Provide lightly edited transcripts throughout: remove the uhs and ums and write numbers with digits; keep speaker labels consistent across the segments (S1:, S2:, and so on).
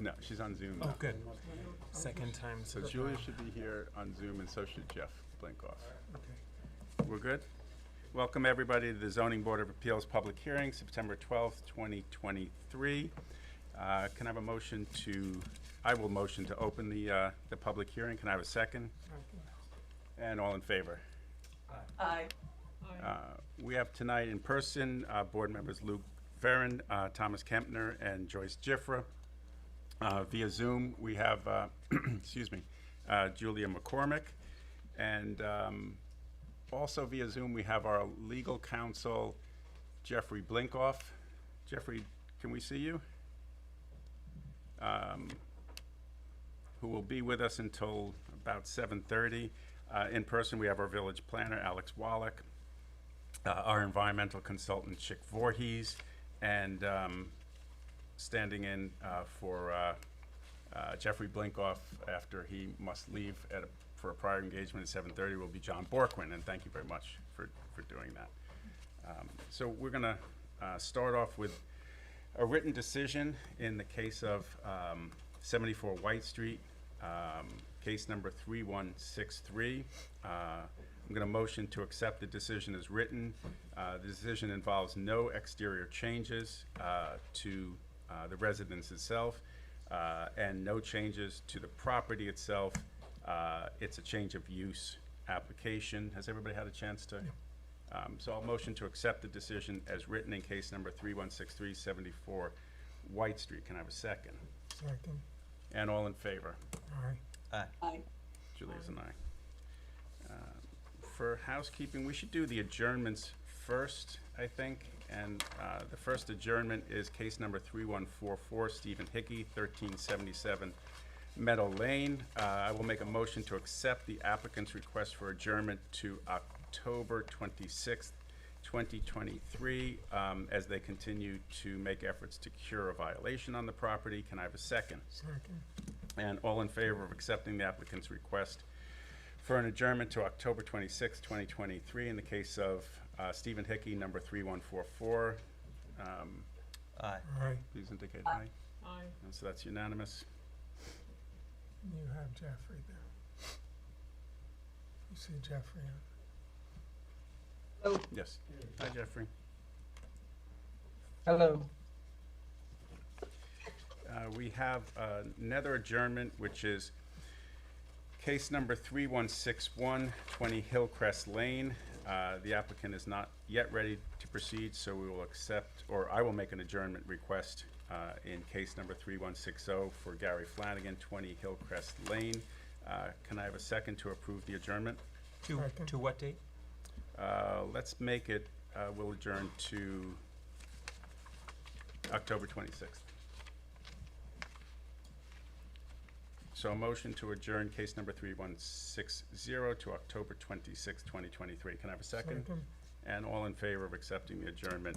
S1: No, she's on Zoom
S2: Oh,
S1: now.
S2: good. Second time.
S1: So Julia should be here on Zoom, and so should Jeff Blinkoff.
S2: Okay.
S1: We're good? Welcome, everybody, to the Zoning Board of Appeals public hearing, September 12th, 2023. Can I have a motion to, I will motion to open the public hearing. Can I have a second? And all in favor?
S3: Aye.
S1: We have tonight in person, board members Luke Farren, Thomas Kempner, and Joyce Giffra. Via Zoom, we have, excuse me, Julia McCormick. And also via Zoom, we have our legal counsel, Jeffrey Blinkoff. Jeffrey, can we see you? Who will be with us until about 7:30. In person, we have our village planner, Alex Wallach, our environmental consultant, Chick Voorhees, and standing in for Jeffrey Blinkoff after he must leave for a prior engagement at 7:30 will be John Borkwin, and thank you very much for doing that. So we're going to start off with a written decision in the case of 74 White Street, case number 3163. I'm going to motion to accept the decision as written. The decision involves no exterior changes to the residence itself and no changes to the property itself. It's a change of use application. Has everybody had a chance to? So I'll motion to accept the decision as written in case number 316374 White Street. Can I have a second?
S2: Second.
S1: And all in favor?
S2: Aye.
S3: Aye.
S1: Julia's an aye. For housekeeping, we should do the adjournments first, I think. And the first adjournment is case number 3144, Stephen Hickey, 1377 Meadow Lane. I will make a motion to accept the applicant's request for adjournment to October 26th, 2023, as they continue to make efforts to cure a violation on the property. Can I have a second?
S2: Second.
S1: And all in favor of accepting the applicant's request for an adjournment to October 26, 2023, in the case of Stephen Hickey, number 3144.
S4: Aye.
S2: Aye.
S1: Please indicate aye.
S3: Aye.
S1: And so that's unanimous.
S2: You have Jeffrey there. You see Jeffrey on.
S1: Yes. Hi, Jeffrey.
S5: Hello.
S1: We have another adjournment, which is case number 3161, 20 Hillcrest Lane. The applicant is not yet ready to proceed, so we will accept, or I will make an adjournment request in case number 3160 for Gary Flanagan, 20 Hillcrest Lane. Can I have a second to approve the adjournment?
S2: Second.
S4: To what date?
S1: Let's make it, we'll adjourn to October 26th. So a motion to adjourn case number 3160 to October 26, 2023. Can I have a second?
S2: Second.
S1: And all in favor of accepting the adjournment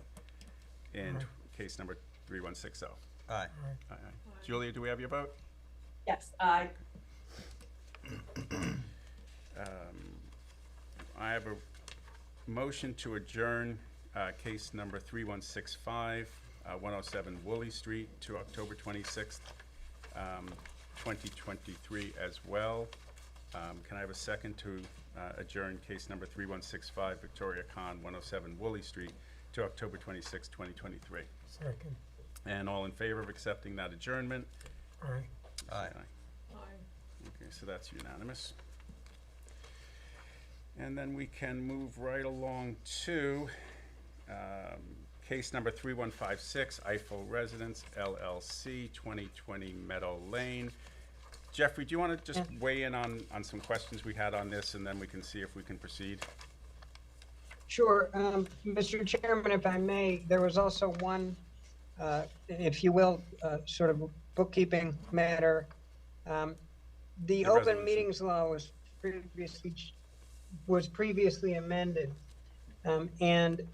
S1: in
S2: Aye.
S1: case number 3160?
S4: Aye.
S2: Aye.
S1: Aye, aye. Julia, do we have your vote?
S3: Yes, aye.
S1: I have a motion to adjourn case number 3165, 107 Woolley Street to October 26th, 2023 as well. Can I have a second to adjourn case number 3165, Victoria Khan, 107 Woolley Street to October 26, 2023?
S2: Second.
S1: And all in favor of accepting that adjournment?
S2: Aye.
S4: Aye.
S1: Okay, so that's unanimous. And then we can move right along to case number 3156, Eiffel Residence LLC, 2020 Meadow Lane. Jeffrey, do you want to just weigh in on some questions we had on this, and then we can see if we can proceed?
S5: Sure. Mr. Chairman, if I may, there was also one, if you will, sort of bookkeeping matter. The open
S1: resolution.
S5: meetings law was previously amended, and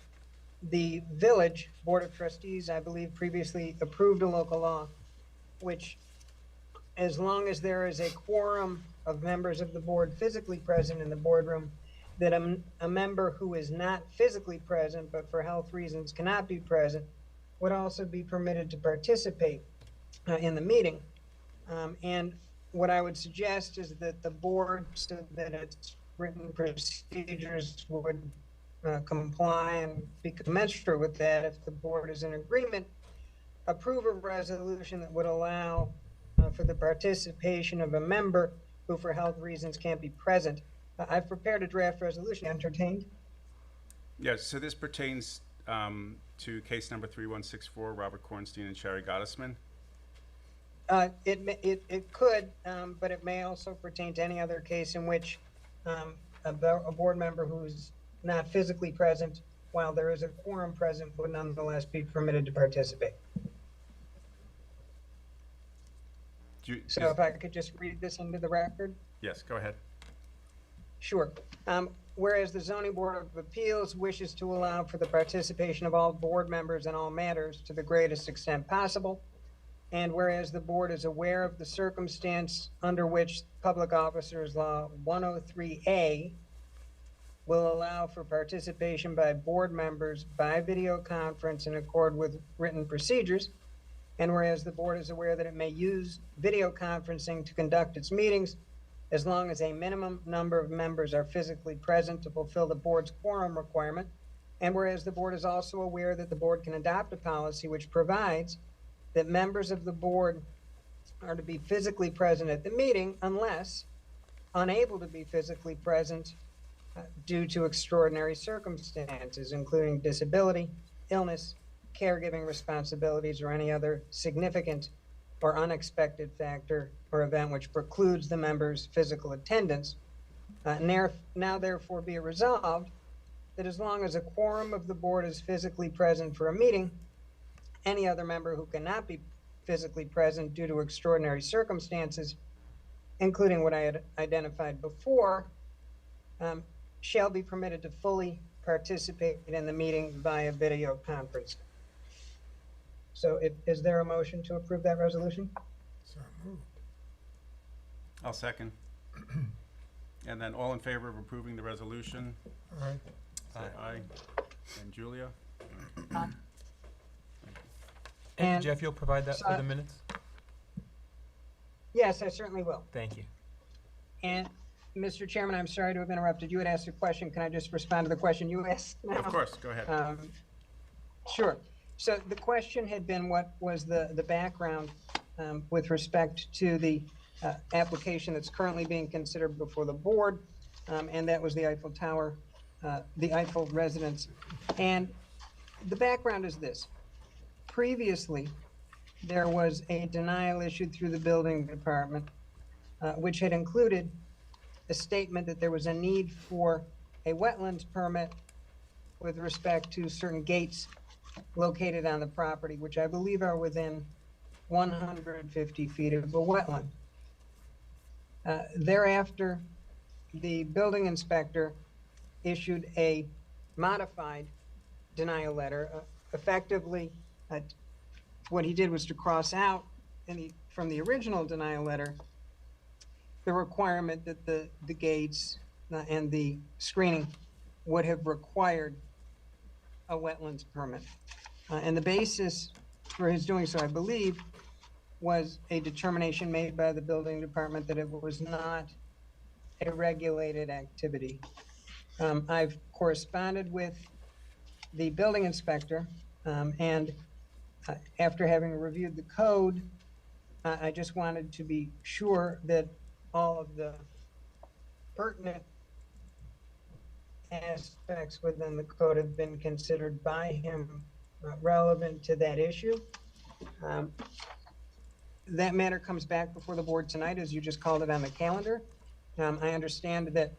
S5: the village board of trustees, I believe, previously approved a local law, which, as long as there is a quorum of members of the board physically present in the boardroom, that a member who is not physically present but for health reasons cannot be present would also be permitted to participate in the meeting. And what I would suggest is that the board, so that its written procedures would comply and be commensurate with that, if the board is in agreement, approve a resolution that would allow for the participation of a member who for health reasons can't be present. I've prepared a draft resolution. Entertained?
S1: Yes, so this pertains to case number 3164, Robert Kornstein and Sherry Gottesman.
S5: It could, but it may also pertain to any other case in which a board member who's not physically present, while there is a quorum present, would nonetheless be permitted to participate. So if I could just read this into the record?
S1: Yes, go ahead.
S5: Sure. Whereas the Zoning Board of Appeals wishes to allow for the participation of all board members in all matters to the greatest extent possible, and whereas the board is aware of the circumstance under which Public Officers Law 103A will allow for participation by board members by video conference in accord with written procedures, and whereas the board is aware that it may use video conferencing to conduct its meetings as long as a minimum number of members are physically present to fulfill the board's quorum requirement, and whereas the board is also aware that the board can adopt a policy which provides that members of the board are to be physically present at the meeting unless unable to be physically present due to extraordinary circumstances, including disability, illness, caregiving responsibilities, or any other significant or unexpected factor or event which precludes the member's physical attendance. Now therefore be it resolved that as long as a quorum of the board is physically present for a meeting, any other member who cannot be physically present due to extraordinary circumstances, including what I had identified before, shall be permitted to fully participate in the meeting via video conference. So is there a motion to approve that resolution?
S2: So moved.
S1: I'll second. And then all in favor of approving the resolution,
S2: All right.
S1: say aye. And Julia?
S5: And-
S6: Jeff, you'll provide that for the minutes?
S5: Yes, I certainly will.
S6: Thank you.
S5: And Mr. Chairman, I'm sorry to have interrupted. You had asked a question. Can I just respond to the question you asked now?
S1: Of course, go ahead.
S5: Sure. So the question had been what was the background with respect to the application that's currently being considered before the board, and that was the Eiffel Tower, the Eiffel residence. And the background is this. Previously, there was a denial issued through the building department, which had included a statement that there was a need for a wetlands permit with respect to certain gates located on the property, which I believe are within 150 feet of a wetland. Thereafter, the building inspector issued a modified denial letter. Effectively, what he did was to cross out from the original denial letter the requirement that the gates and the screening would have required a wetlands permit. And the basis for his doing so, I believe, was a determination made by the building department that it was not a regulated activity. I've corresponded with the building inspector, and after having reviewed the code, I just wanted to be sure that all of the pertinent aspects within the code have been considered by him relevant to that issue. That matter comes back before the board tonight, as you just called it on the calendar. I understand that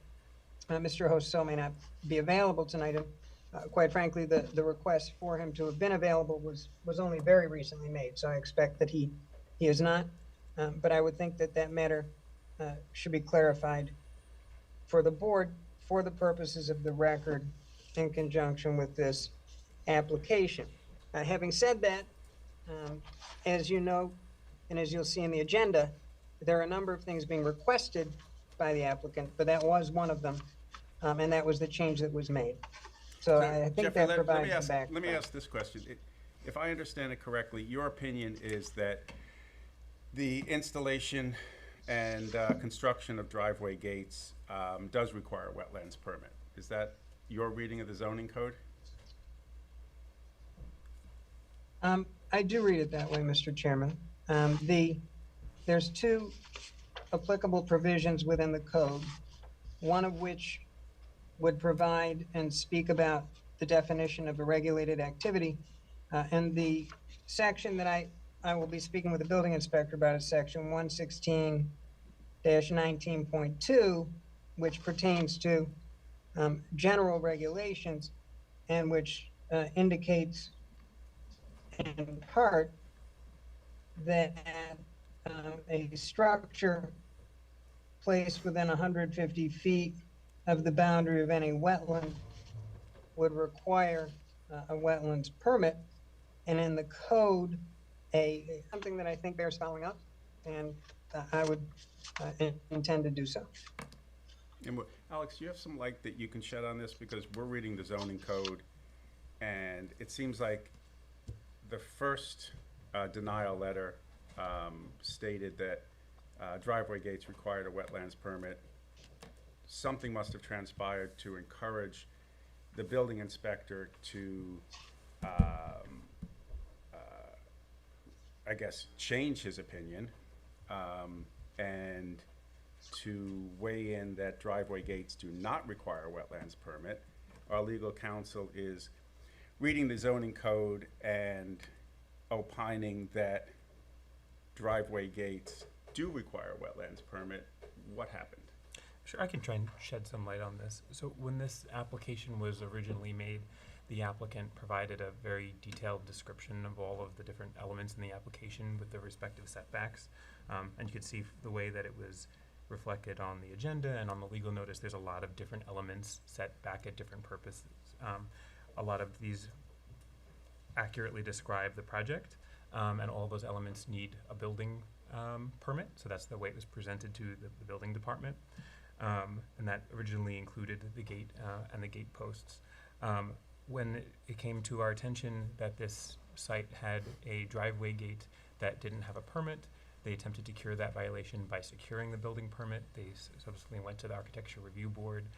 S5: Mr. Hosso may not be available tonight, and quite frankly, the request for him to have been available was only very recently made, so I expect that he is not. But I would think that matter should be clarified for the board for the purposes of the record in conjunction with this application. Having said that, as you know, and as you'll see in the agenda, there are a number of things being requested by the applicant, but that was one of them, and that was the change that was made. So I think
S1: Jeffrey,
S5: that provides the
S1: let me
S5: background.
S1: ask this question. If I understand it correctly, your opinion is that The installation and construction of driveway gates does require a wetlands permit. Is that your reading of the zoning code?
S5: I do read it that way, Mr. Chairman. There's two applicable provisions within the code, one of which would provide and speak about the definition of a regulated activity. And the section that I will be speaking with the building inspector about is section 116-19.2, which pertains to general regulations and which indicates in part that a structure placed within 150 feet of the boundary of any wetland would require a wetlands permit. And in the code, something that I think bears following up, and I would intend to do so.
S1: And Alex, do you have some light that you can shed on this? Because we're reading the zoning code, and it seems like the first denial letter stated that driveway gates required a wetlands permit. Something must have transpired to encourage the building inspector to, I guess, change his opinion and to weigh in that driveway gates do not require a wetlands permit. Our legal counsel is reading the zoning code and opining that driveway gates do require a wetlands permit. What happened?
S6: Sure, I can try and shed some light on this. So when this application was originally made, the applicant provided a very detailed description of all of the different elements in the application with their respective setbacks. And you could see the way that it was reflected on the agenda and on the legal notice, there's a lot of different elements set back at different purposes. A lot of these accurately describe the project, and all those elements need a building permit. So that's the way it was presented to the building department. And that originally included the gate and the gate posts. When it came to our attention that this site had a driveway gate that didn't have a permit, they attempted to cure that violation by securing the building permit. They subsequently went to the Architecture Review Board.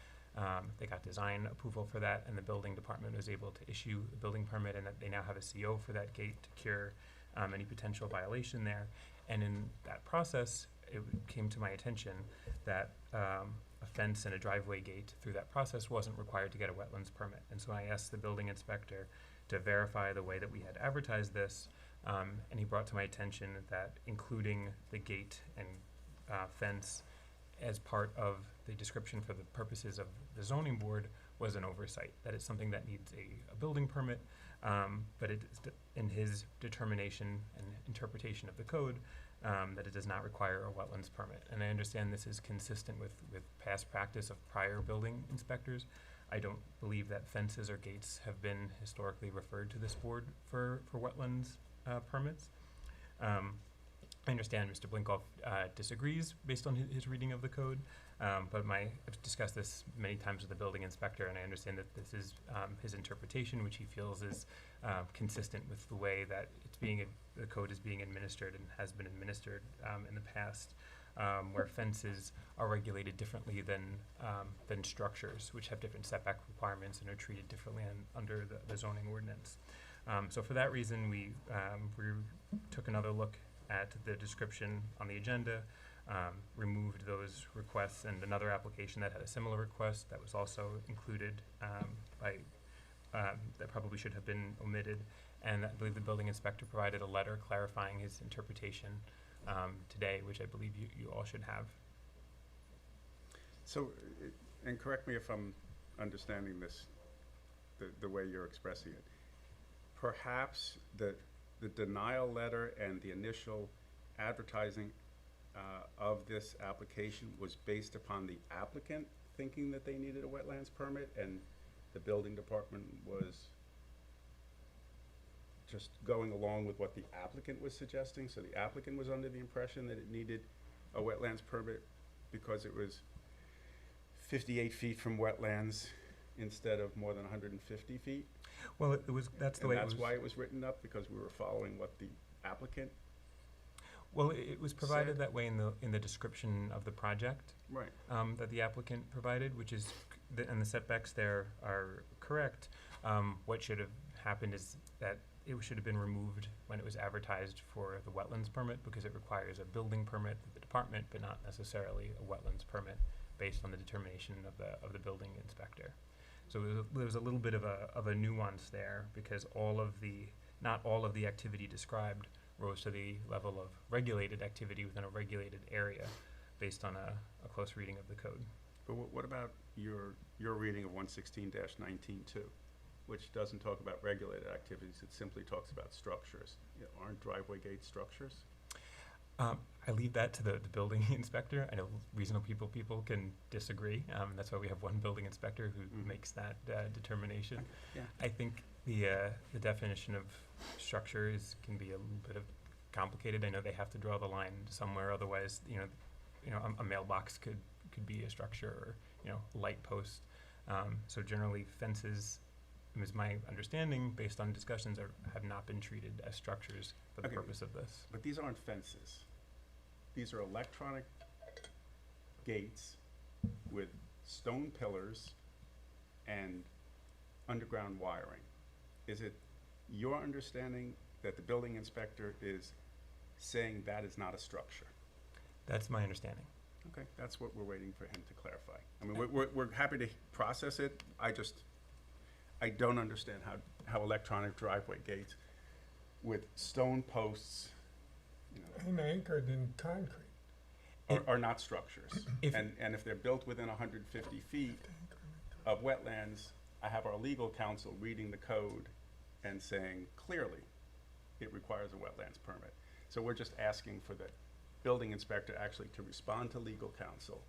S6: They got design approval for that, and the building department was able to issue the building permit, and that they now have a CO for that gate to cure any potential violation there. And in that process, it came to my attention that a fence and a driveway gate through that process wasn't required to get a wetlands permit. And so I asked the building inspector to verify the way that we had advertised this, and he brought to my attention that including the gate and fence as part of the description for the purposes of the zoning board was an oversight, that it's something that needs a building permit, but it is in his determination and interpretation of the code, that it does not require a wetlands permit. And I understand this is consistent with past practice of prior building inspectors. I don't believe that fences or gates have been historically referred to this board for wetlands permits. I understand Mr. Blinkoff disagrees based on his reading of the code, but I've discussed this many times with the building inspector, and I understand that this is his interpretation, which he feels is consistent with the way that the code is being administered and has been administered in the past, where fences are regulated differently than structures, which have different setback requirements and are treated differently under the zoning ordinance. So for that reason, we took another look at the description on the agenda, removed those requests, and another application that had a similar request that was also included that probably should have been omitted. And I believe the building inspector provided a letter clarifying his interpretation today, which I believe you all should have.
S1: So, and correct me if I'm understanding this the way you're expressing it. Perhaps the denial letter and the initial advertising of this application was based upon the applicant thinking that they needed a wetlands permit, and the building department was just going along with what the applicant was suggesting. So the applicant was under the impression that it needed a wetlands permit because it was 58 feet from wetlands instead of more than 150 feet.
S6: Well, that's the way it was.
S1: That's why it was written up, because we were following what the applicant.
S6: Well, it was provided that way in the description of the project,
S1: Right.
S6: that the applicant provided, which is, and the setbacks there are correct. What should have happened is that it should have been removed when it was advertised for the wetlands permit, because it requires a building permit of the department, but not necessarily a wetlands permit based on the determination of the building inspector. So there was a little bit of a nuance there, because not all of the activity described rose to the level of regulated activity within a regulated area based on a close reading of the code.
S1: But what about your reading of 116-19-2, which doesn't talk about regulated activities, it simply talks about structures? Aren't driveway gates structures?
S6: I leave that to the building inspector. I know reasonable people can disagree. That's why we have one building inspector who
S1: Mhm.
S6: makes that determination.
S1: Yeah.
S6: I think the definition of structure can be a little bit complicated. I know they have to draw the line somewhere, otherwise, a mailbox could be a structure, or light post. So generally, fences, is my understanding, based on discussions, have not been treated as structures for the
S1: Okay.
S6: purpose of this.
S1: But these aren't fences. These are electronic gates with stone pillars and underground wiring. Is it your understanding that the building inspector is saying that is not a structure?
S6: That's my understanding.
S1: Okay, that's what we're waiting for him to clarify. I mean, we're happy to process it. I don't understand how electronic driveway gates with stone posts,
S2: And anchored in concrete.
S1: are not structures.
S6: If-
S1: And if they're built within 150 feet of wetlands, I have our legal counsel reading the code and saying clearly it requires a wetlands permit. So we're just asking for the building inspector actually to respond to legal counsel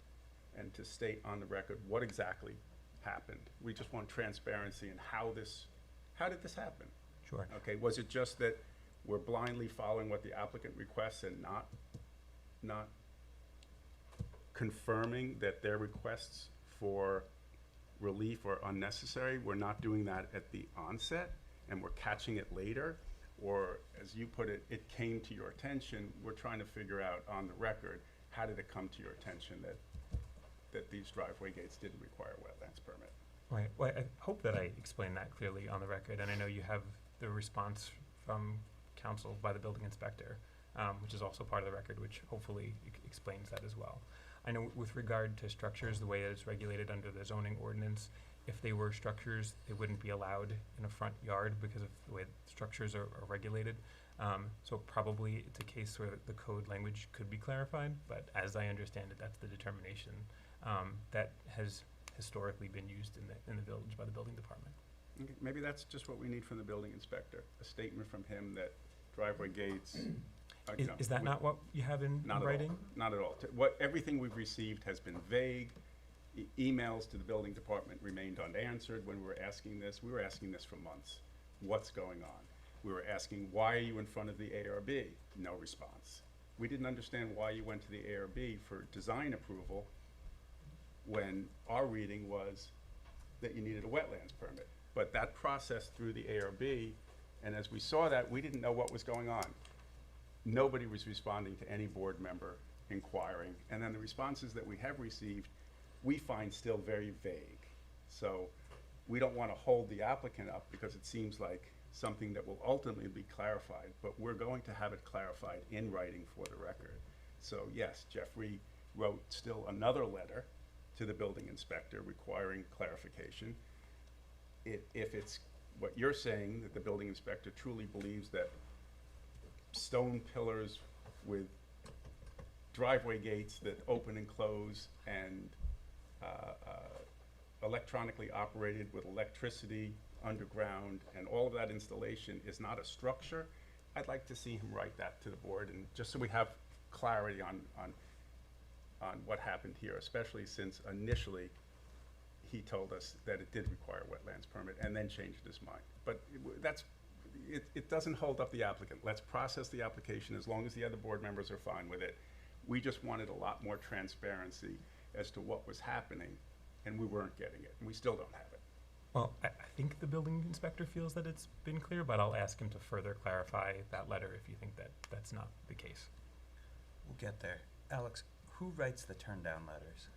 S1: and to state on the record what exactly happened. We just want transparency in how did this happen?
S6: Sure.
S1: Okay, was it just that we're blindly following what the applicant requests and not confirming that their requests for relief are unnecessary? We're not doing that at the onset and we're catching it later? Or, as you put it, it came to your attention, we're trying to figure out on the record, how did it come to your attention that these driveway gates didn't require a wetlands permit?
S6: Right. Well, I hope that I explained that clearly on the record, and I know you have the response from counsel by the building inspector, which is also part of the record, which hopefully explains that as well. I know with regard to structures, the way that it's regulated under the zoning ordinance, if they were structures, they wouldn't be allowed in a front yard because of the way structures are regulated. So probably it's a case where the code language could be clarified, but as I understand it, that's the determination that has historically been used in the village by the building department.
S1: Okay, maybe that's just what we need from the building inspector, a statement from him that driveway gates,
S6: Is that not what you have in
S1: not
S6: writing?
S1: at all, not at all. Everything we've received has been vague. Emails to the building department remained unanswered when we were asking this. We were asking this for months. What's going on? We were asking, why are you in front of the ARB? No response. We didn't understand why you went to the ARB for design approval when our reading was that you needed a wetlands permit. But that process through the ARB, and as we saw that, we didn't know what was going on. Nobody was responding to any board member inquiring. And then the responses that we have received, we find still very vague. So we don't want to hold the applicant up because it seems like something that will ultimately be clarified, but we're going to have it clarified in writing for the record. So yes, Jeffrey wrote still another letter to the building inspector requiring clarification. If it's what you're saying, that the building inspector truly believes that stone pillars with driveway gates that open and close and electronically operated with electricity underground and all of that installation is not a structure, I'd like to see him write that to the board, and just so we have clarity on what happened here, especially since initially he told us that it did require a wetlands permit and then changed his mind. But it doesn't hold up the applicant. Let's process the application as long as the other board members are fine with it. We just wanted a lot more transparency as to what was happening, and we weren't getting it, and we still don't have it.
S6: Well, I think the building inspector feels that it's been clear, but I'll ask him to further clarify that letter if you think that that's not the case.
S4: We'll get there. Alex, who writes the turn down letters?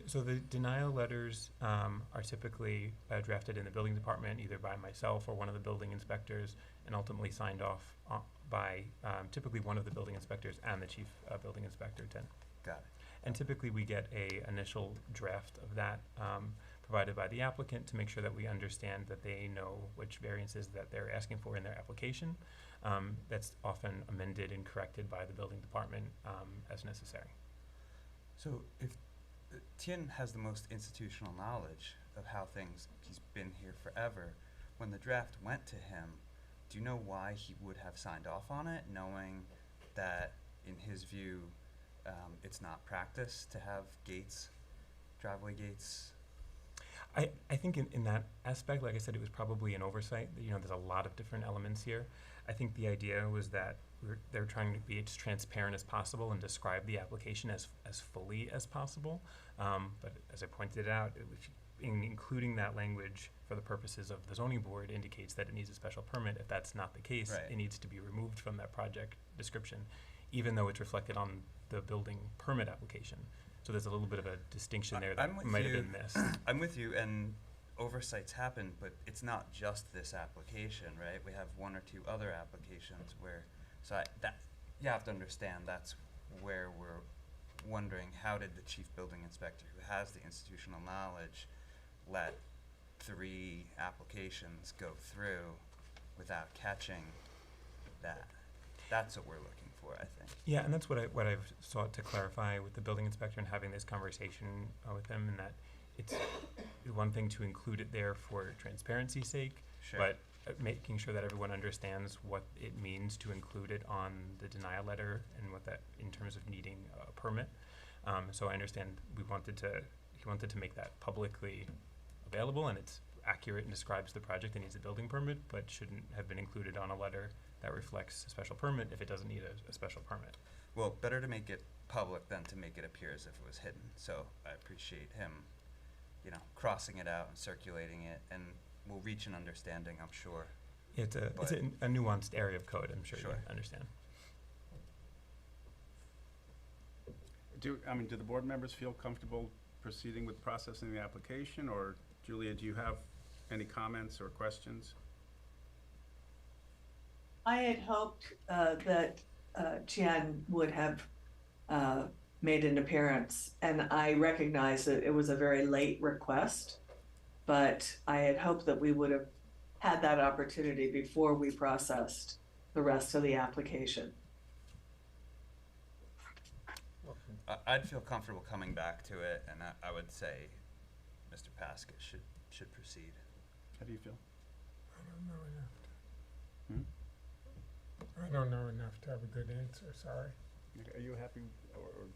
S6: So the denial letters are typically drafted in the building department, either by myself or one of the building inspectors, and ultimately signed off by typically one of the building inspectors and the chief building inspector, Tim.
S4: Got it.
S6: And typically we get a initial draft of that provided by the applicant to make sure that we understand that they know which variances that they're asking for in their application. That's often amended and corrected by the building department as necessary.
S4: So if Tien has the most institutional knowledge of how things, he's been here forever, when the draft went to him, do you know why he would have signed off on it, knowing that, in his view, it's not practice to have gates, driveway gates?
S6: I think in that aspect, like I said, it was probably an oversight. You know, there's a lot of different elements here. I think the idea was that they're trying to be as transparent as possible and describe the application as fully as possible. But as I pointed out, including that language for the purposes of the zoning board indicates that it needs a special permit. If that's not the case,
S4: Right.
S6: it needs to be removed from that project description, even though it's reflected on the building permit application. So there's a little bit of a distinction there that
S4: I'm with
S6: might have
S4: you.
S6: been missed.
S4: I'm with you, and oversights happen, but it's not just this application, right? We have one or two other applications where, you have to understand that's where we're wondering, how did the chief building inspector, who has the institutional knowledge, let 3 applications go through without catching that? That's what we're looking for, I think.
S6: Yeah, and that's what I've sought to clarify with the building inspector and having this conversation with him, and that it's one thing to include it there for transparency's sake,
S4: Sure.
S6: but making sure that everyone understands what it means to include it on the denial letter and what that in terms of needing a permit. So I understand he wanted to make that publicly available, and it's accurate and describes the project and needs a building permit, but shouldn't have been included on a letter that reflects a special permit if it doesn't need a special permit.
S4: Well, better to make it public than to make it appear as if it was hidden. So I appreciate him, crossing it out and circulating it, and we'll reach an understanding, I'm sure.
S6: It's a nuanced area of code, I'm sure you
S4: Sure.
S6: understand.
S1: Do the board members feel comfortable proceeding with processing the application, or Julia, do you have any comments or questions?
S3: I had hoped that Tian would have made an appearance, and I recognize that it was a very late request, but I had hoped that we would have had that opportunity before we processed the rest of the application.
S4: I'd feel comfortable coming back to it, and I would say Mr. Pasca should proceed.
S1: How do you feel?
S2: I don't know enough.
S1: Hmm?
S2: I don't know enough to have a good answer, sorry.
S1: Are you happy, or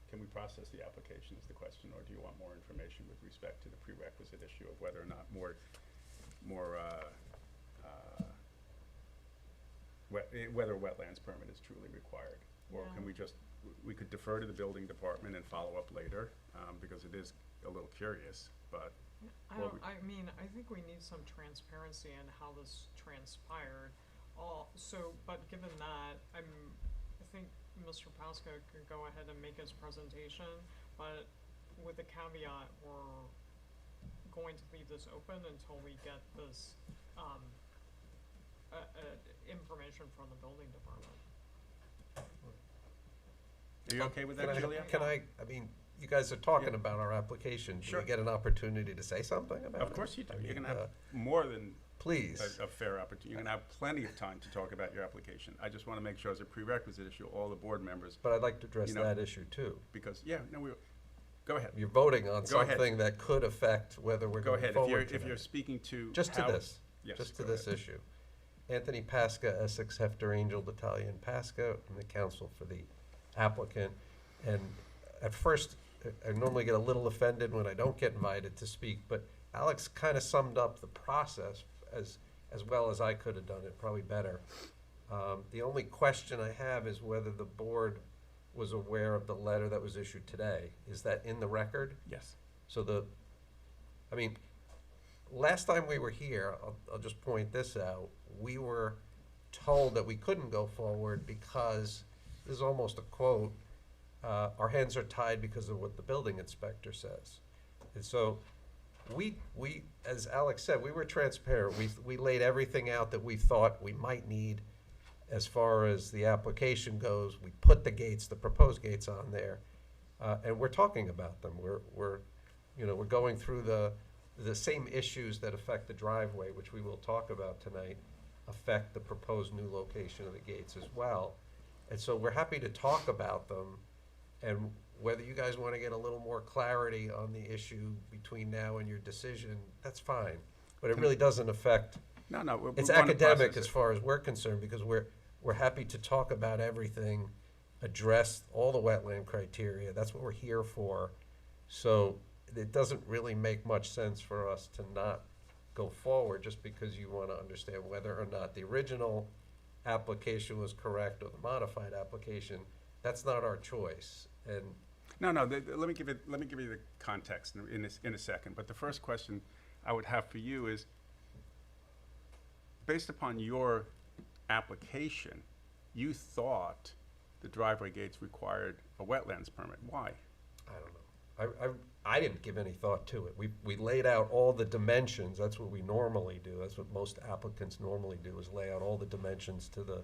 S1: can we process the application is the question, or do you want more information with respect to the prerequisite issue of whether or not whether a wetlands permit is truly required? Or can we could defer to the building department and follow up later, because it is a little curious, but.
S7: I think we need some transparency in how this transpired. But given that, I think Mr. Pasca could go ahead and make his presentation, but with the caveat, we're going to leave this open until we get this, information from the building department.
S1: Are you okay with that, Julia?
S8: You guys are talking
S1: Yeah.
S8: about our application.
S1: Sure.
S8: Do we get an opportunity to say something about it?
S1: Of course you do.
S8: I
S1: You're
S8: mean,
S1: gonna have more than
S8: Please.
S1: a fair opportunity. You're gonna have plenty of time to talk about your application. I just wanna make sure as a prerequisite issue, all the board members,
S8: But I'd like to address
S1: You know-
S8: that issue too.
S1: because, go ahead.
S8: You're voting on
S1: Go ahead.
S8: something that could affect whether we're
S1: Go
S8: going
S1: ahead.
S8: forward
S1: If you're
S8: tonight.
S1: speaking to
S8: Just to
S1: how-
S8: this,
S1: Yes,
S8: just to
S1: go
S8: this
S1: ahead.
S8: issue. Anthony Pasca, Essex Hefter Angel Battalion Pasca, and the counsel for the applicant. And at first, I normally get a little offended when I don't get invited to speak, but Alex kind of summed up the process as well as I could have done it, probably better. The only question I have is whether the board was aware of the letter that was issued today. Is that in the record?
S6: Yes.
S8: So last time we were here, I'll just point this out, we were told that we couldn't go forward because is almost a quote, our hands are tied because of what the building inspector says. And so we, as Alex said, we were transparent. We laid everything out that we thought we might need as far as the application goes. We put the gates, the proposed gates on there, and we're talking about them. We're going through the same issues that affect the driveway, which we will talk about tonight, affect the proposed new location of the gates as well. And so we're happy to talk about them, and whether you guys want to get a little more clarity on the issue between now and your decision, that's fine. But it really doesn't affect,
S1: No, no.
S8: it's
S1: we wanna
S8: academic
S1: process
S8: as
S1: it.
S8: far as we're concerned, because we're happy to talk about everything, address all the wetland criteria. That's what we're here for. So it doesn't really make much sense for us to not go forward just because you want to understand whether or not the original application was correct or the modified application. That's not our choice. And
S1: No, no, let me give you the context in a second. But the first question I would have for you is, based upon your application, you thought the driveway gates required a wetlands permit. Why?
S8: I don't know. I didn't give any thought to it. We laid out all the dimensions. That's what we normally do. That's what most applicants normally do, is lay out all the dimensions to the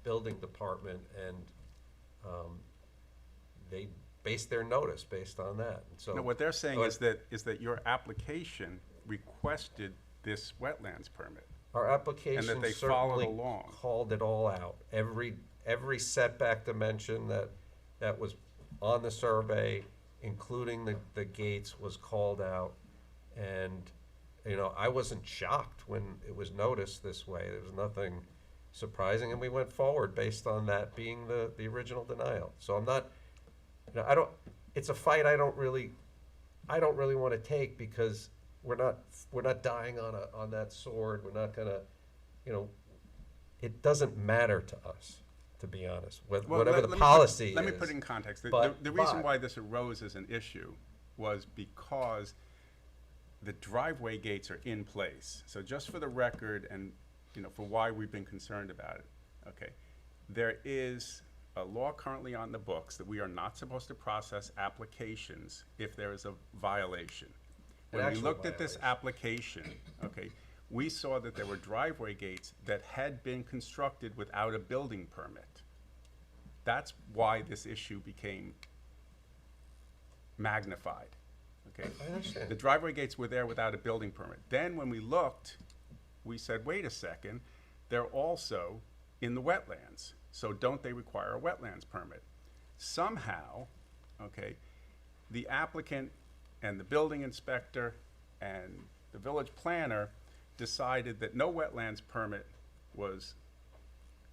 S8: building department, and they base their notice based on that. And so
S1: No, what they're saying
S8: But-
S1: is that your application requested this wetlands permit.
S8: our application
S1: they followed
S8: certainly
S1: along.
S8: called it all out. Every setback dimension that was on the survey, including the gates, was called out. And, I wasn't shocked when it was noticed this way. There was nothing surprising, and we went forward based on that being the original denial. So I'm not, it's a fight I don't really want to take, because we're not dying on that sword. We're not gonna, it doesn't matter to us, to be honest,
S1: Well,
S8: whatever
S1: let
S8: the
S1: me
S8: policy is.
S1: Let me put it in context.
S8: But-
S1: The reason
S8: but-
S1: why this arose as an issue was because the driveway gates are in place. So just for the record, and, for why we've been concerned about it, okay? There is a law currently on the books that we are not supposed to process applications if there is a violation.
S8: An
S1: When we
S8: actual
S1: looked at this
S8: violation.
S1: application, okay, we saw that there were driveway gates that had been constructed without a building permit. That's why this issue became magnified, okay?
S8: I understand.
S1: The driveway gates were there without a building permit. Then when we looked, we said, wait a second, they're also in the wetlands, so don't they require a wetlands permit? Somehow, okay, the applicant and the building inspector and the village planner decided that no wetlands permit was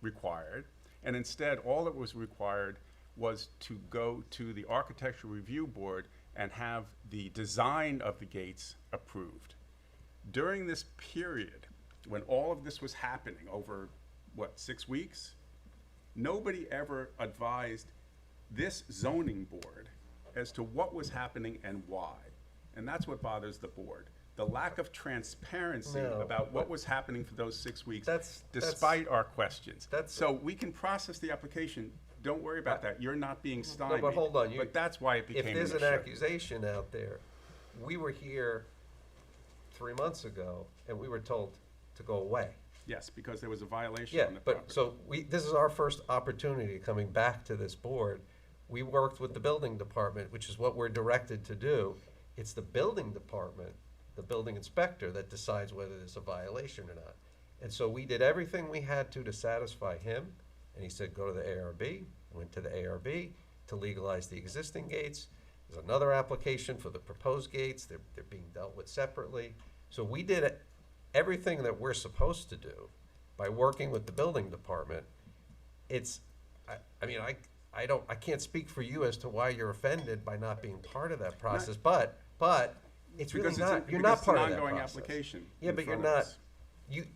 S1: required, and instead, all that was required was to go to the architectural review board and have the design of the gates approved. During this period, when all of this was happening over, 6 weeks? Nobody ever advised this zoning board as to what was happening and why. And that's what bothers the board. The lack of transparency
S8: No,
S1: about what
S8: but-
S1: was happening for those 6 weeks,
S8: That's-
S1: despite our questions.
S8: that's-
S1: So we can process the application. Don't worry about that. You're not being stymied.
S8: but hold on,
S1: But that's why it became
S8: If
S1: an
S8: there's an
S1: issue.
S8: accusation out there, we were here 3 months ago, and we were told to go away.
S1: Yes, because there was a violation
S8: Yeah,
S1: on the
S8: but,
S1: property.
S8: so this is our first opportunity coming back to this board. We worked with the building department, which is what we're directed to do. It's the building department, the building inspector, that decides whether there's a violation or not. And so we did everything we had to satisfy him, and he said, go to the ARB. Went to the ARB to legalize the existing gates. There's another application for the proposed gates. They're being dealt with separately. So we did everything that we're supposed to do by working with the building department. I can't speak for you as to why you're offended by not being part of that process, but it's really
S1: Because
S8: not, you're
S1: because
S8: not
S1: it's
S8: part
S1: an
S8: of that
S1: ongoing
S8: process.
S1: application
S8: Yeah,
S1: in
S8: but you're
S1: front of
S8: not,
S1: us.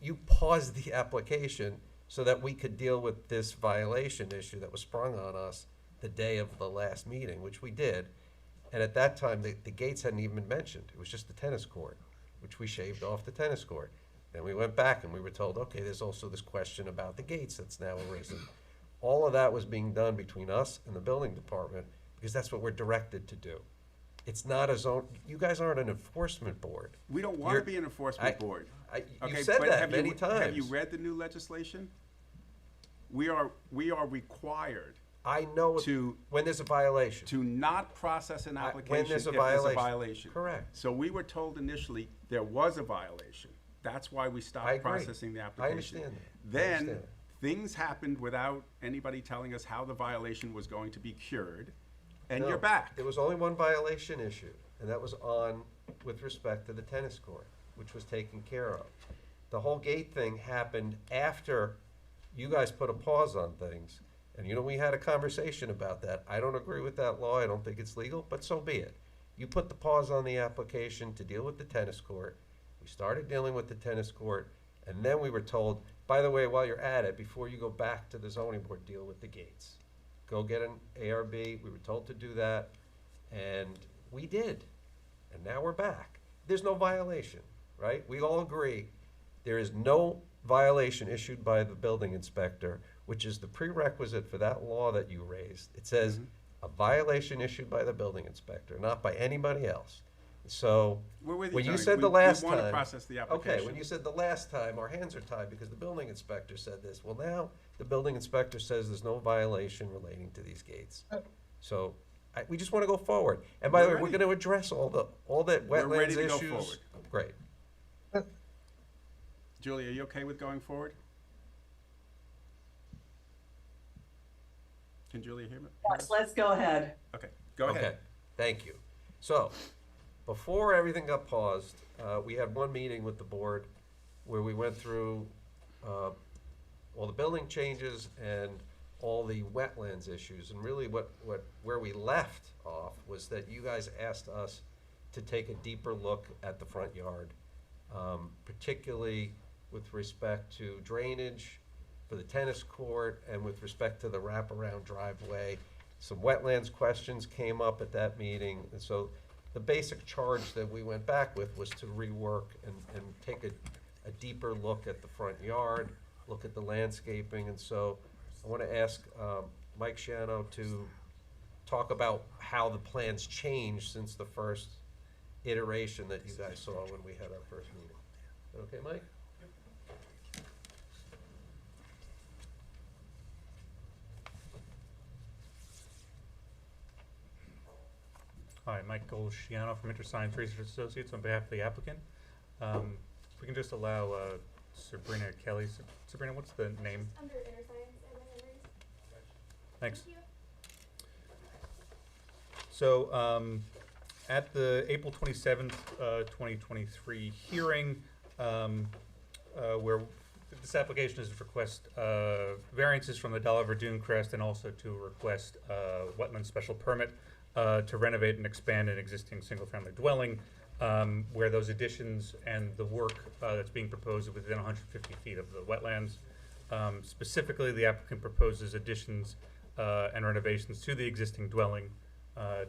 S8: you paused the application so that we could deal with this violation issue that was sprung on us the day of the last meeting, which we did. And at that time, the gates hadn't even been mentioned. It was just the tennis court, which we shaved off the tennis court. Then we went back and we were told, okay, there's also this question about the gates that's now arisen. All of that was being done between us and the building department, because that's what we're directed to do. It's not a zone, you guys aren't an enforcement board.
S1: We don't want to
S8: You're-
S1: be an enforcement board.
S8: You
S1: Okay,
S8: said
S1: but
S8: that
S1: have
S8: many
S1: you,
S8: times.
S1: Have you read the new legislation? We are required
S8: I know
S1: to
S8: when there's a violation.
S1: to not process an
S8: I- when
S1: application
S8: there's
S1: if
S8: a
S1: there's a
S8: violation.
S1: violation.
S8: Correct.
S1: So we were told initially there was a violation. That's why we
S8: I
S1: stopped
S8: agree.
S1: processing the
S8: I
S1: application.
S8: understand that. I
S1: Then
S8: understand that.
S1: things happened without anybody telling us how the violation was going to be cured, and
S8: No,
S1: you're back.
S8: There was only one violation issued, and that was on, with respect to the tennis court, which was taken care of. The whole gate thing happened after you guys put a pause on things. And we had a conversation about that. I don't agree with that law. I don't think it's legal, but so be it. You put the pause on the application to deal with the tennis court. We started dealing with the tennis court, and then we were told, by the way, while you're at it, before you go back to the zoning board, deal with the gates. Go get an ARB. We were told to do that, and we did. And now we're back. There's no violation, right? We all agree. There is no violation issued by the building inspector, which is the prerequisite for that law that you raised. It says a violation issued by the building inspector, not by anybody else. So,
S1: We're with you,
S8: when you
S1: Tony.
S8: said the
S1: We
S8: last
S1: want to
S8: time.
S1: process the
S8: Okay,
S1: application.
S8: when you said the last time, our hands are tied because the building inspector said this. Well, now, the building inspector says there's no violation relating to these gates. So, we just want to go forward. And by the way,
S1: We're
S8: we're
S1: ready.
S8: going to address all that
S1: We're ready
S8: wetlands
S1: to go
S8: issues.
S1: forward.
S8: Great.
S1: Julie, are you okay with going forward? Can Julia hear me?
S3: Yes, let's go ahead.
S1: Okay, go ahead.
S8: Okay, thank you. So, before everything got paused, we had one meeting with the board where we went through all the building changes and all the wetlands issues. And really where we left off was that you guys asked us to take a deeper look at the front yard, particularly with respect to drainage for the tennis court and with respect to the wraparound driveway. Some wetlands questions came up at that meeting, and so the basic charge that we went back with was to rework and take a deeper look at the front yard, look at the landscaping, and so I want to ask Mike Shiano to talk about how the plans changed since the first iteration that you guys saw when we had our first meeting. Okay, Mike?
S6: Hi, Michael Shiano from InterScience Research Associates on behalf of the applicant. If we can just allow Sabrina Kelly. Sabrina, what's the name?
S9: Under inner science and memories.
S6: Thanks.
S9: Thank you.
S6: So, at the April 27th, 2023 hearing, where this application is to request variances from the Dolliver Dune Crest and also to request wetland special permit to renovate and expand an existing single-family dwelling, where those additions and the work that's being proposed is within 150 feet of the wetlands. Specifically, the applicant proposes additions and renovations to the existing dwelling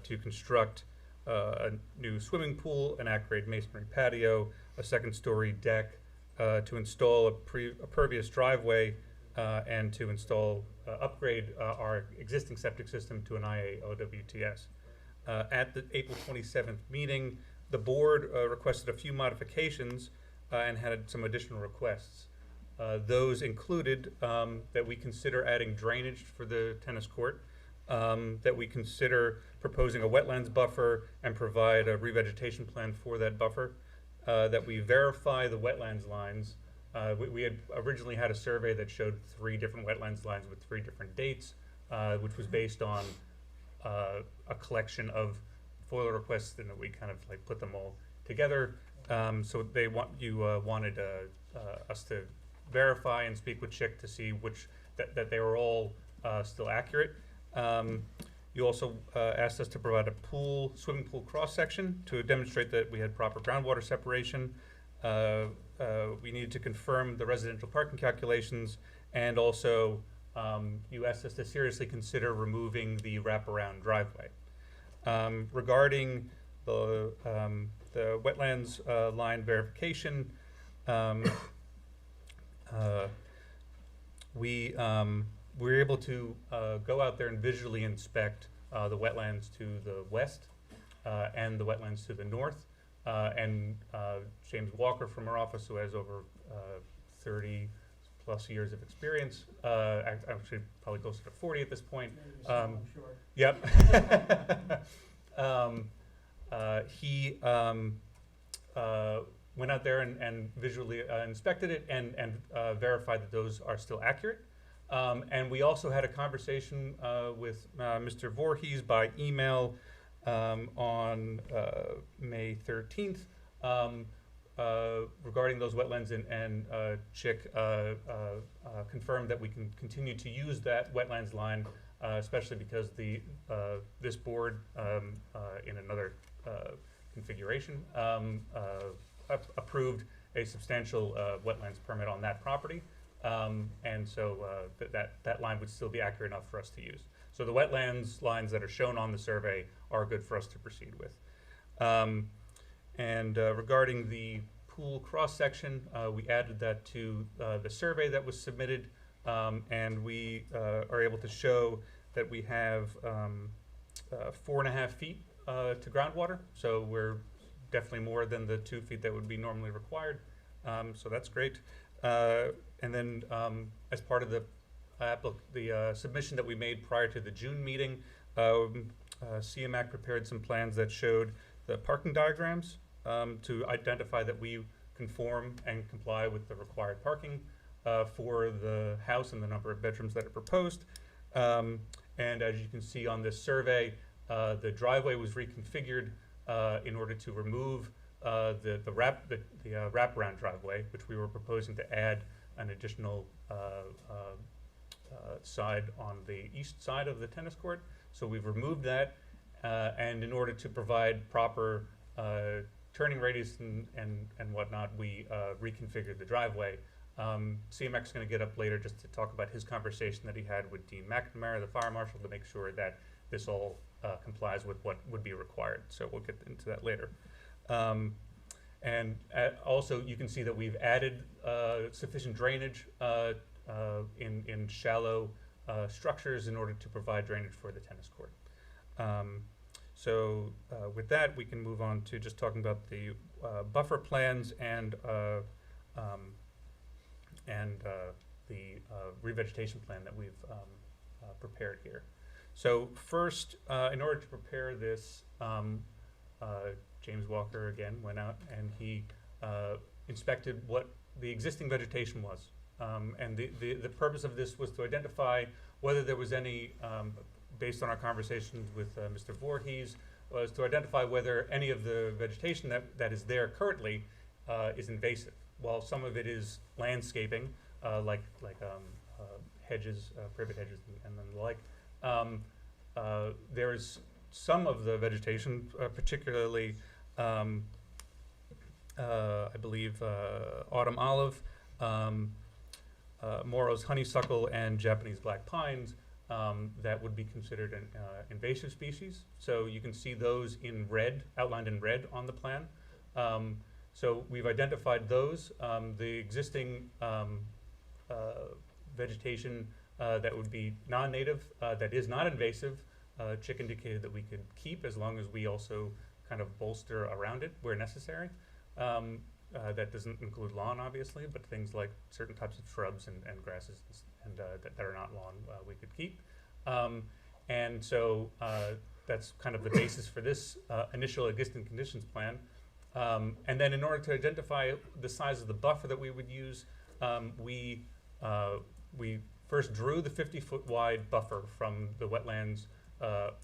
S6: to construct a new swimming pool, an at-grade masonry patio, a second-story deck, to install a pervious driveway, and to upgrade our existing septic system to an IA-OWTS. At the April 27th meeting, the board requested a few modifications and had some additional requests. Those included that we consider adding drainage for the tennis court, that we consider proposing a wetlands buffer and provide a revegetation plan for that buffer, that we verify the wetlands lines. We had originally had a survey that showed 3 different wetlands lines with 3 different dates, which was based on a collection of FOIL requests, and we kind of like put them all together. So they wanted us to verify and speak with Chick to see that they were all still accurate. You also asked us to provide a swimming pool cross-section to demonstrate that we had proper groundwater separation. We needed to confirm the residential parking calculations, and also you asked us to seriously consider removing the wraparound driveway. Regarding the wetlands line verification, we
S10: we're able to go out there and visually inspect the wetlands to the west and the wetlands to the north. And James Walker from our office, who has over 30 plus years of experience, actually probably closer to 40 at this point. Yep. He went out there and visually inspected it and verified that those are still accurate. And we also had a conversation with Mr. Voorhees by email on May 13th regarding those wetlands, and Chick confirmed that we can continue to use that wetlands line, especially because this board in another configuration approved a substantial wetlands permit on that property. And so that line would still be accurate enough for us to use. So the wetlands lines that are shown on the survey are good for us to proceed with. Regarding the pool cross-section, we added that to the survey that was submitted, and we are able to show that we have 4.5 feet to groundwater. So we're definitely more than the 2 feet that would be normally required. So that's great. And then as part of the submission that we made prior to the June meeting, CMAC prepared some plans that showed the parking diagrams to identify that we conform and comply with the required parking for the house and the number of bedrooms that are proposed. And as you can see on this survey, the driveway was reconfigured in order to remove the wraparound driveway, which we were proposing to add an additional side on the east side of the tennis court. So we've removed that, and in order to provide proper turning radius and whatnot, we reconfigured the driveway. CMX is going to get up later just to talk about his conversation that he had with Dean McNamara, the fire marshal, to make sure that this all complies with what would be required. So we'll get into that later. Also, you can see that we've added sufficient drainage in shallow structures in order to provide drainage for the tennis court. With that, we can move on to just talking about the buffer plans and the revegetation plan that we've prepared here. So first, in order to prepare this, James Walker again went out and he inspected what the existing vegetation was. And the purpose of this was to identify whether there was any, based on our conversations with Mr. Voorhees, was to identify whether any of the vegetation that is there currently is invasive. While some of it is landscaping, like hedges, privet hedges, and then the like, there is some of the vegetation, particularly, I believe, autumn olive, Moro's honeysuckle, and Japanese black pines, that would be considered an invasive species. So you can see those in red, outlined in red on the plan. So we've identified those. The existing vegetation that would be non-native, that is not invasive, Chick indicated that we could keep as long as we also kind of bolster around it where necessary. That doesn't include lawn, obviously, but things like certain types of shrubs and grasses and that are not lawn, we could keep. And so that's kind of the basis for this initial existing conditions plan. And then in order to identify the size of the buffer that we would use, we first drew the 50-foot wide buffer from the wetlands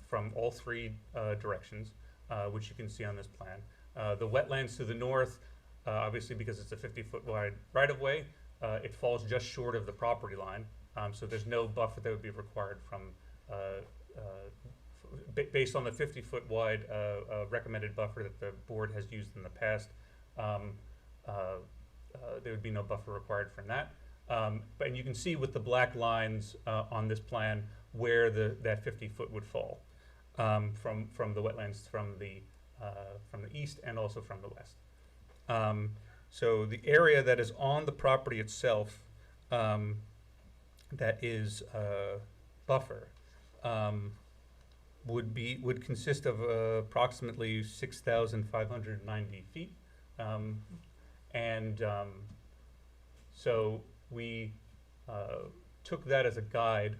S10: from all three directions, which you can see on this plan. The wetlands to the north, obviously because it's a 50-foot wide right-of-way, it falls just short of the property line. So there's no buffer that would be required from, based on the 50-foot wide recommended buffer that the board has used in the past. There would be no buffer required from that. And you can see with the black lines on this plan where that 50-foot would fall from the wetlands from the east and also from the west. So the area that is on the property itself that is buffer would consist of approximately 6,590 feet. So we took that as a guide,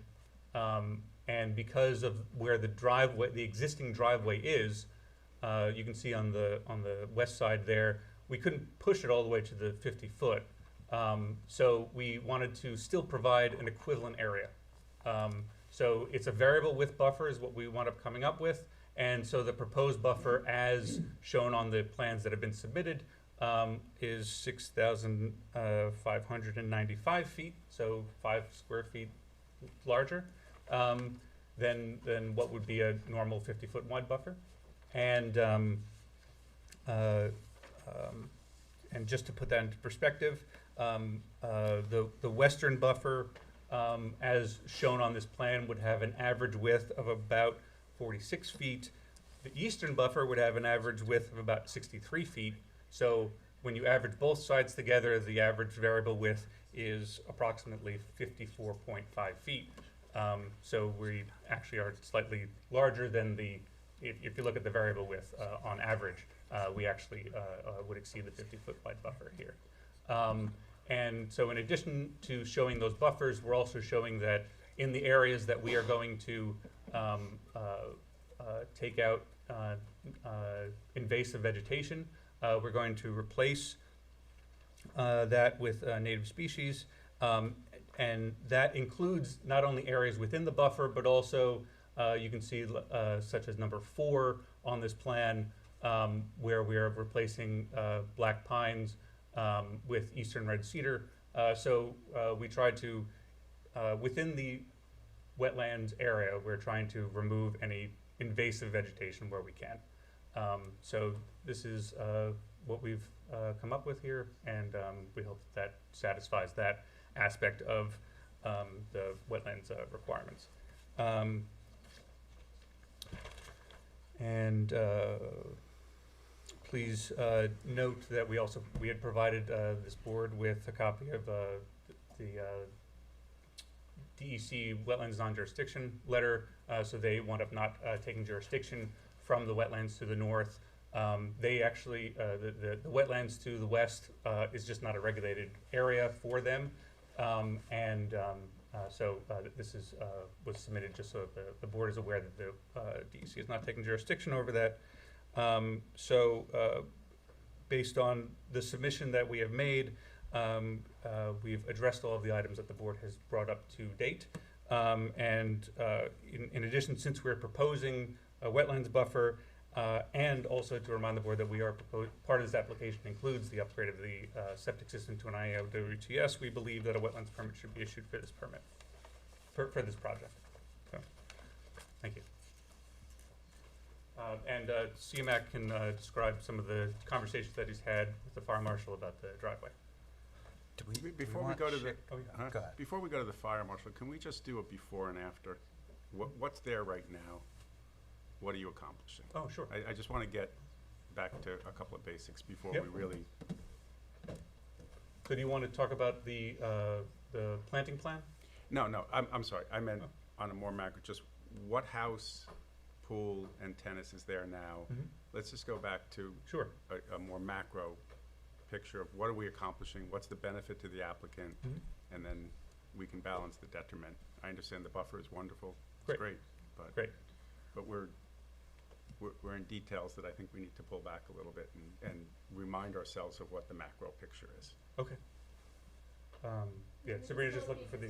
S10: and because of where the existing driveway is, you can see on the west side there, we couldn't push it all the way to the 50 foot. So we wanted to still provide an equivalent area. So it's a variable width buffer is what we wound up coming up with. And so the proposed buffer as shown on the plans that have been submitted is 6,595 feet, so 5 square feet larger than what would be a normal 50-foot wide buffer. And just to put that into perspective, the western buffer, as shown on this plan, would have an average width of about 46 feet. The eastern buffer would have an average width of about 63 feet. So when you average both sides together, the average variable width is approximately 54.5 feet. So we actually are slightly larger than if you look at the variable width on average, we actually would exceed the 50-foot wide buffer here. And so in addition to showing those buffers, we're also showing that in the areas that we are going to take out invasive vegetation, we're going to replace that with native species. And that includes not only areas within the buffer, but also you can see such as number 4 on this plan, where we are replacing black pines with eastern red cedar. So we tried to, within the wetlands area, we're trying to remove any invasive vegetation where we can. So this is what we've come up with here, and we hope that satisfies that aspect of the wetlands requirements. Please note that we had provided this board with a copy of the DEC wetlands non-jurisdiction letter, so they wound up not taking jurisdiction from the wetlands to the north. They actually, the wetlands to the west is just not a regulated area for them, so this was submitted just so the board is aware that the DEC is not taking jurisdiction over that. Based on the submission that we have made, we've addressed all of the items that the board has brought up to date. In addition, since we're proposing a wetlands buffer, and also to remind the board that we are part of this application includes the upgrade of the septic system to an IAWTS, we believe that a wetlands permit should be issued for this permit, for this project. So, thank you. CMAC can describe some of the conversations that he's had with the fire marshal about the driveway.
S1: Before we go to the,
S10: Oh, yeah.
S1: huh?
S4: Go ahead.
S1: Before we go to the fire marshal, can we just do a before and after? What's there right now? What are you accomplishing?
S10: Oh, sure.
S1: I just want to get back to a couple of basics before
S10: Yep.
S1: we really.
S10: So do you want to talk about the planting plan?
S1: No, I'm sorry. I meant on a more macro, just what house, pool, and tennis is there now?
S10: Mm-hmm.
S1: Let's just go back to
S10: Sure.
S1: a more macro picture of what are we accomplishing, what's the benefit to the applicant,
S10: Mm-hmm.
S1: and then we can balance the detriment. I understand the buffer is wonderful,
S10: Great.
S1: it's great, but
S10: Great.
S1: but we're in details that I think we need to pull back a little bit and remind ourselves of what the macro picture is.
S10: Okay. Yeah, Sabrina's just looking for the,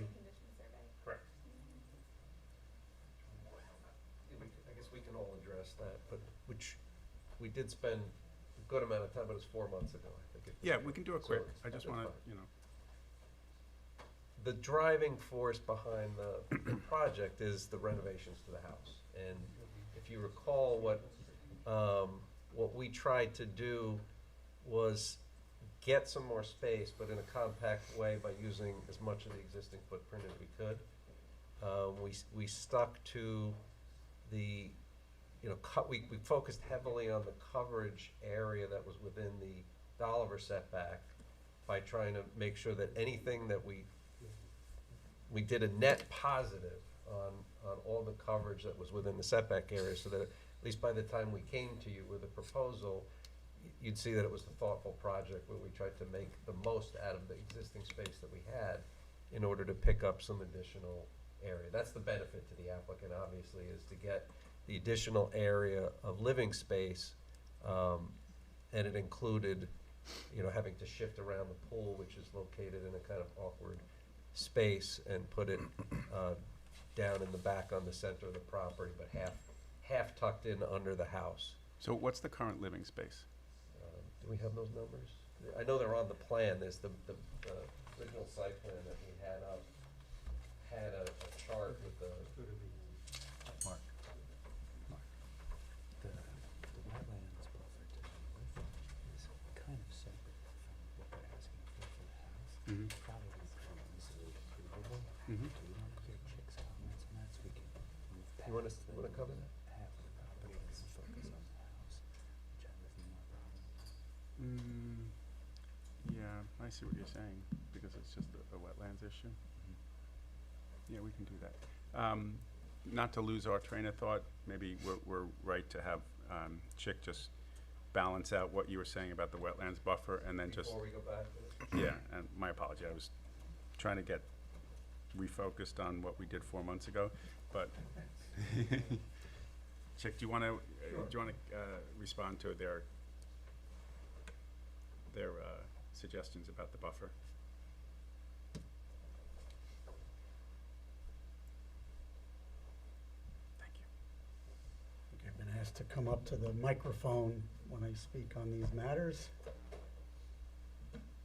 S10: correct.
S8: I guess we can all address that, but which we did spend a good amount of time, but it was 4 months ago, I think.
S1: Yeah, we can do it quick.
S8: So
S1: I just
S8: that's
S1: want to,
S8: fine. The driving force behind the project is the renovations to the house. And if you recall, what we tried to do was get some more space, but in a compact way by using as much of the existing footprint as we could. We stuck to the, we focused heavily on the coverage area that was within the Dolliver setback by trying to make sure that anything that we we did a net positive on all the coverage that was within the setback area, so that at least by the time we came to you with a proposal, you'd see that it was a thoughtful project where we tried to make the most out of the existing space that we had in order to pick up some additional area. That's the benefit to the applicant, obviously, is to get the additional area of living space, and it included, you know, having to shift around the pool, which is located in a kind of awkward space, and put it down in the back on the center of the property, but half tucked in under the house.
S1: So what's the current living space?
S8: Do we have those numbers? I know they're on the plan. There's the original site plan that we had up, had a chart with the.
S4: Mark. The wetlands buffer to the width is kind of separate from what we're asking for the house.
S1: Mhm.
S4: Probably easily achievable.
S1: Mhm.
S4: Do we want to hear Chick's comments on that so we can move past
S8: You wanna cover that?
S4: half of the property and focus on the house, which I have no problem.
S1: Yeah, I see what you're saying, because it's just a wetlands issue. Yeah, we can do that. Not to lose our train of thought, maybe we're right to have Chick just balance out what you were saying about the wetlands buffer, and then just,
S8: Before we go back to this?
S1: yeah, and my apology, I was trying to get refocused on what we did 4 months ago, but Chick, do you wanna respond to their suggestions about the buffer? Thank you.
S11: I've been asked to come up to the microphone when I speak on these matters.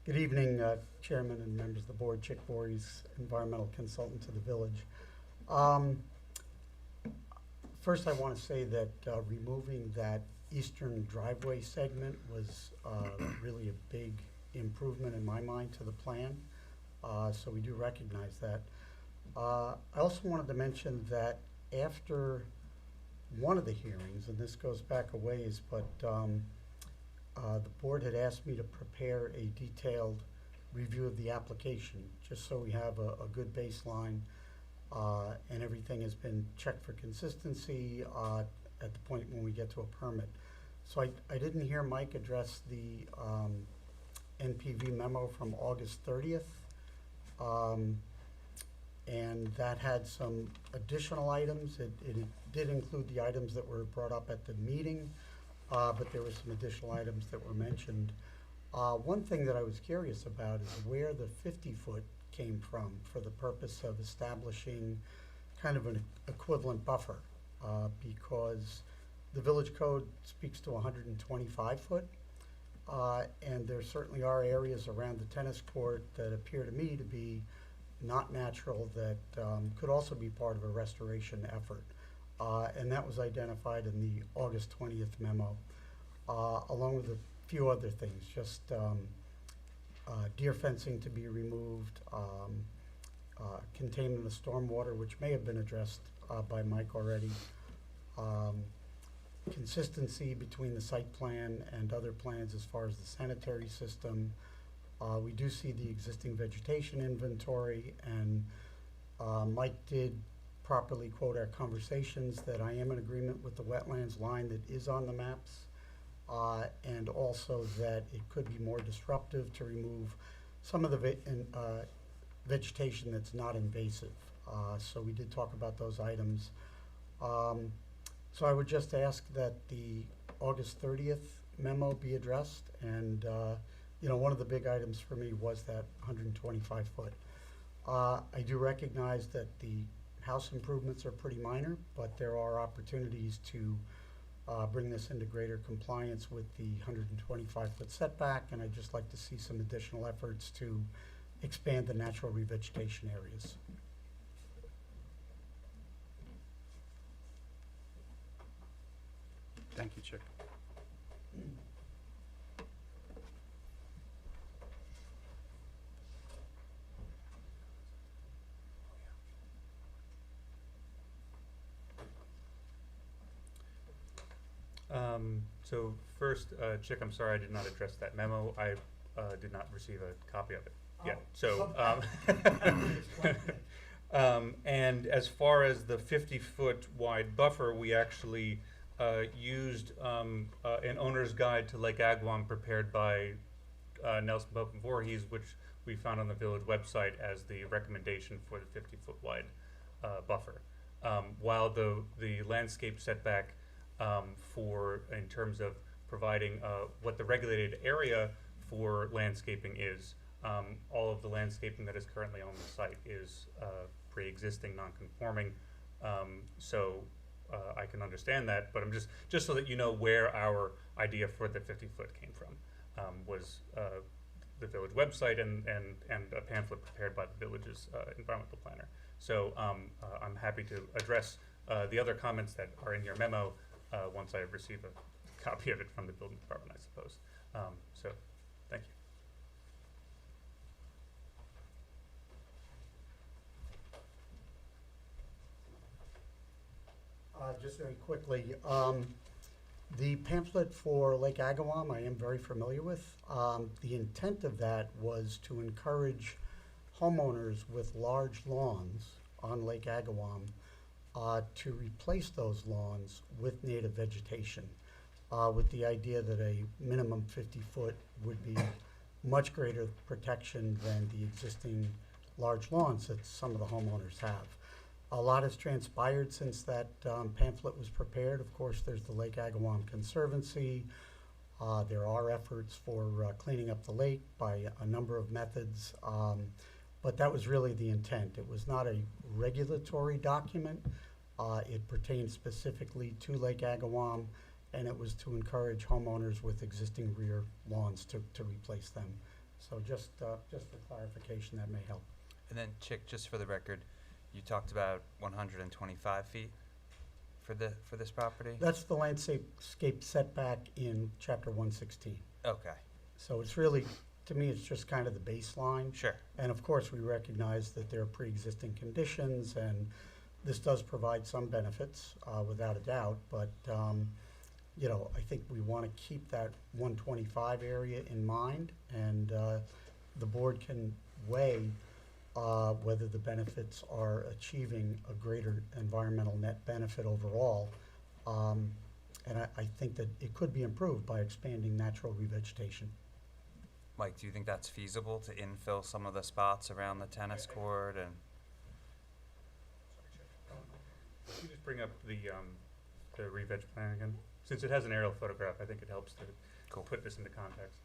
S11: Good evening, Chairman and members of the board. Chick Voorhees, environmental consultant to the village. First, I want to say that removing that eastern driveway segment was really a big improvement in my mind to the plan. So we do recognize that. I also wanted to mention that after one of the hearings, and this goes back a ways, but the board had asked me to prepare a detailed review of the application, just so we have a good baseline, and everything has been checked for consistency at the point when we get to a permit. So I didn't hear Mike address the NPV memo from August 30th. And that had some additional items. It did include the items that were brought up at the meeting, but there were some additional items that were mentioned. One thing that I was curious about is where the 50-foot came from for the purpose of establishing kind of an equivalent buffer, because the village code speaks to 125 foot, and there certainly are areas around the tennis court that appear to me to be not natural, that could also be part of a restoration effort. And that was identified in the August 20th memo, along with a few other things, just deer fencing to be removed, containment of stormwater, which may have been addressed by Mike already, consistency between the site plan and other plans as far as the sanitary system. We do see the existing vegetation inventory, and Mike did properly quote our conversations that I am in agreement with the wetlands line that is on the maps, and also that it could be more disruptive to remove some of the vegetation that's not invasive. So we did talk about those items. So I would just ask that the August 30th memo be addressed, and you know, one of the big items for me was that 125 foot. I do recognize that the house improvements are pretty minor, but there are opportunities to bring this into greater compliance with the 125 foot setback, and I'd just like to see some additional efforts to expand the natural revegetation areas.
S1: Thank you, Chick.
S10: So first, Chick, I'm sorry I did not address that memo. I did not receive a copy of it yet. So And as far as the 50-foot wide buffer, we actually used an owner's guide to Lake Agawam prepared by Nelson Pope and Voorhees, which we found on the village website as the recommendation for the 50-foot wide buffer. While the landscape setback in terms of providing what the regulated area for landscaping is, all of the landscaping that is currently on the site is pre-existing, non-conforming. So I can understand that, but I'm just so that you know where our idea for the 50-foot came from, was the village website and a pamphlet prepared by the village's environmental planner. So I'm happy to address the other comments that are in your memo once I receive a copy of it from the building department, I suppose. So, thank you.
S11: Just very quickly, the pamphlet for Lake Agawam I am very familiar with. The intent of that was to encourage homeowners with large lawns on Lake Agawam to replace those lawns with native vegetation, with the idea that a minimum 50-foot would be much greater protection than the existing large lawns that some of the homeowners have. A lot has transpired since that pamphlet was prepared. Of course, there's the Lake Agawam Conservancy. There are efforts for cleaning up the lake by a number of methods, but that was really the intent. It was not a regulatory document. It pertained specifically to Lake Agawam, and it was to encourage homeowners with existing rear lawns to replace them. So just for clarification, that may help.
S4: And then, Chick, just for the record, you talked about 125 feet for this property?
S11: That's the landscape setback in chapter 116.
S4: Okay,
S11: So it's really, to me, it's just kind of the baseline.
S4: sure.
S11: And of course, we recognize that there are pre-existing conditions, and this does provide some benefits, without a doubt. But, you know, I think we want to keep that 125 area in mind, and the board can weigh whether the benefits are achieving a greater environmental net benefit overall. And I think that it could be improved by expanding natural revegetation.
S4: Mike, do you think that's feasible to infill some of the spots around the tennis court and?
S10: Can you just bring up the re-veg plan again? Since it has an aerial photograph, I think it helps to
S4: Cool.
S10: put this into context.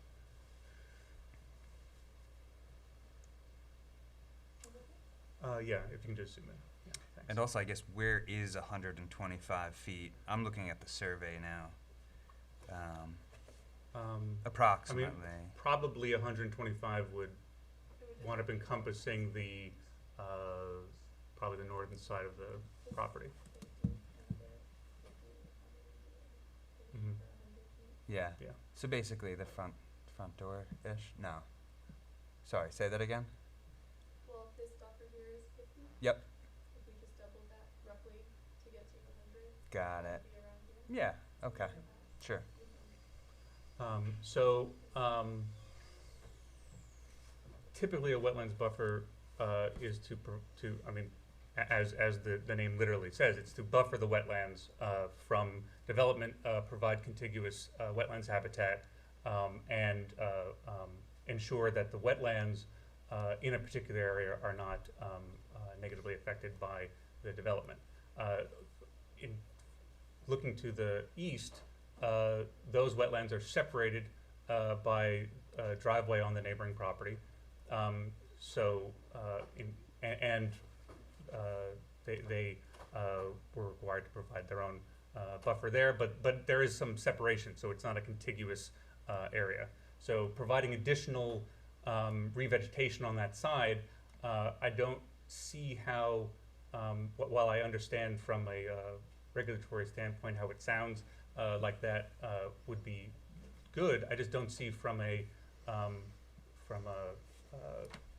S10: Yeah, if you can just zoom in. Yeah, thanks.
S4: And also, I guess, where is 125 feet? I'm looking at the survey now. Approximately.
S10: Probably 125 would wind up encompassing the, probably the northern side of the property. Mhm.
S4: Yeah.
S10: Yeah.
S4: So basically, the front door-ish? No. Sorry, say that again?
S9: Well, if this buffer here is 50,
S4: Yep.
S9: if we just doubled that roughly to get to 100,
S4: Got
S9: that
S4: it.
S9: would be around here.
S4: Yeah, okay, sure.
S10: Typically, a wetlands buffer is I mean, as the name literally says, it's to buffer the wetlands from development, provide contiguous wetlands habitat, and ensure that the wetlands in a particular area are not negatively affected by the development. In looking to the east, those wetlands are separated by a driveway on the neighboring property. They were required to provide their own buffer there, but there is some separation, so it's not a contiguous area. So providing additional revegetation on that side, I don't see how, while I understand from a regulatory standpoint how it sounds like that would be good, I just don't see from a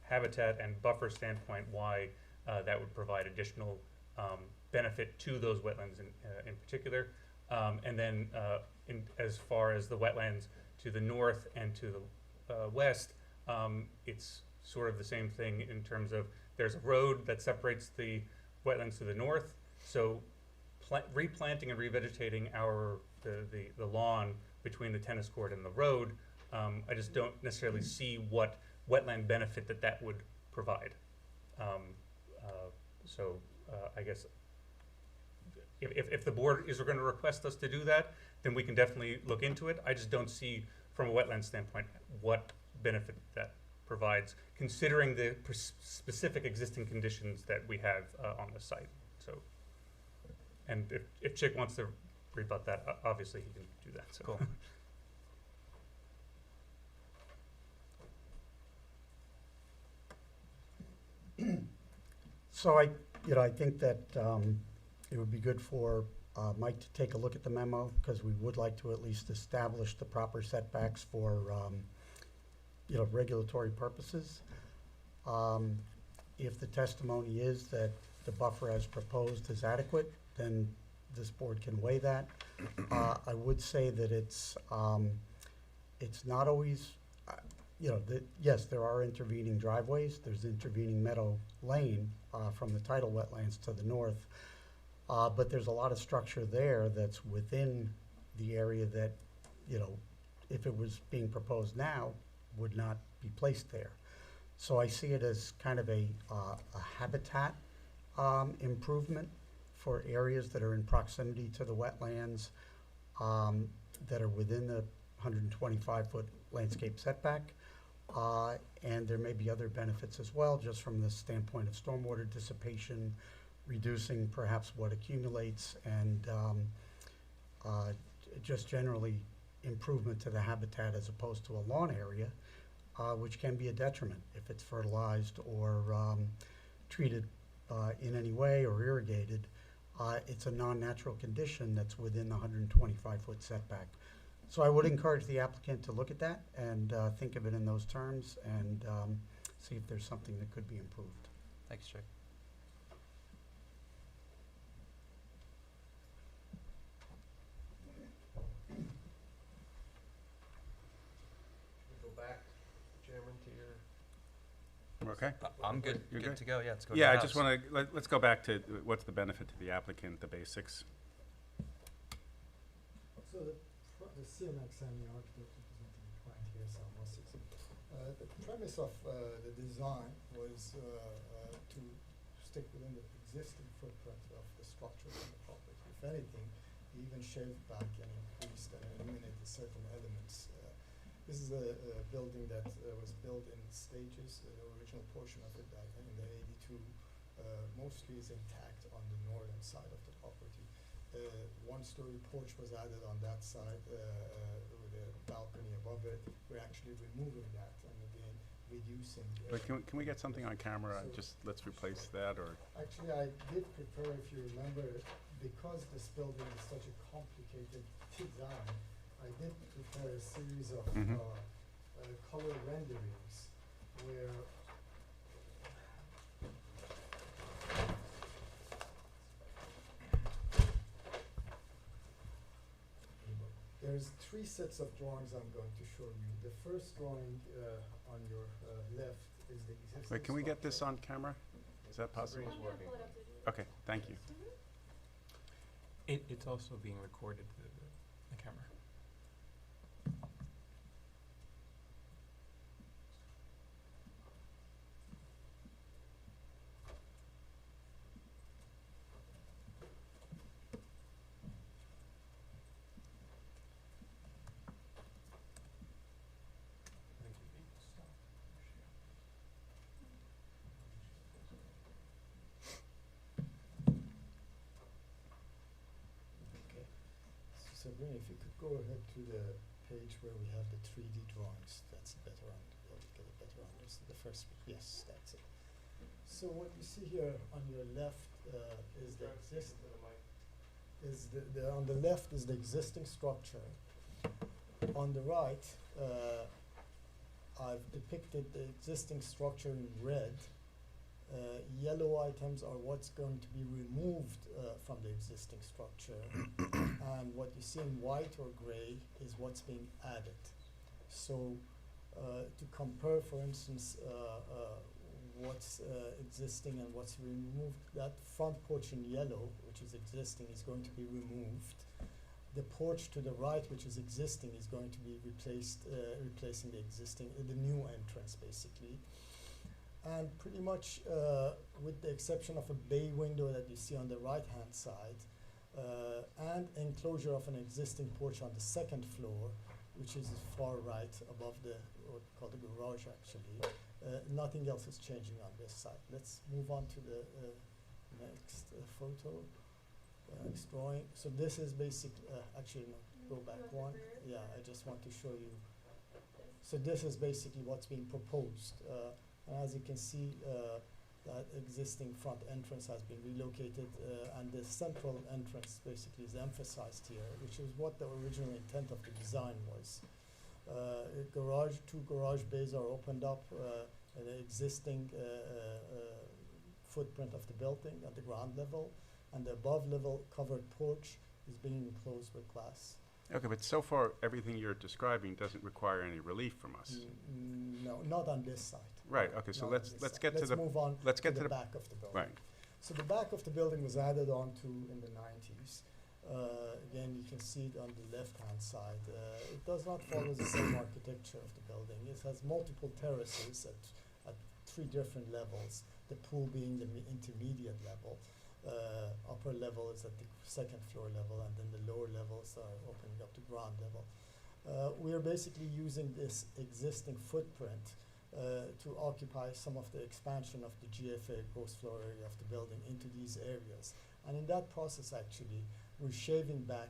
S10: habitat and buffer standpoint why that would provide additional benefit to those wetlands in particular. And then as far as the wetlands to the north and to the west, it's sort of the same thing in terms of there's a road that separates the wetlands to the north, so replanting and revegetating the lawn between the tennis court and the road, I just don't necessarily see what wetland benefit that would provide. I guess if the board is going to request us to do that, then we can definitely look into it. I just don't see, from a wetland standpoint, what benefit that provides, considering the specific existing conditions that we have on the site. So, and if Chick wants to rebut that, obviously he can do that. So.
S4: Cool.
S11: So I think that it would be good for Mike to take a look at the memo, because we would like to at least establish the proper setbacks for, regulatory purposes. If the testimony is that the buffer as proposed is adequate, then this board can weigh that. I would say that it's not always, yes, there are intervening driveways. There's intervening Meadow Lane from the tidal wetlands to the north. But there's a lot of structure there that's within the area that, if it was being proposed now, would not be placed there. So I see it as kind of a habitat improvement for areas that are in proximity to the wetlands, that are within the 125-foot landscape setback. And there may be other benefits as well, just from the standpoint of stormwater dissipation, reducing perhaps what accumulates, and just generally improvement to the habitat as opposed to a lawn area, which can be a detriment if it's fertilized or treated in any way or irrigated. It's a non-natural condition that's within the 125-foot setback. So I would encourage the applicant to look at that and think of it in those terms, and see if there's something that could be improved.
S4: Thanks, Chick.
S8: Go back, Chairman, to your.
S1: Okay?
S4: I'm good.
S1: You're good?
S4: To go. Yeah, let's go.
S1: Yeah,
S4: to
S1: I just want to, let's go back to what's the benefit to the applicant, the basics.
S12: So the CMX and the architect representing the client here, Sal Moses. The premise of the design was to stick within the existing footprint of the structure on the property. If anything, we even shaved back and increased and eliminated certain elements. This is a building that was built in stages. The original portion of it, I think in the 82, mostly is intact on the northern side of the property. One-story porch was added on that side with a balcony above it. We're actually removing that and again reducing.
S1: But can we get something on camera? Just let's replace that, or?
S12: Actually, I did prepare, if you remember, because this building is such a complicated design, I did prepare a series of color renderings where there's 3 sets of drawings I'm going to show you. The first drawing on your left is the existing.
S1: Wait, can we get this on camera? Is that possible?
S9: I'm gonna pull it up to you.
S1: Okay, thank you.
S6: It's also being recorded, the camera.
S12: Okay. Sabrina, if you could go ahead to the page where we have the 3D drawings, that's better on, you'll get a better understanding. The first, yes, that's it. So what you see here on your left is the existing, on the left is the existing structure. On the right, I've depicted the existing structure in red. Yellow items are what's going to be removed from the existing structure. And what you see in white or gray is what's being added. So to compare, for instance, what's existing and what's removed. That front porch in yellow, which is existing, is going to be removed. The porch to the right, which is existing, is going to be replaced, replacing the existing, the new entrance basically. And pretty much, with the exception of a bay window that you see on the right-hand side, and enclosure of an existing porch on the second floor, which is far right above the, what we call the garage actually, nothing else is changing on this side. Let's move on to the next photo, next drawing. So this is basic, actually no, go back one. Yeah, I just want to show you. So this is basically what's being proposed. And as you can see, that existing front entrance has been relocated, and the central entrance basically is emphasized here, which is what the original intent of the design was. Two garage bays are opened up, and the existing footprint of the building at the ground level, and the above level covered porch is being enclosed with glass.
S1: Okay, but so far, everything you're describing doesn't require any relief from us.
S12: No, not on this side.
S1: Right, okay, so
S12: Not on
S1: let's
S12: this side.
S1: get to the,
S12: Let's move on
S1: let's get
S12: to
S1: to
S12: the
S1: the,
S12: back of the building.
S1: right.
S12: So the back of the building was added on to in the 90s. Again, you can see it on the left-hand side. It does not follow the same architecture of the building. It has multiple terraces at 3 different levels, the pool being the intermediate level. Upper level is at the second floor level, and then the lower levels are opening up to ground level. We are basically using this existing footprint to occupy some of the expansion of the GFA, gross floor area of the building, into these areas. And in that process, actually, we're shaving back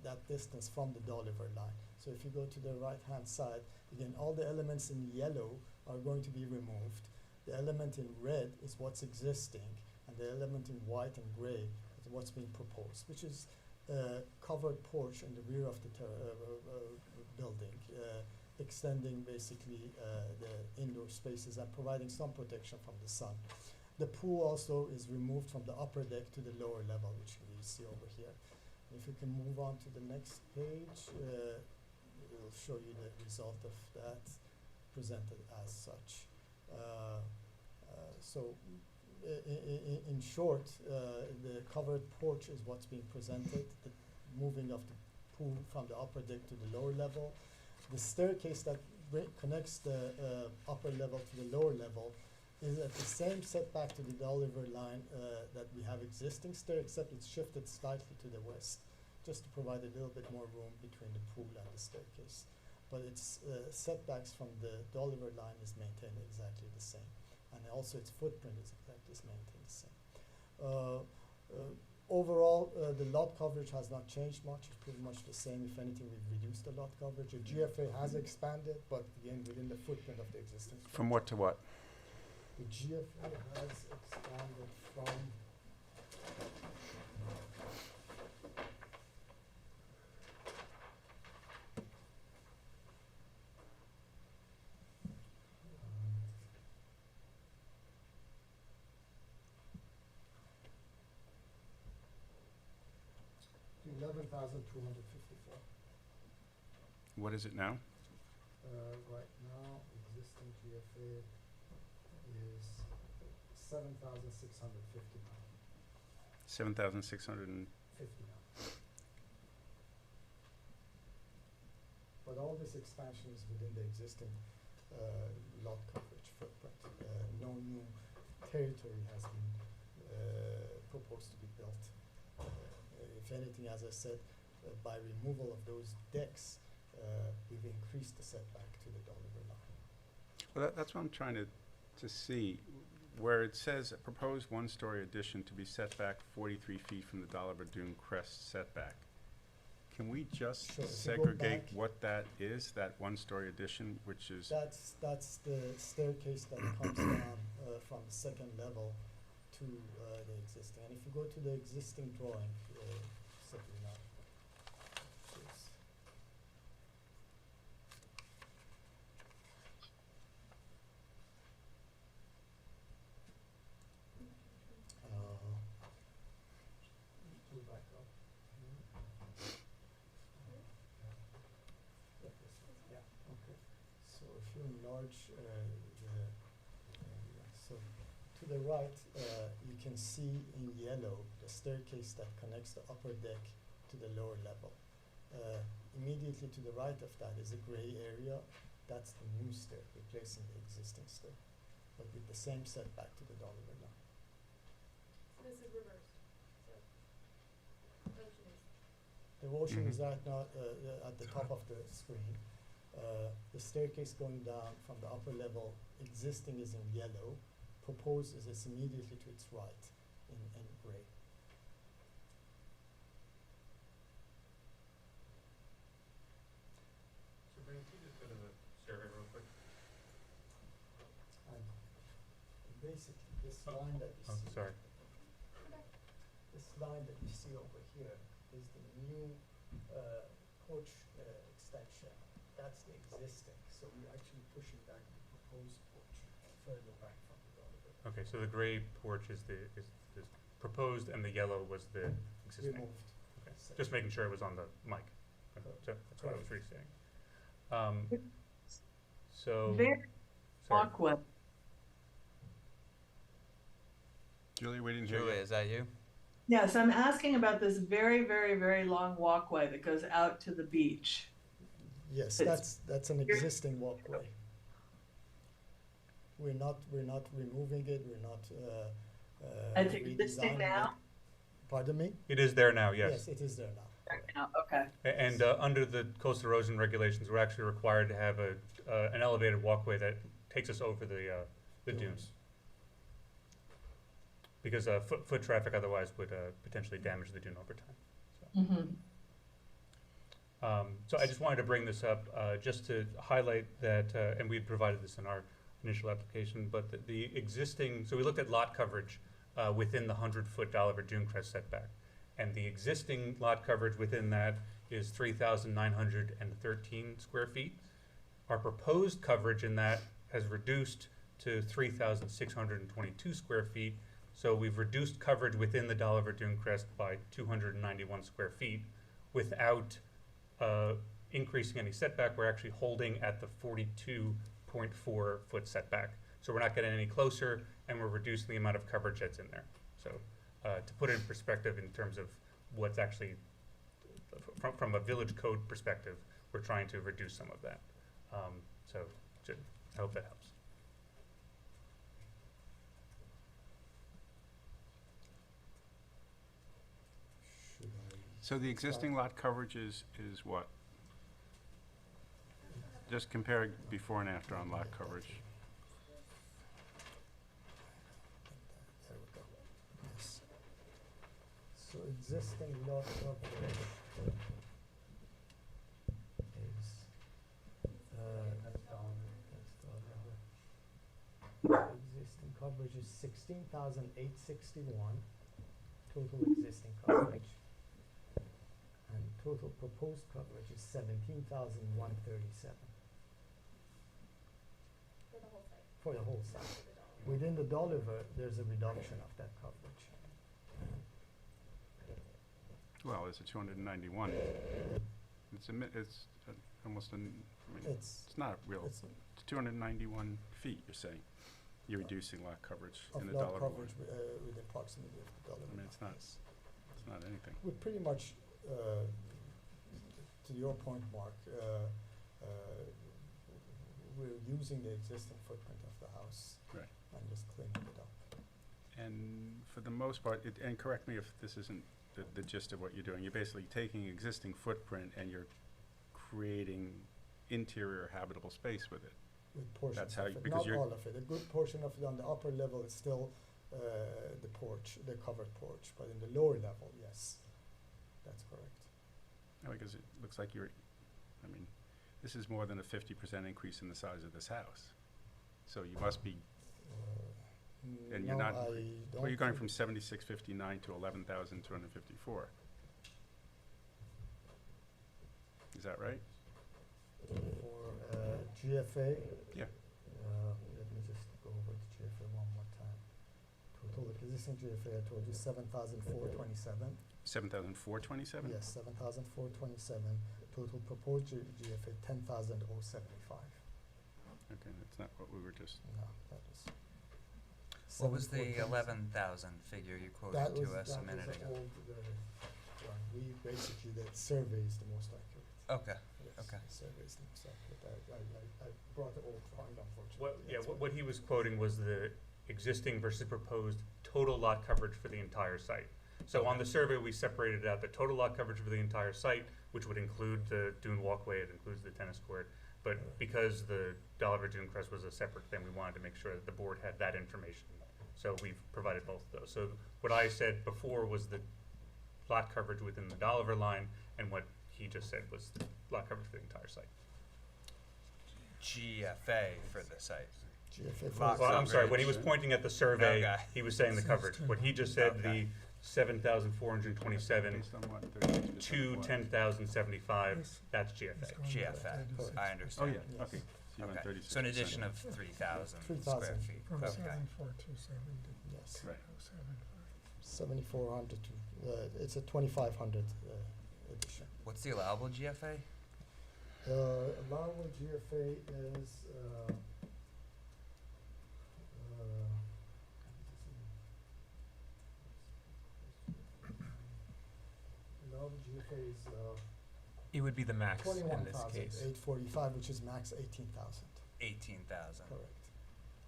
S12: that distance from the Dolliver line. So if you go to the right-hand side, again, all the elements in yellow are going to be removed. The element in red is what's existing, and the element in white and gray is what's being proposed, which is covered porch in the rear of the building, extending basically the indoor spaces and providing some protection from the sun. The pool also is removed from the upper deck to the lower level, which you see over here. If you can move on to the next page, it will show you the result of that presented as such. So in short, the covered porch is what's being presented, the moving of the pool from the upper deck to the lower level. The staircase that connects the upper level to the lower level is at the same setback to the Dolliver line that we have existing stair, except it's shifted slightly to the west, just to provide a little bit more room between the pool and the staircase. But its setbacks from the Dolliver line is maintained exactly the same. And also its footprint is exactly maintained the same. Overall, the lot coverage has not changed much. It's pretty much the same. If anything, we've reduced the lot coverage. The GFA has expanded, but again, within the footprint of the existing.
S1: From what to what?
S12: The GFA has expanded from 11,254.
S1: What is it now?
S12: Right now, existing GFA is 7,659.
S1: 7,600
S12: 59. But all this expansion is within the existing lot coverage footprint. No new territory has been proposed to be built. If anything, as I said, by removal of those decks, we've increased the setback to the Dolliver line.
S1: Well, that's what I'm trying to see, where it says a proposed one-story addition to be set back 43 feet from the Dolliver Dune crest setback. Can we just
S12: Sure, if you go
S1: segregate
S12: back-
S1: what that is, that one-story addition, which is,
S12: That's the staircase that comes down from the second level to the existing. And if you go to the existing drawing, simply now. Please. Pull back up. Yeah, this one. Yeah, okay. So if you enlarge the the right, you can see in yellow the staircase that connects the upper deck to the lower level. Immediately to the right of that is a gray area. That's the new stair, replacing the existing stair, but with the same setback to the Dolliver line.
S9: So this is reversed, so ocean is.
S12: The ocean
S1: Mhm.
S12: is right now at the top of the screen. The staircase going down from the upper level, existing is in yellow, proposed is immediately to its right in gray.
S10: So Brandon, can you just go to the survey real quick?
S12: And basically, this line that you
S10: Oh,
S12: see,
S10: sorry.
S12: this line that you see over here is the new porch extension. That's the existing, so we're actually pushing back the proposed porch further back from the Dolliver.
S10: Okay, so the gray porch is is proposed and the yellow was the existing.
S12: Removed.
S10: Okay,
S12: So-
S10: just making sure it was on the mic. Okay, so that's what I was restating. So,
S3: Very
S10: sorry.
S3: Walkway.
S1: Julia, we didn't hear
S4: Julia,
S1: you.
S4: is that you?
S3: Yes, I'm asking about this very, very, very long walkway that goes out to the beach.
S12: Yes,
S3: It's-
S12: that's an existing walkway. We're not removing it, we're not
S3: It's existing
S12: redesigning
S3: now?
S12: it. Pardon me?
S10: It is there now, yes.
S12: Yes, it is there now. correct.
S3: No, okay.
S10: And under the coastal erosion regulations, we're actually required to have an elevated walkway that takes us over the dunes. Because foot traffic otherwise would potentially damage the dune over time.
S3: Mm-hmm.
S10: So I just wanted to bring this up just to highlight that, and we provided this in our initial application, but the existing, so we looked at lot coverage within the 100-foot Dolliver Dune Crest setback. And the existing lot coverage within that is 3,913 square feet. Our proposed coverage in that has reduced to 3,622 square feet. So we've reduced coverage within the Dolliver Dune Crest by 291 square feet without increasing any setback. We're actually holding at the 42.4 foot setback. So we're not getting any closer, and we're reducing the amount of coverage that's in there. So to put it in perspective in terms of what's actually, from a village code perspective, we're trying to reduce some of that. So I hope that helps.
S12: Should I?
S1: So the existing lot coverage is what? Just compare before and after on lot coverage.
S12: There we go. Yes. So existing lot coverage is, existing coverage is 16,861, total existing coverage. And total proposed coverage is 17,137
S9: For the whole site.
S12: for the whole site.
S9: For the dollar.
S12: Within the Dolliver, there's a reduction of that coverage.
S1: Well, it's a 291. It's almost I mean,
S12: It's,
S1: it's not real.
S12: it's
S1: It's 291 feet, you're saying. You're reducing lot coverage
S12: of
S1: in the
S12: lot
S1: dollar.
S12: coverage with proximity of the Dolliver.
S1: I mean, it's not-
S12: Yes.
S1: It's not anything.
S12: We're pretty much, to your point, Mark, we're using the existing footprint of the house.
S1: Right.
S12: And just cleaning it up.
S1: And for the most part, and correct me if this isn't the gist of what you're doing, you're basically taking existing footprint and you're creating interior habitable space with it.
S12: With portions
S1: That's how
S12: of
S1: you-
S12: it,
S1: because
S12: not
S1: you're-
S12: all of it. A good portion of it on the upper level is still the porch, the covered porch, but in the lower level, yes, that's correct.
S1: No, because it looks like I mean, this is more than a 50% increase in the size of this house. So you must be, and you're
S12: No,
S1: not,
S12: I
S1: well,
S12: don't
S1: you're going
S12: think-
S1: from 7,659 to 11,254. Is that right?
S12: For GFA.
S1: Yeah.
S12: Let me just go over to GFA one more time. Total existing GFA, I told you 7,427.
S1: 7,427?
S12: Yes, 7,427. Total proposed GFA 10,075.
S1: Okay, that's not what we were just,
S12: No, that is
S4: What was the
S12: 7427.
S4: 11,000 figure you quoted
S12: That
S4: to
S12: was,
S4: us a
S12: that
S4: minute
S12: was
S4: ago?
S12: old, we basically, the survey is the most accurate.
S4: Okay,
S12: Yes,
S4: okay.
S12: the survey is the most accurate. I brought the old drawing, unfortunately.
S10: What he was quoting was the existing versus proposed total lot coverage for the entire site. So on the survey, we separated out the total lot coverage for the entire site, which would include the dune walkway, it includes the tennis court. But because the Dollar Dune Crest was a separate thing, we wanted to make sure that the board had that information. So we've provided both of those. So what I said before was the lot coverage within the Dollar line, and what he just said was the lot coverage for the entire site.
S4: GFA for the site.
S12: GFA for
S4: Lot
S12: the-
S10: Well, I'm sorry, when he was
S1: coverage.
S10: pointing at the survey,
S4: Okay.
S10: he was saying the coverage. What he just said, the
S4: Okay.
S10: 7,427
S1: Based on what, 36%
S10: to
S1: of what?
S10: 10,075,
S2: Yes.
S10: that's GFA.
S2: It's going
S4: GFA,
S2: to
S4: I
S1: Oh,
S4: understand.
S1: yeah,
S12: Yes.
S1: okay. So you went
S4: Okay,
S1: 36%.
S4: so an addition of 3,000 square
S12: 3,000.
S4: feet,
S2: From
S4: okay.
S2: 7427 to
S12: Yes,
S1: Right.
S2: 075.
S12: 7,400 to, it's a 2,500 addition.
S4: What's the allowable GFA?
S12: Allowable GFA is, allowable GFA is,
S6: It would be the max in this
S12: 21,845,
S6: case.
S12: which is max 18,000,
S4: 18,000,
S12: correct.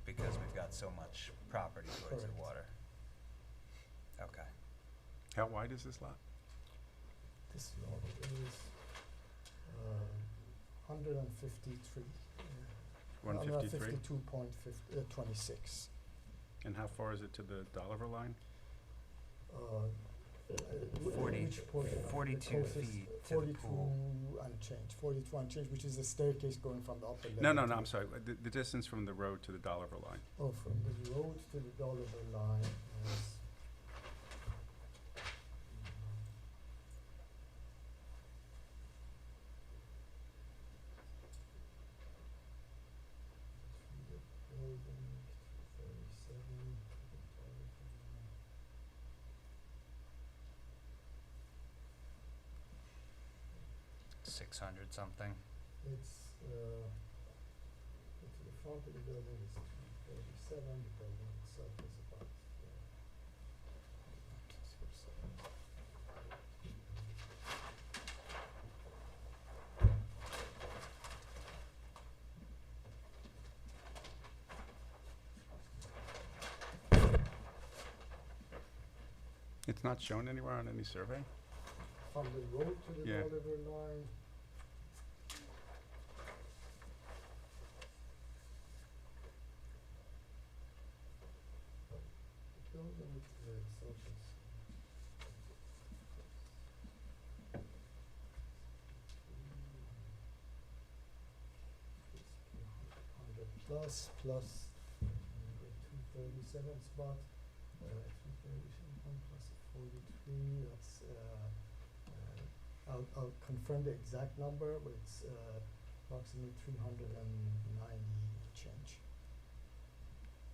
S4: because we've got so much property towards the
S12: Correct.
S4: water. Okay.
S1: How wide is this lot?
S12: This lot is, 153.
S1: 153?
S12: 152.26.
S1: And how far is it to the Dollar line?
S4: Forty-
S12: Which portion? The
S4: 42
S12: closest-
S4: feet to the pool.
S12: 42 and change, which is the staircase going from the upper level.
S1: No,
S12: to
S1: I'm
S12: the-
S1: sorry, the distance from the road to the Dollar line.
S12: Oh, from the road to the Dollar line is. The building, 37, to the Dollar line.
S4: 600 something.
S12: It's, to the front of the building is 237, the building itself is about, 247.
S1: It's not shown anywhere on any survey?
S12: From the road to the
S1: Yeah.
S12: Oliver line. The building itself is. Hundred plus the 237 spot, 237 plus 43, that's, I'll confirm the exact number, but it's approximately 390 change.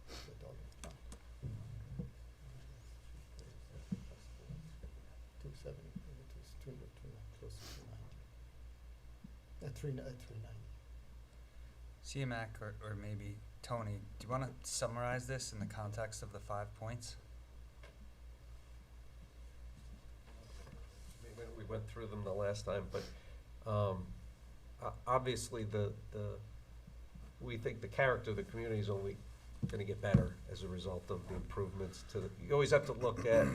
S12: The dollar. 270, it was 200, close to 290. 390.
S4: CMAC or maybe Tony, do you want to summarize this in the context of the 5 points?
S8: We went through them the last time, but obviously we think the character of the community is only gonna get better as a result of the improvements to the, you always have to look at,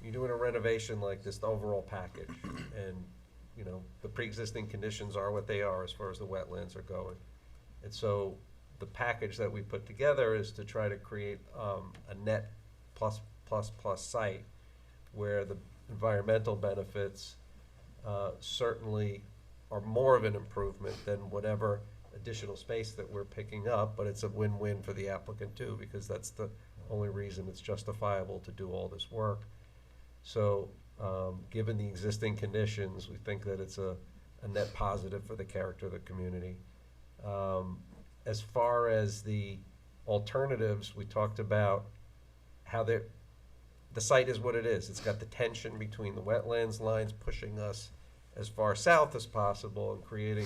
S8: you're doing a renovation like this, the overall package, and, you know, the pre-existing conditions are what they are as far as the wetlands are going. And so the package that we put together is to try to create a net plus site where the environmental benefits certainly are more of an improvement than whatever additional space that we're picking up, but it's a win-win for the applicant too, because that's the only reason it's justifiable to do all this work. So, given the existing conditions, we think that it's a net positive for the character of the community. As far as the alternatives, we talked about how the site is what it is. It's got the tension between the wetlands lines pushing us as far south as possible and creating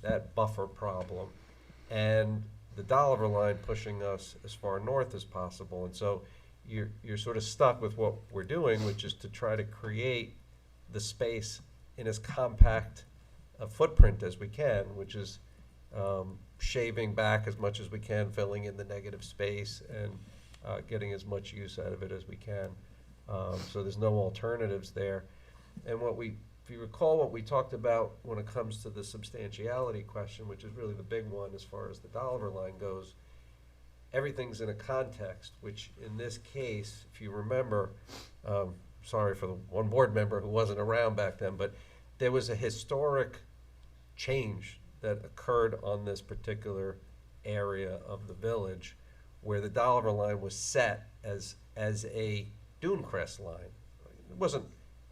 S8: that buffer problem. And the Dolliver line pushing us as far north as possible. And so you're sort of stuck with what we're doing, which is to try to create the space in as compact a footprint as we can, which is shaving back as much as we can, filling in the negative space, and getting as much use out of it as we can. So there's no alternatives there. And if you recall what we talked about when it comes to the substantiality question, which is really the big one as far as the Dolliver line goes, everything's in a context, which in this case, if you remember, sorry for the one board member who wasn't around back then, but there was a historic change that occurred on this particular area of the village where the Dolliver line was set as a dune crest line. It wasn't,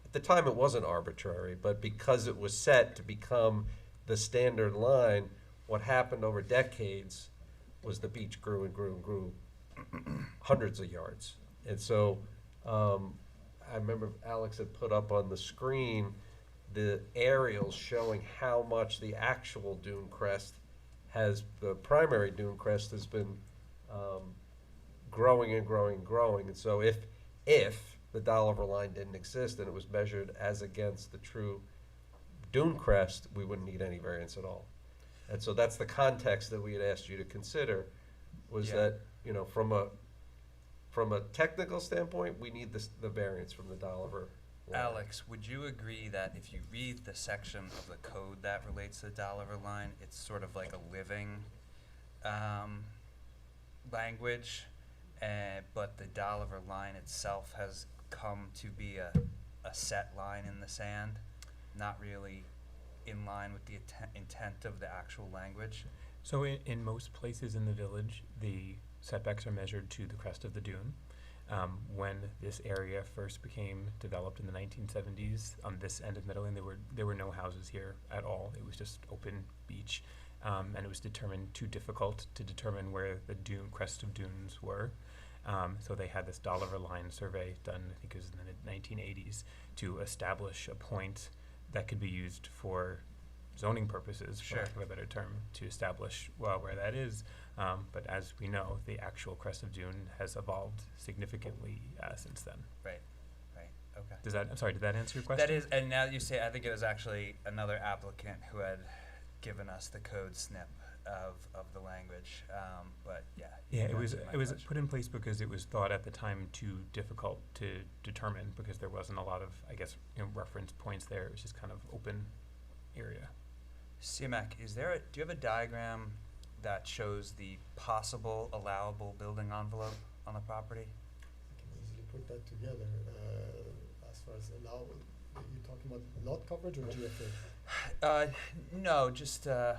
S8: at the time it wasn't arbitrary, but because it was set to become the standard line, what happened over decades was the beach grew and grew and grew hundreds of yards. And so I remember Alex had put up on the screen the aerials showing how much the actual dune crest the primary dune crest has been growing and growing and growing. And so if the Dolliver line didn't exist and it was measured as against the true dune crest, we wouldn't need any variance at all. And so that's the context that we had asked you to consider, was
S4: Yeah.
S8: that, you know, from a technical standpoint, we need the variance from the Dolliver line.
S4: Alex, would you agree that if you read the section of the code that relates to the Dolliver line, it's sort of like a living language, but the Dolliver line itself has come to be a set line in the sand, not really in line with the intent of the actual language?
S6: So in most places in the village, the setbacks are measured to the crest of the dune. When this area first became developed in the 1970s, on this end of Meadowland, there were no houses here at all. It was just open beach, and it was determined too difficult to determine where the crest of dunes were. So they had this Dolliver line survey done, I think it was in the mid-1980s, to establish a point that could be used for zoning purposes, for
S4: Sure.
S6: lack of a better term, to establish where that is. But as we know, the actual crest of dune has evolved significantly since then.
S4: Right, okay.
S6: Did that answer your question?
S4: That is, and now you say, I think it was actually another applicant who had given us the code snip of the language, but yeah.
S6: Yeah,
S4: you
S6: it was
S4: answered my question.
S6: put in place because it was thought at the time too difficult to determine, because there wasn't a lot of, I guess, reference points there. It was just kind of open area.
S4: CMAC, do you have a diagram that shows the possible allowable building envelope on the property?
S12: I can easily put that together. As far as allowable, you're talking about lot coverage or GFA?
S4: No, just a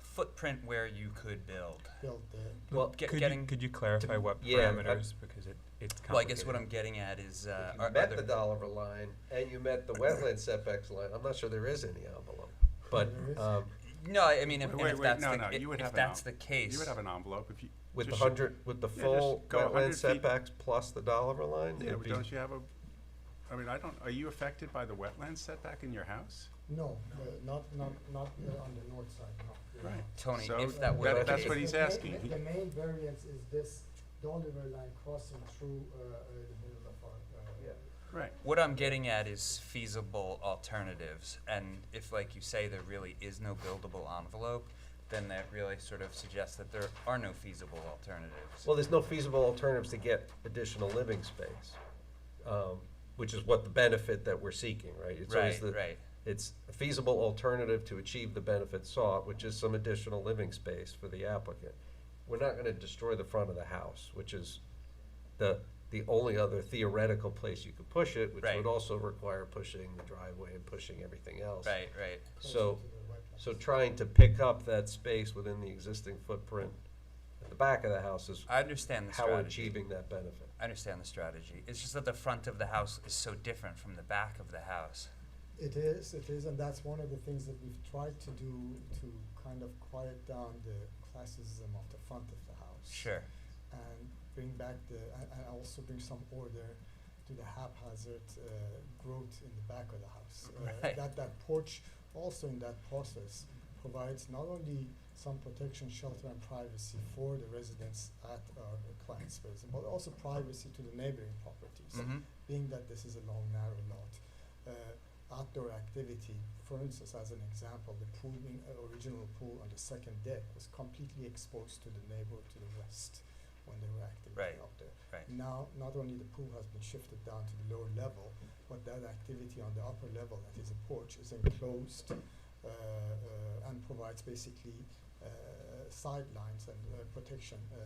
S4: footprint where you could build.
S12: Built
S8: Well,
S6: Could you clarify what
S8: yeah,
S6: parameters, because it's complicated.
S4: Well, I guess what I'm getting at is,
S8: If
S4: are
S8: you met
S4: there-
S8: the Dolliver line and you met the wetland setbacks line, I'm not sure there is any envelope. But
S12: There is.
S4: No, I mean, if
S1: Wait,
S4: that's
S1: no,
S4: the,
S1: no, you would
S4: if
S1: have
S4: that's
S1: an
S4: the case.
S1: You would have an envelope if you.
S8: with the
S1: just-
S8: 100, with the
S1: Yeah,
S8: full
S1: just go 100
S8: wetland
S1: feet.
S8: setbacks plus the Dolliver line?
S1: Yeah,
S8: it'd
S1: but
S8: be-
S1: don't you have are you affected by the wetland setback in your house?
S12: No, not on the north side, no.
S1: Right.
S4: Tony,
S1: So
S4: if that were the
S1: that's
S4: case,
S1: what he's
S12: The main-
S1: asking.
S12: The main variance is this Dolliver line crossing through the middle of our.
S1: Right.
S4: what I'm getting at is feasible alternatives, and if, like you say, there really is no buildable envelope, then that really sort of suggests that there are no feasible alternatives.
S8: Well, there's no feasible alternatives to get additional living space, which is what the benefit that we're seeking, right? It's always
S4: Right.
S8: It's a feasible alternative to achieve the benefit sought, which is some additional living space for the applicant. We're not gonna destroy the front of the house, which is the only other theoretical place you could push it, which
S4: Right.
S8: would also require pushing the driveway and pushing everything else.
S4: Right.
S8: So,
S12: closer to the wetlands.
S8: so trying to pick up that space within the existing footprint at the back of the house is
S4: I understand the
S8: how we're
S4: strategy.
S8: achieving that benefit.
S4: I understand the strategy. It's just that the front of the house is so different from the back of the house.
S12: It is, and that's one of the things that we've tried to do to kind of quiet down the classism of the front of the house.
S4: Sure.
S12: And bring back and also bring some order to the haphazard growth in the back of the house.
S4: Right.
S12: That porch also in that process provides not only some protection, shelter, and privacy for the residents at our client space, but also privacy to the neighboring properties.
S4: Mm-hmm.
S12: Being that this is a long, narrow lot, outdoor activity, for instance, as an example, the pool, original pool on the second deck was completely exposed to the neighbor to the west when they were activity
S4: Right.
S12: up there.
S4: Right.
S12: Now, not only the pool has been shifted down to the lower level, but that activity on the upper level, that is a porch, is enclosed and provides basically sidelines and protection
S4: I
S12: to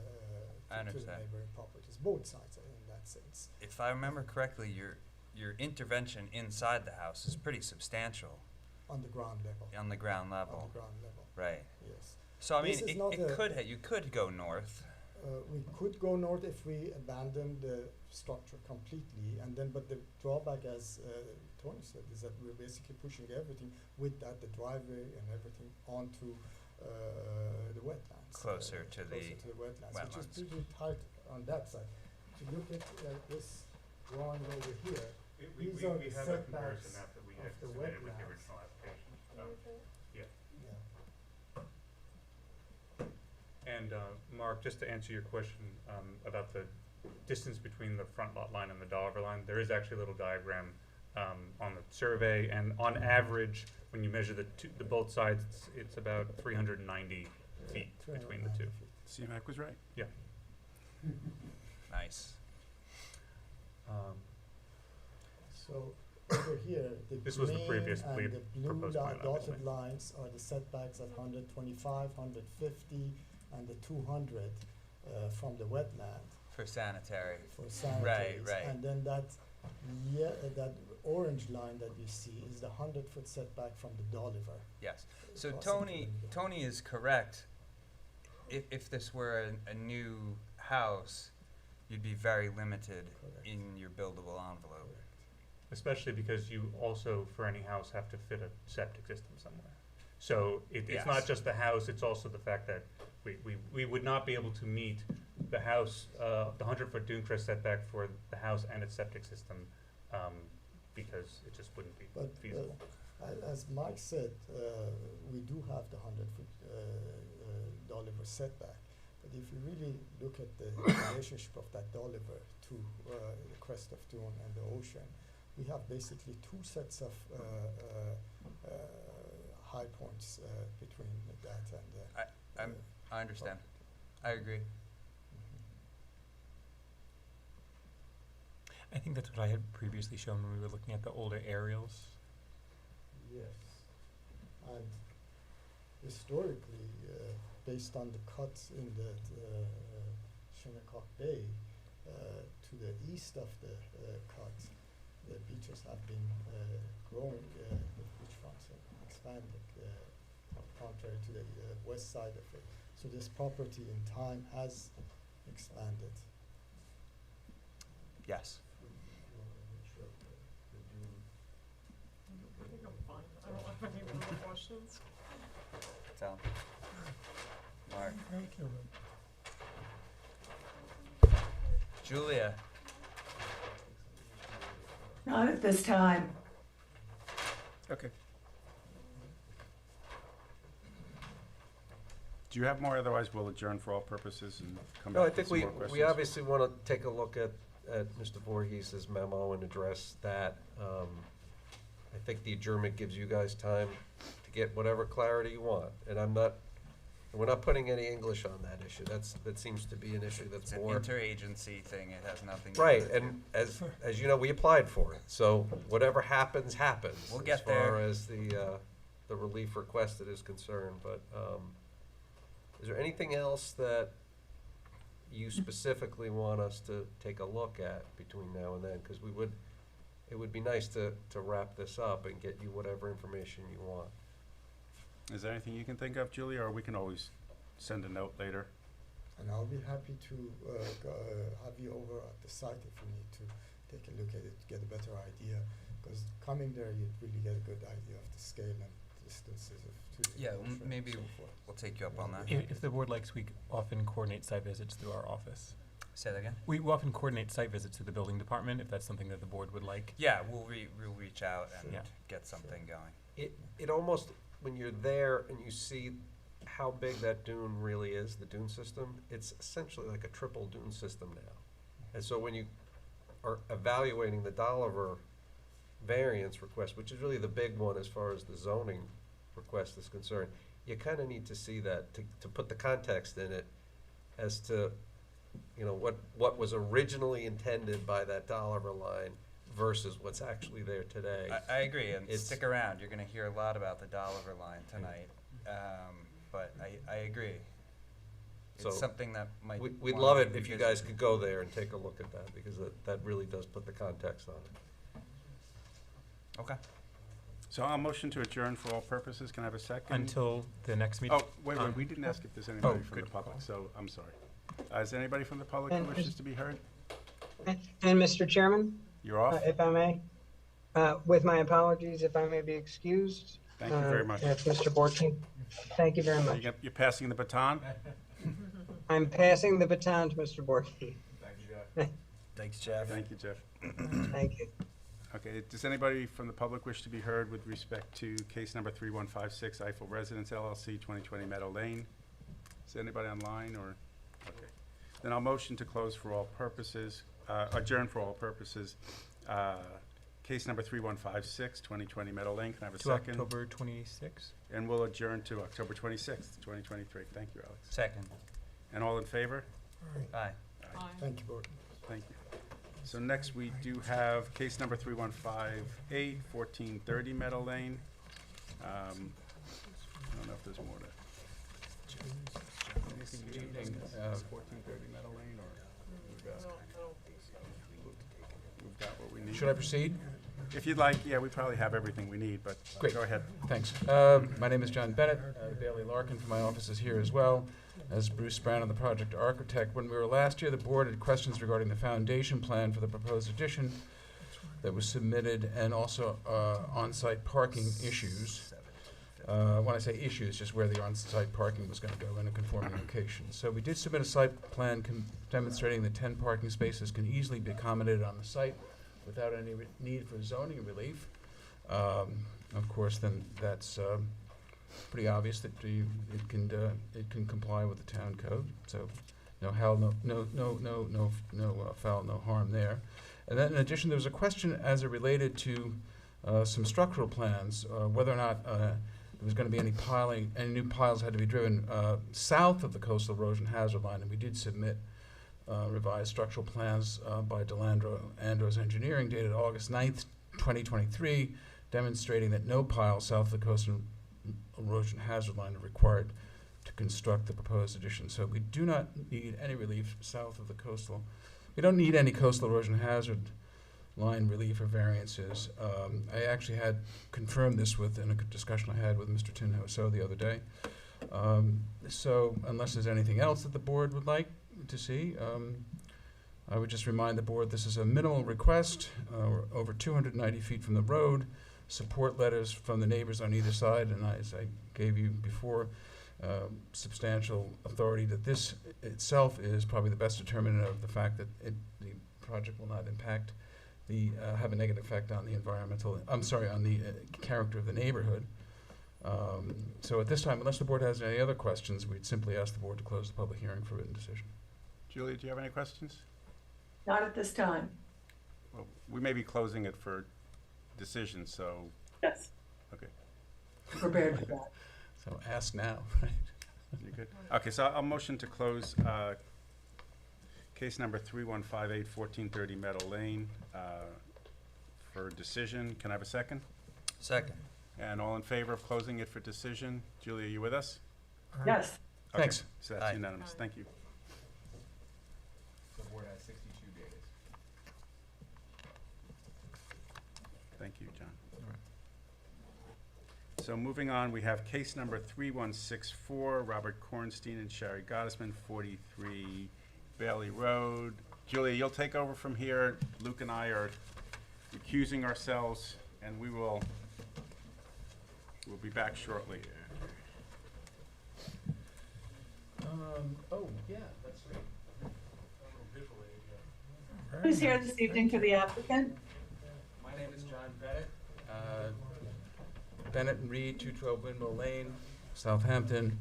S12: the
S4: understand.
S12: neighboring properties, both sides in that sense.
S4: If I remember correctly, your intervention inside the house is pretty substantial
S12: On the ground level.
S4: on the ground
S12: On
S4: level.
S12: the ground level,
S4: Right.
S12: yes.
S4: So I
S12: This
S4: mean,
S12: is not
S4: it
S12: a-
S4: could you could go north.
S12: We could go north if we abandon the structure completely, and then, but the drawback, as Tony said, is that we're basically pushing everything with that, the driveway and everything onto the wetlands.
S4: Closer to the
S12: wetlands, which is
S4: wetlands.
S12: pretty tight on that side. If you look at this drawing over here, these are the setbacks of the wetlands. Yeah.
S10: And Mark, just to answer your question about the distance between the front lot line and the Dolliver line, there is actually a little diagram on the survey, and on average, when you measure the both sides, it's about 390 feet between the two.
S12: 390 feet.
S1: CMAC was right.
S4: Nice.
S12: So over here, the
S10: This was the
S12: green
S10: previous
S12: and
S10: ble-
S12: the blue
S10: proposed plan,
S12: dotted
S10: obviously.
S12: lines are the setbacks at 125, 150, and the 200 from the wetland
S4: For sanitary.
S12: for sanitaries.
S4: right.
S12: And then that orange line that you see is the 100-foot setback from the Dolliver.
S4: Yes. So
S12: crossing the
S4: Tony is correct. If this were a new house, you'd be very limited
S12: Correct.
S4: in your buildable envelope.
S10: Especially because you also, for any house, have to fit a septic system somewhere. So it's not
S4: Yes.
S10: just the house, it's also the fact that we would not be able to meet the house, the 100-foot dune crest setback for the house and its septic system, because it just wouldn't be
S12: But
S10: feasible.
S12: as Mike said, we do have the 100-foot Dolliver setback. But if you really look at the relationship of that Dolliver to the crest of Dune and the ocean, we have basically two sets of high points between that and
S4: I understand. I agree.
S6: I think that's what I had previously shown when we were looking at the older aerials.
S12: yes. And historically, based on the cuts in the Shinnecock Bay, to the east of the cut, the beaches have been growing, the beach fronts have expanded, contrary to the west side of it. So this property in time has expanded.
S4: Yes.
S7: I think I'm fine. I don't have any further questions.
S4: So, Mark,
S2: Thank you.
S4: Julia,
S3: Not at this time.
S1: Okay. Do you have more? Otherwise, we'll adjourn for all purposes and come
S8: No, I
S1: back with
S8: think
S1: some more
S8: we
S1: questions.
S8: obviously want to take a look at Mr. Voorhees' memo and address that. I think the adjournment gives you guys time to get whatever clarity you want. And we're not putting any English on that issue. That seems to be an issue that's
S4: it's an
S8: more.
S4: interagency thing. It has nothing to
S8: Right,
S4: do with
S8: and as you know, we applied for it, so whatever happens, happens.
S4: We'll get
S8: as far
S4: there.
S8: as the relief requested is concerned, but, is there anything else that you specifically want us to take a look at between now and then? Cause it would be nice to wrap this up and get you whatever information you want.
S1: Is there anything you can think of, Julia, or we can always send a note later?
S12: And I'll be happy to have you over at the site if you need to take a look at it, get a better idea. Because coming there, you'd really get a good idea of the scale and distances to the
S4: Yeah,
S12: ocean and
S4: maybe
S12: so forth.
S4: We'll take you up on that.
S6: If the board likes, we often coordinate site visits through our office.
S4: Say that again?
S6: We often coordinate site visits through the building department, if that's something that the board would like.
S4: Yeah, we'll reach out and
S6: Yeah.
S4: get something going.
S8: It almost, when you're there and you see how big that dune really is, the dune system, it's essentially like a triple dune system now. And so when you are evaluating the Dolliver variance request, which is really the big one as far as the zoning request is concerned, you kind of need to see that to put the context in it as to, you know, what was originally intended by that Dolliver line versus what's actually there today.
S4: I agree, and
S8: It's-
S4: stick around. You're going to hear a lot about the Dolliver line tonight. But I agree. It's
S8: So,
S4: something that might.
S8: We'd
S4: wanna
S8: love
S4: be
S8: it if you
S4: revisited.
S8: guys could go there and take a look at that, because that really does put the context on it.
S4: Okay.
S1: So I'll motion to adjourn for all purposes. Can I have a second?
S6: Until the next meeting?
S1: Oh, wait, we didn't ask if there's anybody from the
S6: good
S1: public,
S6: call.
S1: so I'm sorry. Is there anybody from the public who
S5: And
S1: wishes
S5: is-
S1: to be heard?
S5: And Mr. Chairman,
S1: You're off?
S5: if I may, with my apologies, if I may be excused.
S1: Thank you very much.
S5: If Mr. Borky, thank you very much.
S1: You're passing the baton?
S5: I'm passing the baton to Mr. Borky.
S4: Thanks, Jeff.
S1: Thank you, Jeff.
S5: Thank you.
S1: Okay, does anybody from the public wish to be heard with respect to case number 3156 Eiffel Residence LLC, 2020 Meadow Lane? Is anybody online or, okay. Then I'll motion to close for all purposes, adjourn for all purposes. Case number 3156, 2020 Meadow Lane, can I have a
S6: To
S1: second?
S6: October 26th?
S1: And we'll adjourn to October 26th, 2023. Thank you, Alex.
S4: Second.
S1: And all in favor?
S4: Aye.
S7: Aye.
S12: Thank you, Board.
S1: Thank you. So next, we do have case number 3158, 1430 Meadow Lane. I don't know if there's more to. Anything we need on this? 1430 Meadow Lane, or we've got, we've got what we need?
S13: Should I proceed?
S1: If you'd like, yeah, we probably have everything we need, but
S13: Great.
S1: go ahead.
S13: Thanks. My name is John Bennett. Bailey Larkin from my office is here as well, as Bruce Brown, the project architect. When we were last here, the board had questions regarding the foundation plan for the proposed addition that was submitted, and also on-site parking issues. When I say issues, just where the on-site parking was going to go in a conforming location. So we did submit a site plan demonstrating that 10 parking spaces can easily be accommodated on the site without any need for zoning relief. Of course, then that's pretty obvious that it can comply with the town code. So no foul, no harm there. And then in addition, there was a question as it related to some structural plans, whether or not there was going to be any new piles had to be driven south of the coastal erosion hazard line, and we did submit revised structural plans by Delandro Andros Engineering dated August 9th, 2023, demonstrating that no piles south of the coastal erosion hazard line are required to construct the proposed addition. So we do not need any relief south of the coastal. We don't need any coastal erosion hazard line relief or variances. I actually had confirmed this in a discussion I had with Mr. Tinhoso the other day. So unless there's anything else that the board would like to see, I would just remind the board this is a minimal request. We're over 290 feet from the road. Support letters from the neighbors on either side, and as I gave you before, substantial authority that this itself is probably the best determinant of the fact that the project will not impact have a negative effect on the on the character of the neighborhood. So at this time, unless the board has any other questions, we'd simply ask the board to close the public hearing for written decision.
S1: Julia, do you have any questions?
S3: Not at this time.
S1: Well, we may be closing it for decision, so,
S3: Yes.
S1: okay,
S3: Prepared for that.
S13: So ask now, right?
S1: you good? Okay, so I'll motion to close case number 3158, 1430 Meadow Lane for decision. Can I have a second?
S4: Second.
S1: And all in favor of closing it for decision? Julia, are you with us?
S3: Yes.
S1: Okay,
S13: Thanks.
S1: so that's
S4: Aye.
S1: unanimous. Thank you.
S13: The board has 62 days.
S1: Thank you, John. So moving on, we have case number 3164, Robert Kornstein and Sherry Gottesman, 43 Bailey Road. Julia, you'll take over from here. Luke and I are recusing ourselves, and we'll be back shortly.
S13: Oh, yeah, that's right.
S3: Who's here this evening for the applicant?
S13: My name is John Bennett. Bennett and Reed, 212 Windmill Lane, Southampton.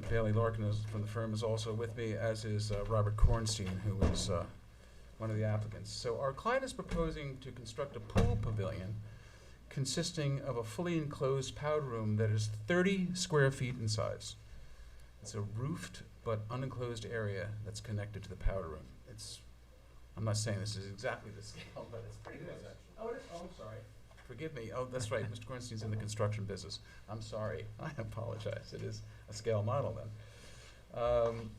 S13: Bailey Larkin from the firm is also with me, as is Robert Kornstein, who is one of the applicants. So our client is proposing to construct a pool pavilion consisting of a fully enclosed powder room that is 30 square feet in size. It's a roofed but unenclosed area that's connected to the powder room. I'm not saying this is exactly the scale, but it's pretty close, actually. Oh, it is? Oh, I'm sorry. Forgive me. Oh, that's right. Mr. Kornstein's in the construction business. I'm sorry. I apologize. It is a scale model then.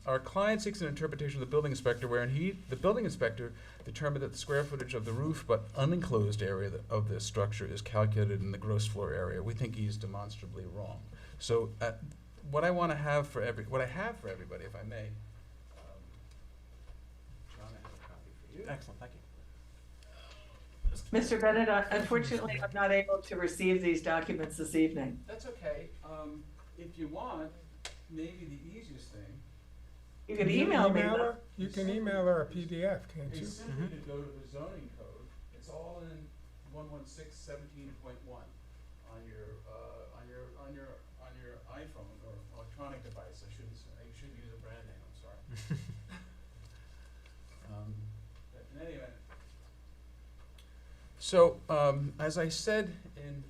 S13: Our client seeks an interpretation of the building inspector wherein the building inspector determined that the square footage of the roof but unenclosed area of this structure is calculated in the gross floor area. We think he's demonstrably wrong. So what I have for everybody, if I may, John, I have a copy for you.
S6: Excellent, thank you.
S3: Mr. Bennett, unfortunately, I'm not able to receive these documents this evening.
S13: That's okay. If you want, maybe the easiest thing
S3: You can email me.
S2: her? You can email her a PDF, can't you?
S13: is simply to go to the zoning code. It's all in 116.17.1 on your iPhone or electronic device. I should use a brand name. I'm sorry. But in any event, so as I said in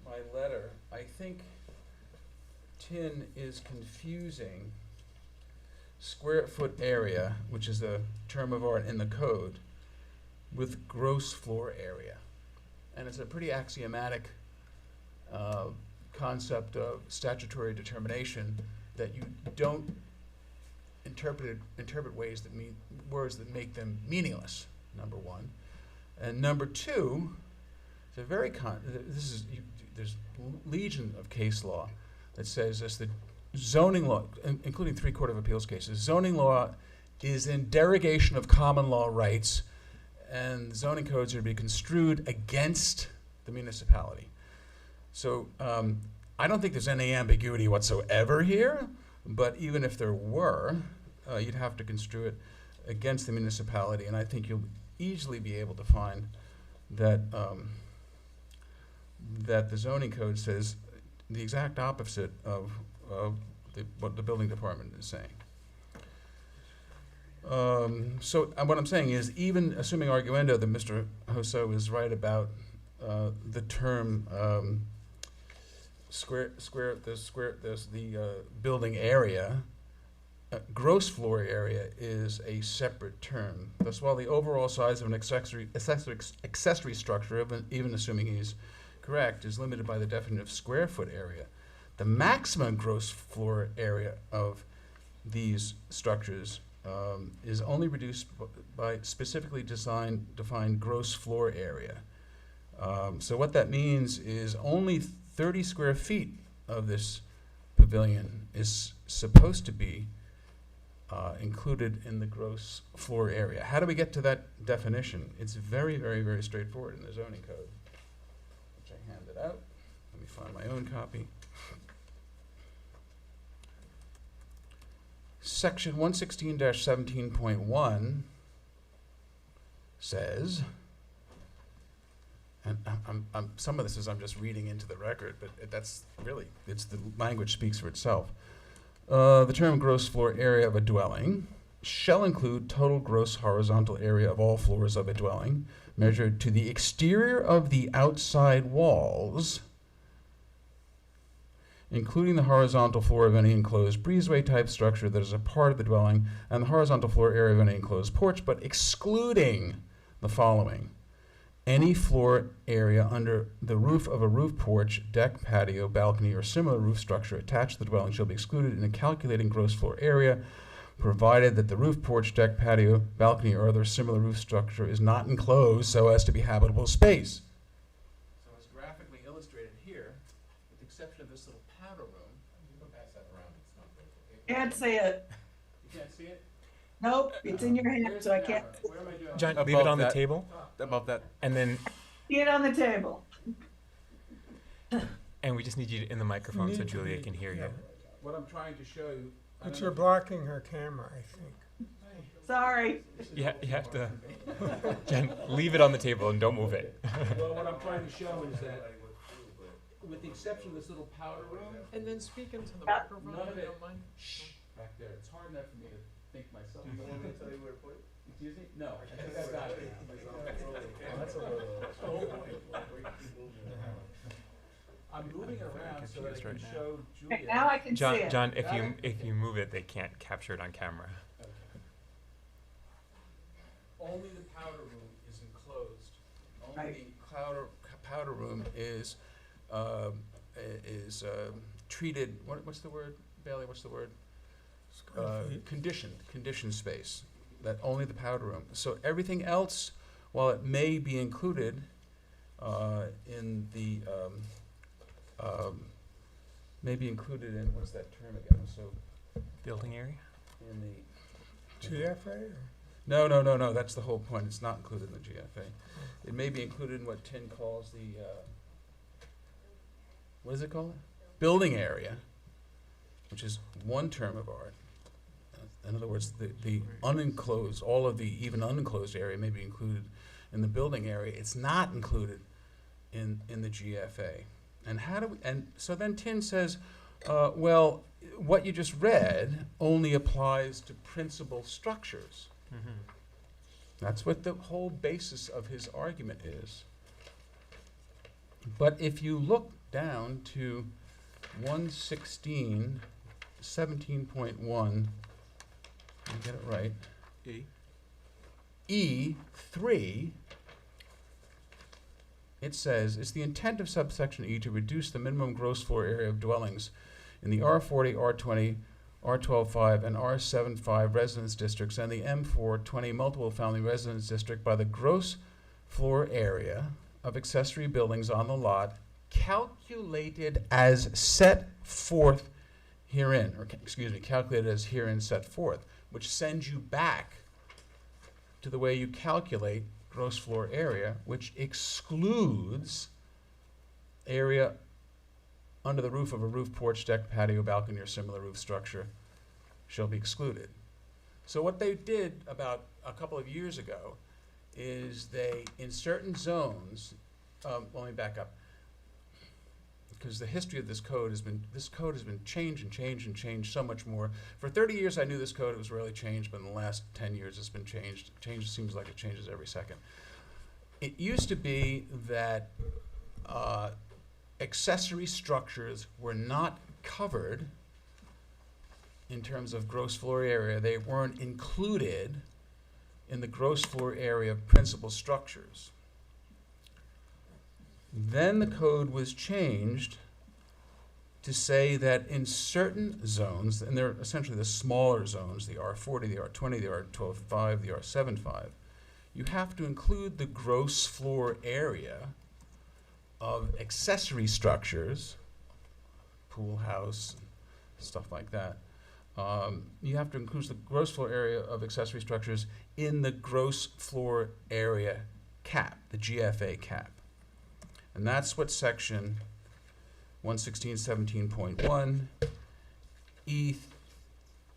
S13: my letter, I think TIN is confusing square foot area, which is a term of art in the code, with gross floor area. And it's a pretty axiomatic concept of statutory determination that you don't interpret words that make them meaningless, number one. And number two, it's a very there's legion of case law that says this, that zoning law, including 3 Court of Appeals cases, zoning law is in derogation of common law rights, and zoning codes are to be construed against the municipality. So I don't think there's any ambiguity whatsoever here, but even if there were, you'd have to construe it against the municipality, and I think you'll easily be able to find that that the zoning code says the exact opposite of what the building department is saying. So what I'm saying is, even assuming arguendo that Mr. Hosso is right about the term building area, gross floor area is a separate term. Thus, while the overall size of an accessory structure, even assuming he's correct, is limited by the definition of square foot area, the maximum gross floor area of these structures is only reduced by specifically defined gross floor area. So what that means is only 30 square feet of this pavilion is supposed to be included in the gross floor area. How do we get to that definition? It's very, very, very straightforward in the zoning code, which I handed out. Let me find my own copy. Section 116-17.1 says, and some of this is I'm just reading into the record, but that's really, the language speaks for itself. The term gross floor area of a dwelling shall include total gross horizontal area of all floors of a dwelling, measured to the exterior of the outside walls, including the horizontal floor of any enclosed breezeway type structure that is a part of the dwelling, and the horizontal floor area of any enclosed porch, but excluding the following: any floor area under the roof of a roof porch, deck, patio, balcony, or similar roof structure attached to the dwelling shall be excluded in a calculating gross floor area, provided that the roof porch, deck, patio, balcony, or other similar roof structure is not enclosed so as to be habitable space. So as graphically illustrated here, with the exception of this little powder room, you can pass that around, it's not very good.
S3: Can't see it.
S13: You can't see it?
S3: Nope, it's in your hand,
S13: Where's
S3: so I
S13: the
S3: can't
S13: camera? Where am I doing?
S6: John, leave it on the
S1: that.
S6: table,
S1: Above that.
S6: and then,
S3: see it on the table.
S6: and we just need you in the microphone so
S2: need to
S6: Julia
S2: be-
S6: can hear
S2: yeah.
S6: you.
S13: What I'm trying to show you. I
S2: But
S13: don't
S2: you're
S13: know-
S2: blocking her camera, I think.
S3: Sorry.
S6: You have to, Jen, leave it on the table and don't move it.
S13: Well, what I'm trying to show is that with the exception of this little powder room,
S7: And then speak into the
S3: Yeah.
S7: microphone
S13: None
S7: if
S13: of
S7: you
S13: it.
S7: don't mind.
S13: back there, it's hard enough for me to think myself.
S12: Do you want me to tell you where to put it?
S13: Excuse me? No, I think I've got it.
S12: That's a little.
S13: I'm moving it around so that I
S6: confused
S13: can
S6: right now.
S13: show
S3: Okay,
S13: Julia.
S3: now I can see
S6: John,
S3: it.
S6: John,
S13: Got it?
S6: if you move it, they can't capture it on camera.
S13: Only the powder room is enclosed. Only
S3: Right.
S13: the powder room is treated, what's the word, Bailey, what's the word?
S2: Square feet.
S13: Conditioned space, that only the powder room. So everything else, while it may be included in the, may be included in, what's that term again? So
S6: Building area?
S13: in the.
S2: GFA or?
S13: No, that's the whole point, it's not included in the GFA. It may be included in what Tin calls the, what is it called? Building area, which is one term of art. In other words, the unenclosed, all of the even unenclosed area may be included in the building area. It's not included in the GFA. And how do we, and so then Tin says, well, what you just read only applies to principal structures.
S6: Mm-hmm.
S13: That's what the whole basis of his argument is. But if you look down to 116, 17.1, let me get it right. E3, it says, it's the intent of subsection E to reduce the minimum gross floor area of dwellings in the R40, R20, R12.5 and R7.5 residence districts and the M420 multiple family residence district by the gross floor area of accessory buildings on the lot calculated as set forth herein, or calculated as herein set forth, which sends you back to the way you calculate gross floor area, which excludes area under the roof of a roof, porch, deck, patio, balcony, or similar roof structure shall be excluded. So what they did about a couple of years ago is they, in certain zones, let me back up, because the history of this code has been changed and changed and changed so much more. For 30 years I knew this code was really changed, but in the last 10 years it's been changed. Change seems like it changes every second. It used to be that accessory structures were not covered in terms of gross floor area. They weren't included in the gross floor area of principal structures. Then the code was changed to say that in certain zones, and they're essentially the smaller zones, the R40, the R20, the R12.5, the R7.5, you have to include the gross floor area of accessory structures, pool house, stuff like that. You have to include the gross floor area of accessory structures in the gross floor area cap, the GFA cap. And that's what section 116.17.1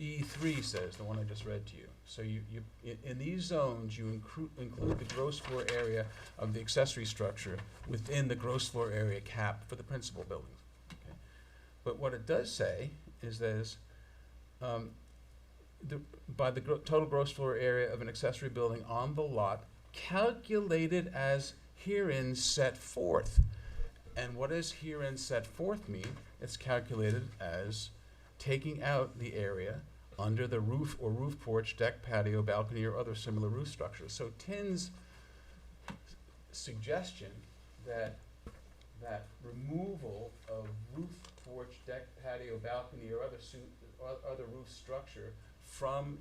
S13: E3 says, the one I just read to you. So in these zones, you include the gross floor area of the accessory structure within the gross floor area cap for the principal buildings. Okay? But what it does say is there's by the total gross floor area of an accessory building on the lot calculated as herein set forth. And what does herein set forth mean? It's calculated as taking out the area under the roof or roof porch, deck, patio, balcony, or other similar roof structures. So Tin's suggestion that removal of roof, porch, deck, patio, balcony, or other roof structure from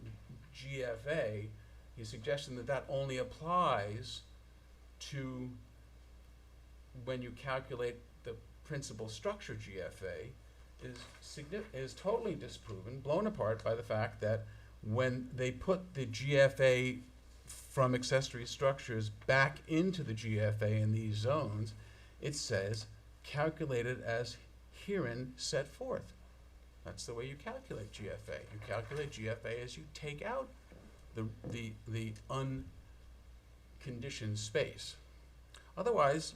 S13: GFA, he's suggesting that only applies to when you calculate the principal structure GFA is totally disproven, blown apart by the fact that when they put the GFA from accessory structures back into the GFA in these zones, it says calculated as herein set forth. That's the way you calculate GFA. You calculate GFA as you take out the unconditioned space. Otherwise,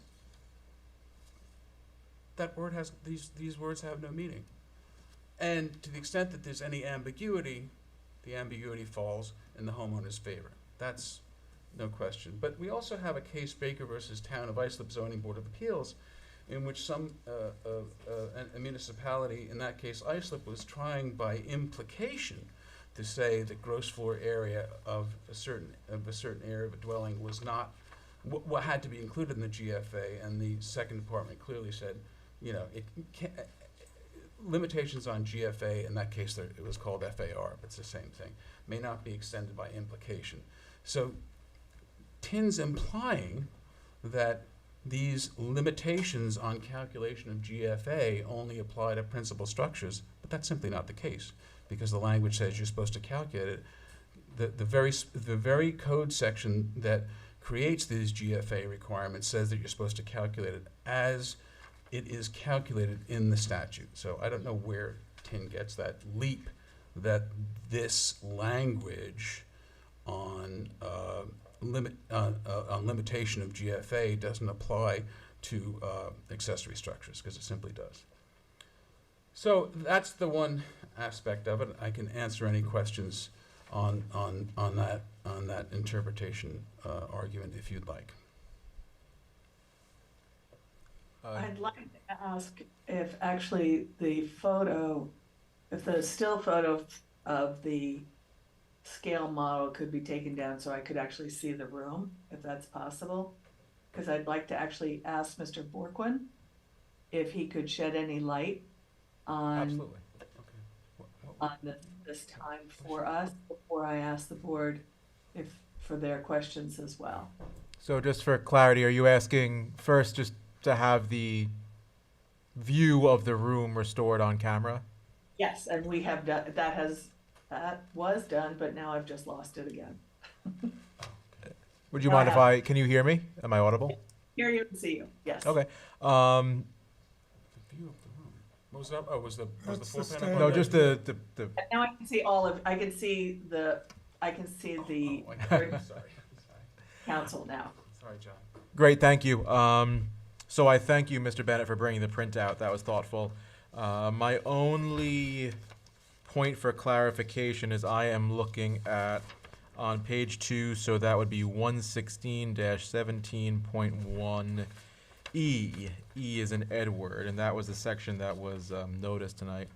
S13: that word has, these words have no meaning. And to the extent that there's any ambiguity, the ambiguity falls in the homeowner's favor. That's no question. But we also have a case, Baker versus Town of Islip Zoning Board of Appeals, in which a municipality, in that case Islip, was trying by implication to say the gross floor area of a certain area of a dwelling was not what had to be included in the GFA, and the second department clearly said, you know, it can't, limitations on GFA, in that case it was called FAR, but it's the same thing, may not be extended by implication. So TIN's implying that these limitations on calculation of GFA only apply to principal structures, but that's simply not the case, because the language says you're supposed to calculate it. The very code section that creates these GFA requirements says that you're supposed to calculate it as it is calculated in the statute. So I don't know where TIN gets that leap that this language on limitation of GFA doesn't apply to accessory structures, because it simply does. So that's the one aspect of it. I can answer any questions on that interpretation argument if you'd like.
S3: I'd like to ask if actually if the still photo of the scale model could be taken down so I could actually see the room, if that's possible. Because I'd like to actually ask Mr. Borquin if he could shed any light on,
S6: Absolutely.
S3: this time for us before I ask the board for their questions as well.
S14: So just for clarity, are you asking first just to have the view of the room restored on camera?
S3: Yes, and we have done, that was done, but now I've just lost it again.
S14: Would you
S3: No, I
S14: mind can you hear me? Am I audible?
S3: Hear you and see you, yes.
S14: Okay.
S13: The view of the room. What was that? Oh, was the
S2: That's
S13: floor
S2: the
S13: plan?
S2: standard.
S13: above
S14: No,
S13: that?
S14: just the
S3: And now I can see I can see the
S13: Oh, I got it. Sorry.
S3: council now.
S13: Sorry, John.
S14: Great, thank you. So I thank you, Mr. Bennett, for bringing the printout. That was thoughtful. My only point for clarification is I am looking at on page 2, so that would be 116-17.1E. E is in Edward, and that was the section that was noticed tonight.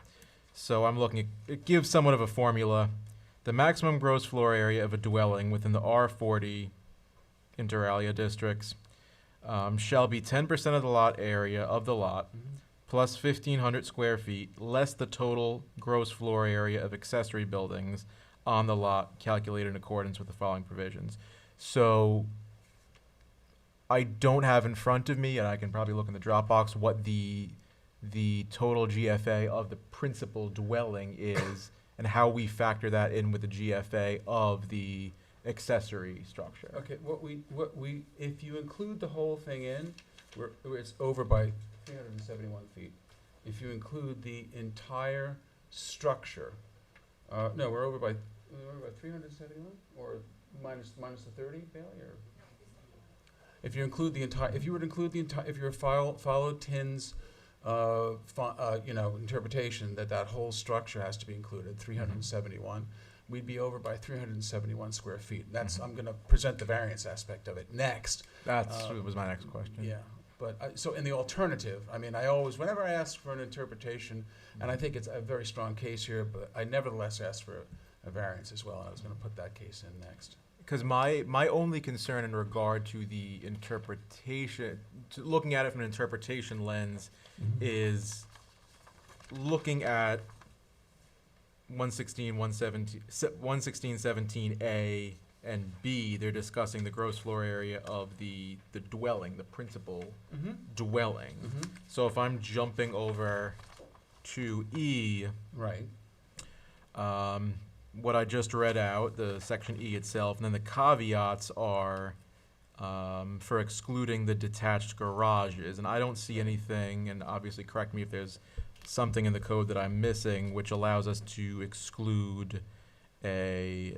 S14: So I'm looking at, it gives somewhat of a formula. The maximum gross floor area of a dwelling within the R40 inter alia districts shall be 10% of the lot area of the lot, plus 1,500 square feet, less the total gross floor area of accessory buildings on the lot, calculated in accordance with the following provisions. So I don't have in front of me, and I can probably look in the Dropbox, what the total GFA of the principal dwelling is and how we factor that in with the GFA of the accessory structure.
S13: Okay, if you include the whole thing in, it's over by 371 feet. If you include the entire structure, no, we're over by 371, or minus the 30, Bailey, or? If you include the entire, if you were to include the entire, if you followed TIN's, interpretation that whole structure has to be included, 371, we'd be over by 371 square feet. That's, I'm gonna present the variance aspect of it next.
S14: That was my next question.
S13: Yeah, but, so in the alternative, I mean, whenever I ask for an interpretation, and I think it's a very strong case here, but I nevertheless asked for a variance as well, and I was gonna put that case in next.
S14: Because my only concern in regard to the interpretation, looking at it from an interpretation lens, is looking at 116.17a and B. They're discussing the gross floor area of the dwelling, the principal dwelling. So if I'm jumping over to E,
S13: Right.
S14: what I just read out, the section E itself, and then the caveats are for excluding the detached garages. And I don't see anything, and obviously correct me if there's something in the code that I'm missing, which allows us to exclude an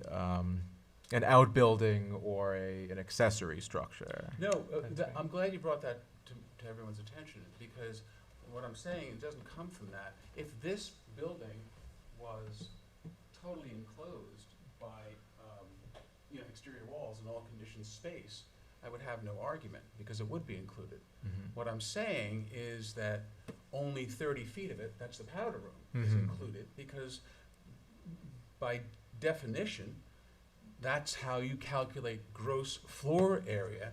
S14: outbuilding or an accessory structure.
S13: No, I'm glad you brought that to everyone's attention, because What I'm saying, it doesn't come from that. If this building was totally enclosed by, exterior walls and all conditioned space, I would have no argument, because it would be included. What I'm saying is that only 30 feet of it, that's the powder room, is included, because by definition, that's how you calculate gross floor area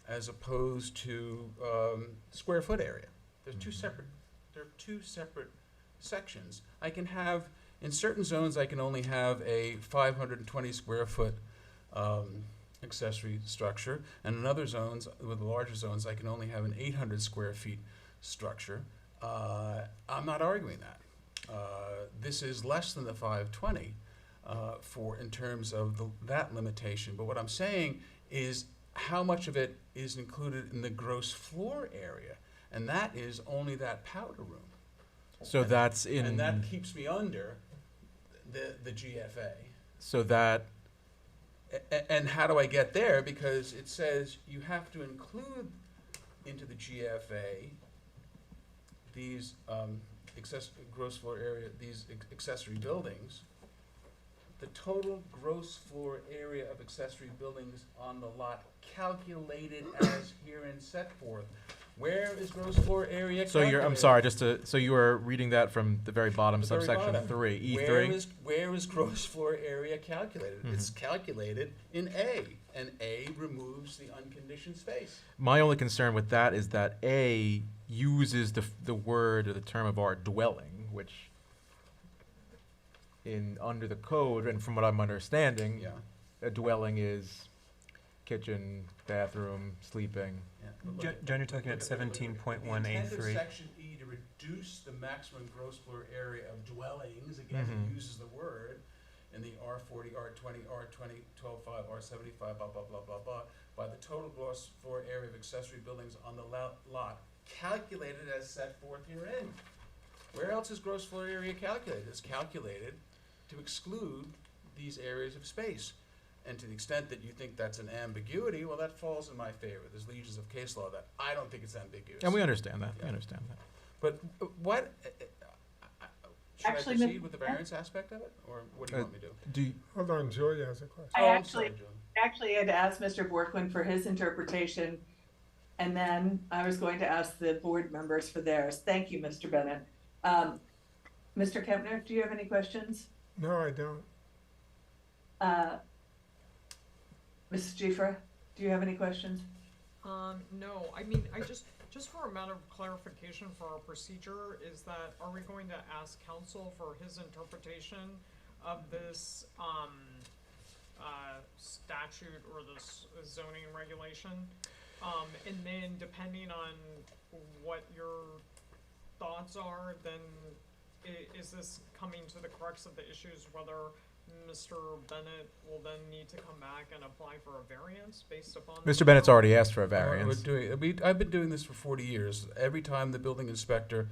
S13: as opposed to square foot area. There are two separate sections. I can have, in certain zones, I can only have a 520 square foot accessory structure, and in other zones, with the larger zones, I can only have an 800 square feet structure. I'm not arguing that. This is less than the 520 in terms of that limitation. But what I'm saying is how much of it is included in the gross floor area, and that is only that powder room.
S14: So that's in.
S13: And that keeps me under the GFA.
S14: So that.
S13: And how do I get there? Because it says you have to include into the GFA these gross floor area, these accessory buildings. The total gross floor area of accessory buildings on the lot calculated as herein set forth. Where is gross floor area
S14: So
S13: calculated?
S14: I'm sorry, so you are reading that from the very bottom,
S13: The very
S14: subsection
S13: bottom.
S14: 3,
S13: Where
S14: E3?
S13: is gross floor area calculated? It's calculated in A, and A removes the unconditioned space.
S14: My only concern with that is that A uses the word or the term of art dwelling, which under the code, and from what I'm understanding,
S13: Yeah.
S14: a dwelling is kitchen, bathroom, sleeping.
S13: Yeah, but look at-
S6: John, you're talking
S13: look
S6: at
S13: at- look at- The intent of
S6: 17.1A3.
S13: section E to reduce the maximum gross floor area of dwellings, again,
S14: Mhm.
S13: it uses the word, in the R40, R20, R20, 12.5, R75, blah, blah, blah, blah, blah, by the total gross floor area of accessory buildings on the lot, calculated as set forth herein. Where else is gross floor area calculated? It's calculated to exclude these areas of space. And to the extent that you think that's an ambiguity, well, that falls in my favor. There's legions of case law that I don't think it's ambiguous.
S14: And we understand that, we
S13: Yeah.
S14: understand that.
S13: But what, should
S3: Actually,
S13: I
S3: Ms.
S13: proceed with the variance aspect of it, or what do you want me to do?
S14: Do you,
S2: Hold on, Julia has a question.
S3: I
S13: Oh, I'm
S3: actually-
S13: sorry, Julie.
S3: Actually, I'd asked Mr. Borkman for his interpretation, and then I was going to ask the board members for theirs. Thank you, Mr. Bennett. Mr. Kempner, do you have any questions?
S2: No, I don't.
S3: Mrs. Giffra, do you have any questions?
S7: No, I mean, just for a matter of clarification for our procedure, is that, are we going to ask counsel for his interpretation of this, statute or this zoning regulation? And then depending on what your thoughts are, then is this coming to the crux of the issues, whether Mr. Bennett will then need to come back and apply for a variance based upon?
S14: Mr. Bennett's already asked for a
S13: We're
S14: variance.
S13: I've been doing this for 40 years. Every time the building inspector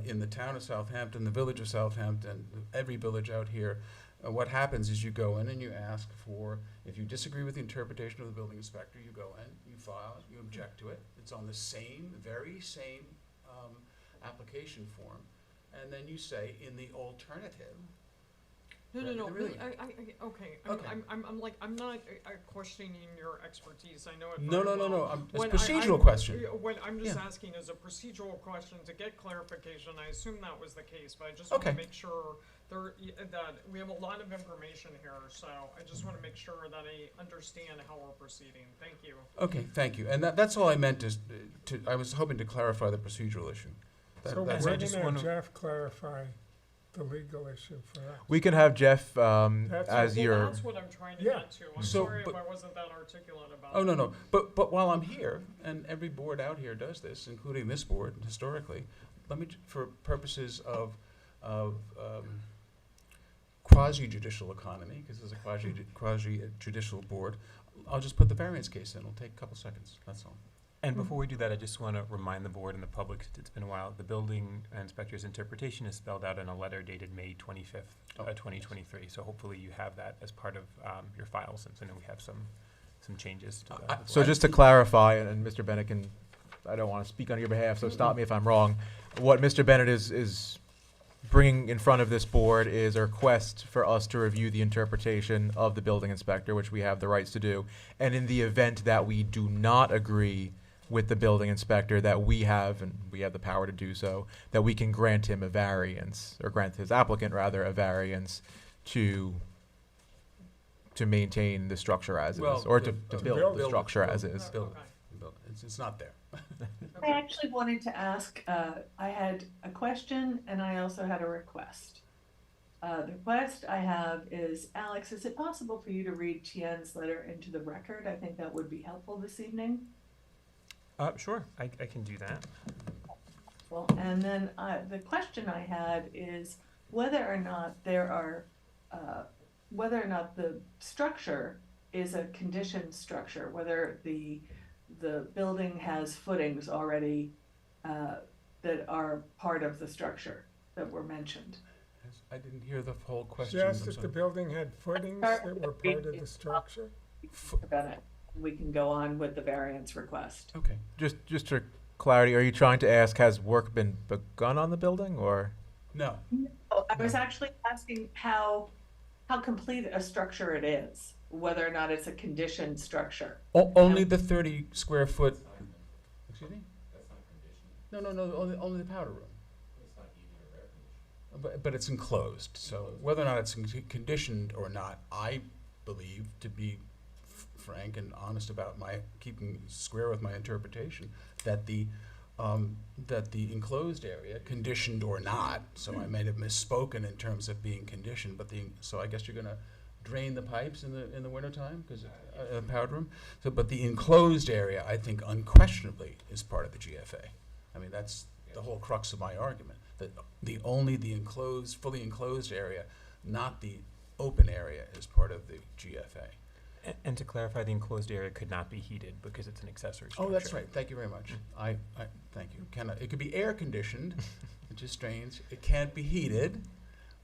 S13: in the town of Southampton, the village of Southampton, every village out here, what happens is you go in and you ask for, if you disagree with the interpretation of the building inspector, you go in, you file, you object to it. It's on the very same application form. And then you say, in the alternative.
S7: No,
S13: Really?
S7: okay,
S13: Okay.
S7: I'm not questioning your expertise, I know it
S13: No,
S7: very
S13: no,
S7: well.
S13: no, it's
S7: When
S13: procedural question.
S7: What I'm just
S13: Yeah.
S7: asking is a procedural question to get clarification, I assume that was the case, but I just wanna
S13: Okay.
S7: make sure that we have a lot of information here, so I just wanna make sure that I understand how we're proceeding, thank you.
S13: Okay, thank you. And that's all I meant I was hoping to clarify the procedural issue.
S2: So
S13: That's
S2: we're
S13: all.
S6: just
S2: gonna
S6: wanna-
S2: have Jeff clarify the legal issue for us.
S14: We can have Jeff
S2: That's
S14: as
S7: Well,
S14: your.
S7: that's what I'm trying to
S2: Yeah.
S7: get to, I'm
S13: So,
S7: sorry if
S13: but-
S7: I wasn't that articulate about it.
S13: Oh, no. But while I'm here, and every board out here does this, including this board historically, let me, for purposes of quasi-judicial economy, because it's a quasi-judicial board, I'll just put the variance case in. It'll take a couple seconds, that's all.
S6: And before we do that, I just want to remind the board and the public, since it's been a while, the building inspector's interpretation is spelled out in a letter dated May 25th,
S13: Oh.
S6: 2023. So hopefully you have that as part of your file, since I know we have some changes to
S13: I-
S6: that.
S14: So just to clarify, and Mr. Bennett can, I don't want to speak on your behalf, so stop me if I'm wrong. what Mr. Bennett is bringing in front of this board is a request for us to review the interpretation of the building inspector, which we have the rights to do. And in the event that we do not agree with the building inspector, that we have, and we have the power to do so, that we can grant him a variance, or grant his applicant rather a variance to maintain the structure as
S8: Well,
S14: is, or
S8: to
S14: to
S2: build
S14: build the
S2: it.
S14: structure as is.
S8: Build
S7: Okay.
S8: it, build it. It's not there.
S3: I actually wanted to ask, I had a question and I also had a request. The request I have is, Alex, is it possible for you to read Tien's letter into the record? I think that would be helpful this evening.
S6: Sure, I can do that.
S3: Well, and then the question I had is whether or not there are, whether or not the structure is a conditioned structure, whether the building has footings already that are part of the structure that were mentioned.
S13: I didn't hear the whole question.
S2: She asked
S13: I'm
S2: if the
S13: sorry.
S2: building had footings that were part of the structure.
S3: About it. We can go on with the variance request.
S13: Okay.
S14: Just for clarity, are you trying to ask, has work been begun on the building, or?
S13: No.
S3: Oh, I was actually asking how complete a structure it is, whether or not it's a conditioned structure.
S13: Only the 30 square foot. Excuse me? No, only the powder room. But it's enclosed, so whether or not it's conditioned or not, I believe, to be frank and honest about my keeping square with my interpretation, that the enclosed area, conditioned or not, so I may have misspoken in terms of being conditioned, but so I guess you're gonna drain the pipes in the wintertime, because powder room. So, but the enclosed area, I think, unquestionably is part of the GFA. I mean, that's the whole crux of my argument. That only the enclosed, fully enclosed area, not the open area, is part of the GFA.
S6: And to clarify, the enclosed area could not be heated because it's an accessory structure.
S13: Oh, that's right. Thank you very much. I thank you. It could be air conditioned, which is strange. It can't be heated,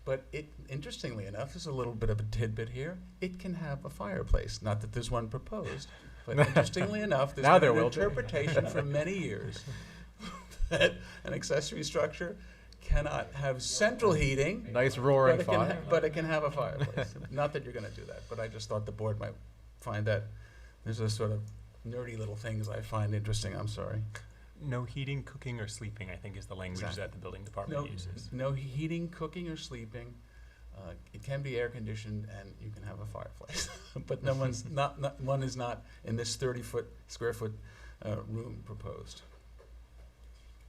S13: but interestingly enough, there's a little bit of a tidbit here. It can have a fireplace. Not that there's one proposed, but interestingly enough, there's
S14: Now
S13: been
S14: there
S13: an
S14: will be.
S13: interpretation for many years that an accessory structure cannot have central heating.
S14: Nice roaring fire.
S13: But it can have a fireplace. Not that you're going to do that, but I just thought the board might find that. There's a sort of nerdy little things I find interesting. I'm sorry.
S6: No heating, cooking, or sleeping, I think, is the language
S13: Exactly.
S6: that the building department uses.
S13: No heating, cooking, or sleeping. It can be air conditioned, and you can have a fireplace. But no one's one is not in this 30 square foot room proposed.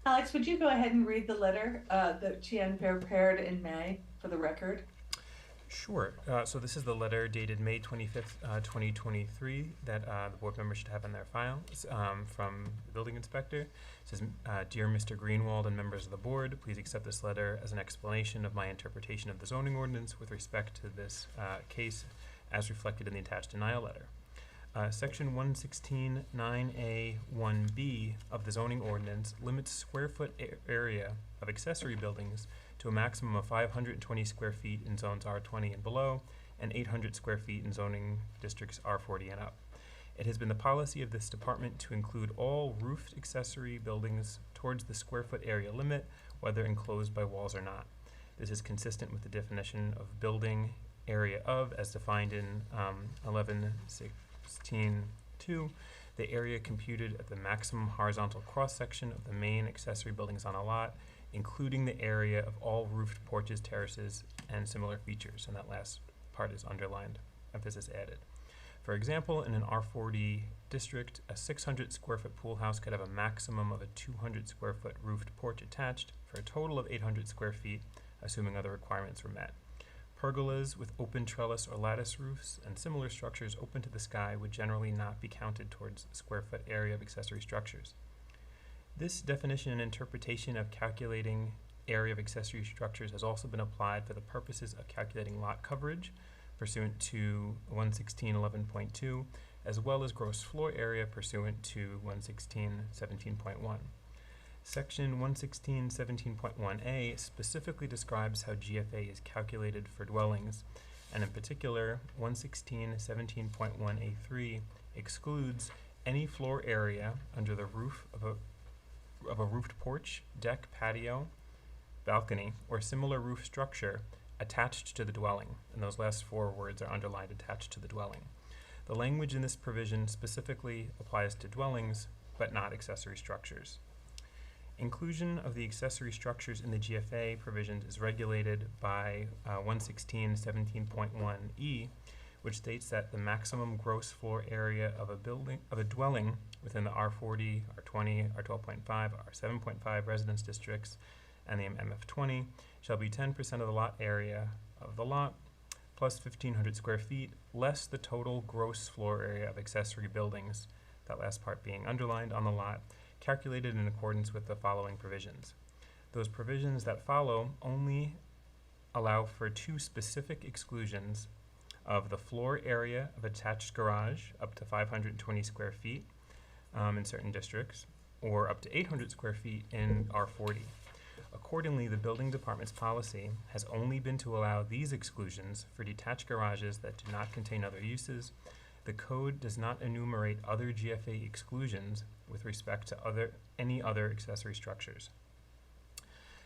S3: Alex, would you go ahead and read the letter that Tien prepared in May for the record?
S6: Sure. So this is the letter dated May 25th, 2023 that the board members should have in their files from the building inspector. It says, Dear Mr. Greenwald and members of the board, please accept this letter as an explanation of my interpretation of the zoning ordinance with respect to this case as reflected in the attached denial letter. Section 116(9A)(1)B of the zoning ordinance limits square foot area of accessory buildings to a maximum of 520 square feet in zones R20 and below, and 800 square feet in zoning districts R40 and up. It has been the policy of this department to include all roofed accessory buildings towards the square foot area limit, whether enclosed by walls or not. This is consistent with the definition of building area of, as defined in 11.16.2, the area computed at the maximum horizontal cross-section of the main accessory buildings on a lot, including the area of all roofed porches, terraces, and similar features. And that last part is underlined, emphasis added. For example, in an R40 district, a 600 square foot pool house could have a maximum of a 200 square foot roofed porch attached for a total of 800 square feet, assuming other requirements were met. Pergolas with open trellis or lattice roofs and similar structures open to the sky would generally not be counted towards the square foot area of accessory structures. This definition and interpretation of calculating area of accessory structures has also been applied for the purposes of calculating lot coverage pursuant to 116.11.2, as well as gross floor area pursuant to 116.17.1. Section 116.17.1a specifically describes how GFA is calculated for dwellings, and in particular, 116.17.1a3 excludes any floor area under the roof of a of a roofed porch, deck, patio, balcony, or similar roof structure attached to the dwelling. And those last four words are underlined, attached to the dwelling. The language in this provision specifically applies to dwellings, but not accessory structures. Inclusion of the accessory structures in the GFA provisions is regulated by 116.17.1E, which states that the maximum gross floor area of a dwelling within the R40, R20, R12.5, R7.5 residence districts and the MF20 shall be 10% of the lot area of the lot plus 1,500 square feet, less the total gross floor area of accessory buildings, that last part being underlined, on the lot, calculated in accordance with the following provisions. Those provisions that follow only allow for two specific exclusions of the floor area of attached garage up to 520 square feet in certain districts, or up to 800 square feet in R40. Accordingly, the building department's policy has only been to allow these exclusions for detached garages that do not contain other uses. The code does not enumerate other GFA exclusions with respect to any other accessory structures.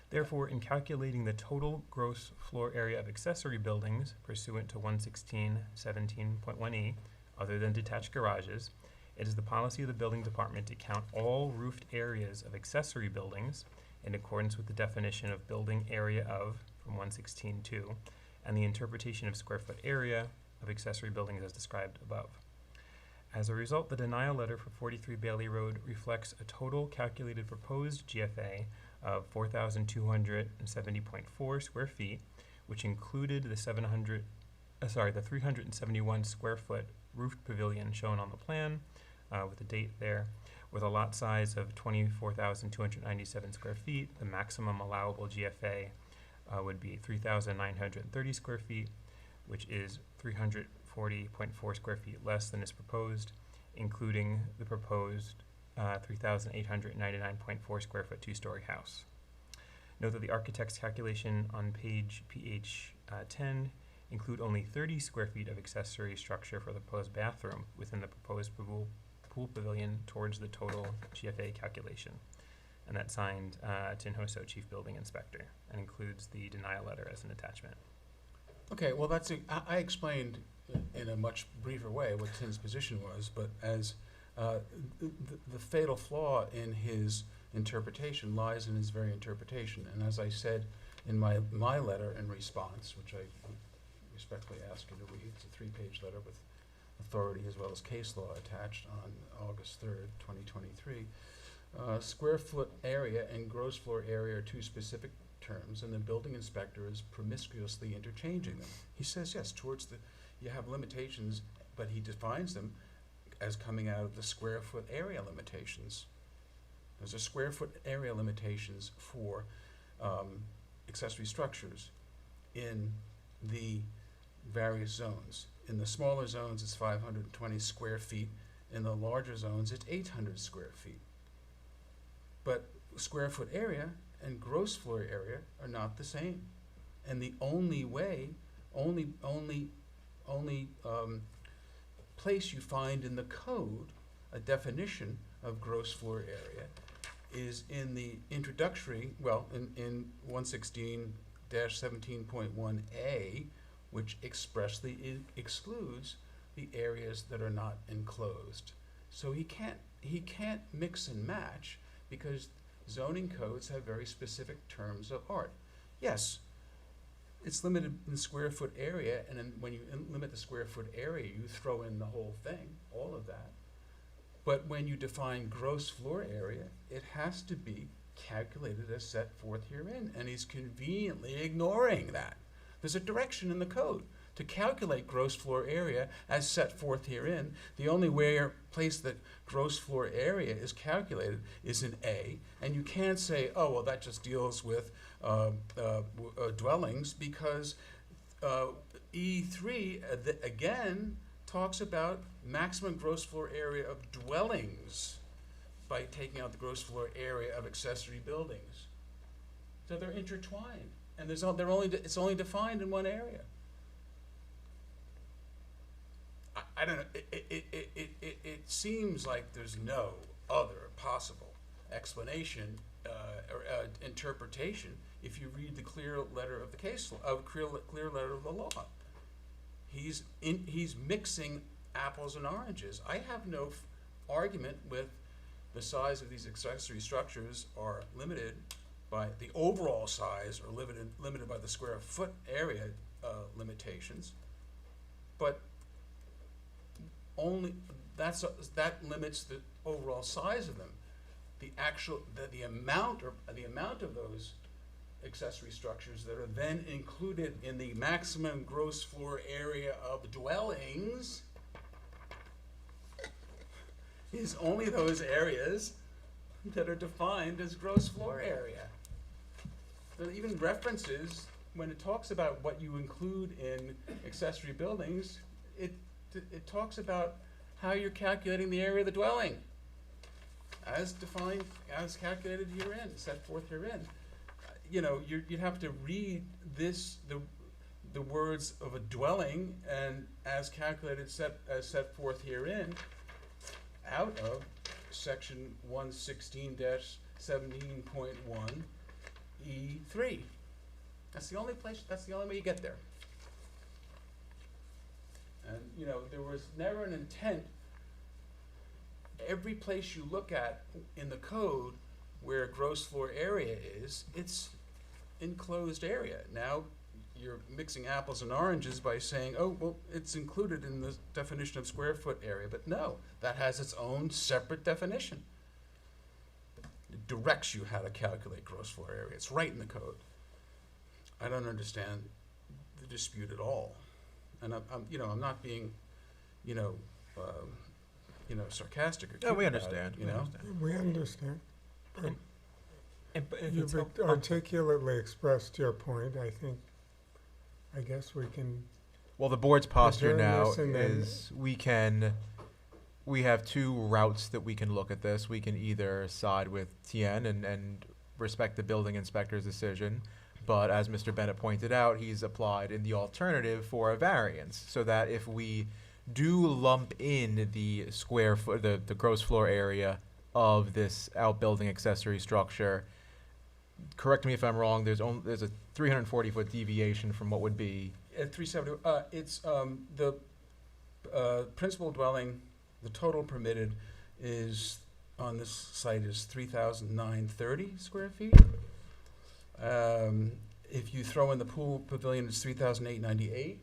S6: Therefore, in calculating the total gross floor area of accessory buildings pursuant to 116.17.1E, other than detached garages, it is the policy of the building department to count all roofed areas of accessory buildings in accordance with the definition of building area of from 116.2 and the interpretation of square foot area of accessory buildings as described above. As a result, the denial letter for 43 Bailey Road reflects a total calculated proposed GFA of 4,270.4 square feet, which included the 371 square foot roofed pavilion shown on the plan with the date there, with a lot size of 24,297 square feet. The maximum allowable GFA would be 3,930 square feet, which is 340.4 square feet less than is proposed, including the proposed 3,899.4 square foot two-story house. Note that the architect's calculation on page PH 10 include only 30 square feet of accessory structure for the proposed bathroom within the proposed pool pavilion towards the total GFA calculation. And that's signed Tin Hoso, Chief Building Inspector, and includes the denial letter as an attachment.
S13: Okay, well, I explained in a much briefer way what Tim's position was, but as the fatal flaw in his interpretation lies in his very interpretation. And as I said in my letter in response, which I respectfully ask you to read, it's a 3-page letter with authority as well as case law attached on August 3rd, 2023. Square foot area and gross floor area are two specific terms, and the building inspector is promiscuously interchanging them. He says, yes, you have limitations, but he defines them as coming out of the square foot area limitations. There's a square foot area limitations for accessory structures in the various zones. In the smaller zones, it's 520 square feet. In the larger zones, it's 800 square feet. But square foot area and gross floor area are not the same. And the only place you find in the code a definition of gross floor area is in the introductory, in 116-17.1A, which expressly excludes the areas that are not enclosed. So he can't mix and match because zoning codes have very specific terms of art. Yes, it's limited in square foot area, and then when you limit the square foot area, you throw in the whole thing, all of that. But when you define gross floor area, it has to be calculated as set forth herein, and he's conveniently ignoring that. There's a direction in the code to calculate gross floor area as set forth herein. The only place that gross floor area is calculated is in A, and you can't say, oh, well, that just deals with dwellings, because E3, again, talks about maximum gross floor area of dwellings by taking out the gross floor area of accessory buildings. So they're intertwined, and it's only defined in one area. I don't know. It seems like there's no other possible explanation or interpretation if you read the clear letter of the case, clear letter of the law. He's mixing apples and oranges. I have no argument with the size of these accessory structures are limited by the overall size or limited by the square foot area limitations, but only that limits the overall size of them. The amount of those accessory structures that are then included in the maximum gross floor area of dwellings is only those areas that are defined as gross floor area. There are even references when it talks about what you include in accessory buildings, it talks about how you're calculating the area of the dwelling as defined, as calculated herein, set forth herein. You know, you'd have to read the words of a dwelling and as calculated, as set forth herein, out of section 116-17.1 E3. That's the only way you get there. And you know, there was never an intent. Every place you look at in the code where gross floor area is, it's enclosed area. Now you're mixing apples and oranges by saying, oh, well, it's included in the definition of square foot area. But no, that has its own separate definition. It directs you how to calculate gross floor area. It's right in the code. I don't understand the dispute at all. And I'm not being, sarcastic or cute.
S14: Yeah, we
S13: about it,
S14: understand.
S13: you know.
S2: We understand.
S6: But if
S2: You've
S6: it's
S2: articulately expressed your point. I guess we can.
S14: Well, the board's posture
S2: Adjourn
S14: now
S2: this and then-
S14: is we have two routes that we can look at this. We can either side with Tien and respect the building inspector's decision, but as Mr. Bennett pointed out, he's applied in the alternative for a variance, so that if we do lump in the square foot, the gross floor area of this outbuilding accessory structure, correct me if I'm wrong, there's a 340-foot deviation from what would be.
S13: At 370, it's the principal dwelling, the total permitted is, on this site, is 3,930 square feet. If you throw in the pool pavilion, it's 3,898.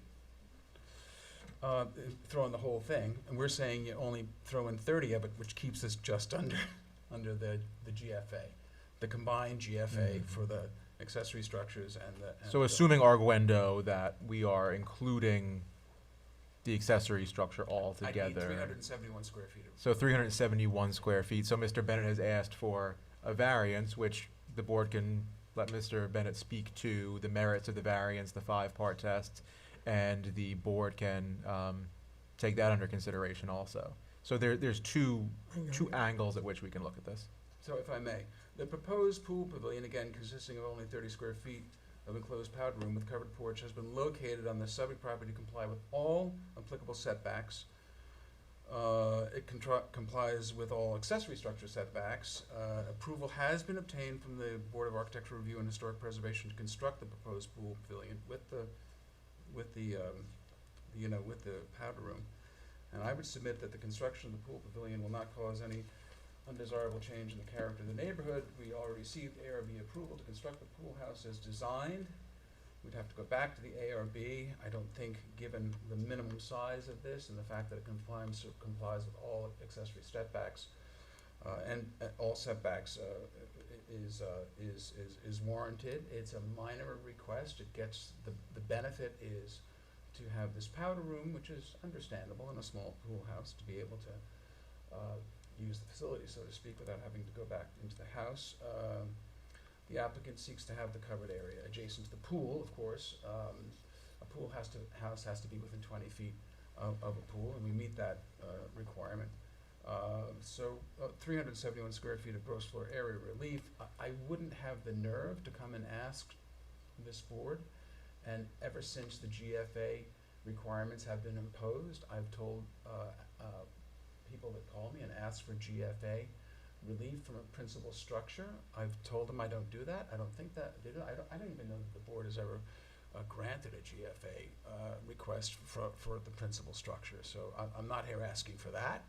S13: Throw in the whole thing, and we're saying you only throw in 30 of it, which keeps us just under the GFA, the combined GFA for the accessory structures and the.
S14: So assuming arguendo that we are including the accessory structure all
S13: I need
S14: together.
S13: 371 square feet.
S14: So 371 square feet. So Mr. Bennett has asked for a variance, which the board can let Mr. Bennett speak to the merits of the variance, the 5-part test, and the board can take that under consideration also. So there's two angles at which we can look at this.
S13: So if I may, the proposed pool pavilion, again consisting of only 30 square feet of enclosed powder room with covered porch, has been located on the subject property to comply with all applicable setbacks. It complies with all accessory structure setbacks. Approval has been obtained from the Board of Architectural Review and Historic Preservation to construct the proposed pool pavilion with the powder room. And I would submit that the construction of the pool pavilion will not cause any undesirable change in the character of the neighborhood. We already received ARB approval to construct the pool house as designed. We'd have to go back to the ARB. I don't think, given the minimum size of this and the fact that it complies with all accessory setbacks and all setbacks is warranted. It's a minor request. It gets the benefit is to have this powder room, which is understandable in a small pool house, to be able to use the facility, so to speak, without having to go back into the house. The applicant seeks to have the covered area adjacent to the pool, of course. A pool house has to be within 20 feet of a pool, and we meet that requirement. 371 square feet of gross floor area relief. I wouldn't have the nerve to come and ask this board, and ever since the GFA requirements have been imposed, I've told people that call me and ask for GFA relief from a principal structure. I've told them I don't do that. I don't think that, I don't even know that the board has ever granted a GFA request for the principal structure. So I'm not here asking for that.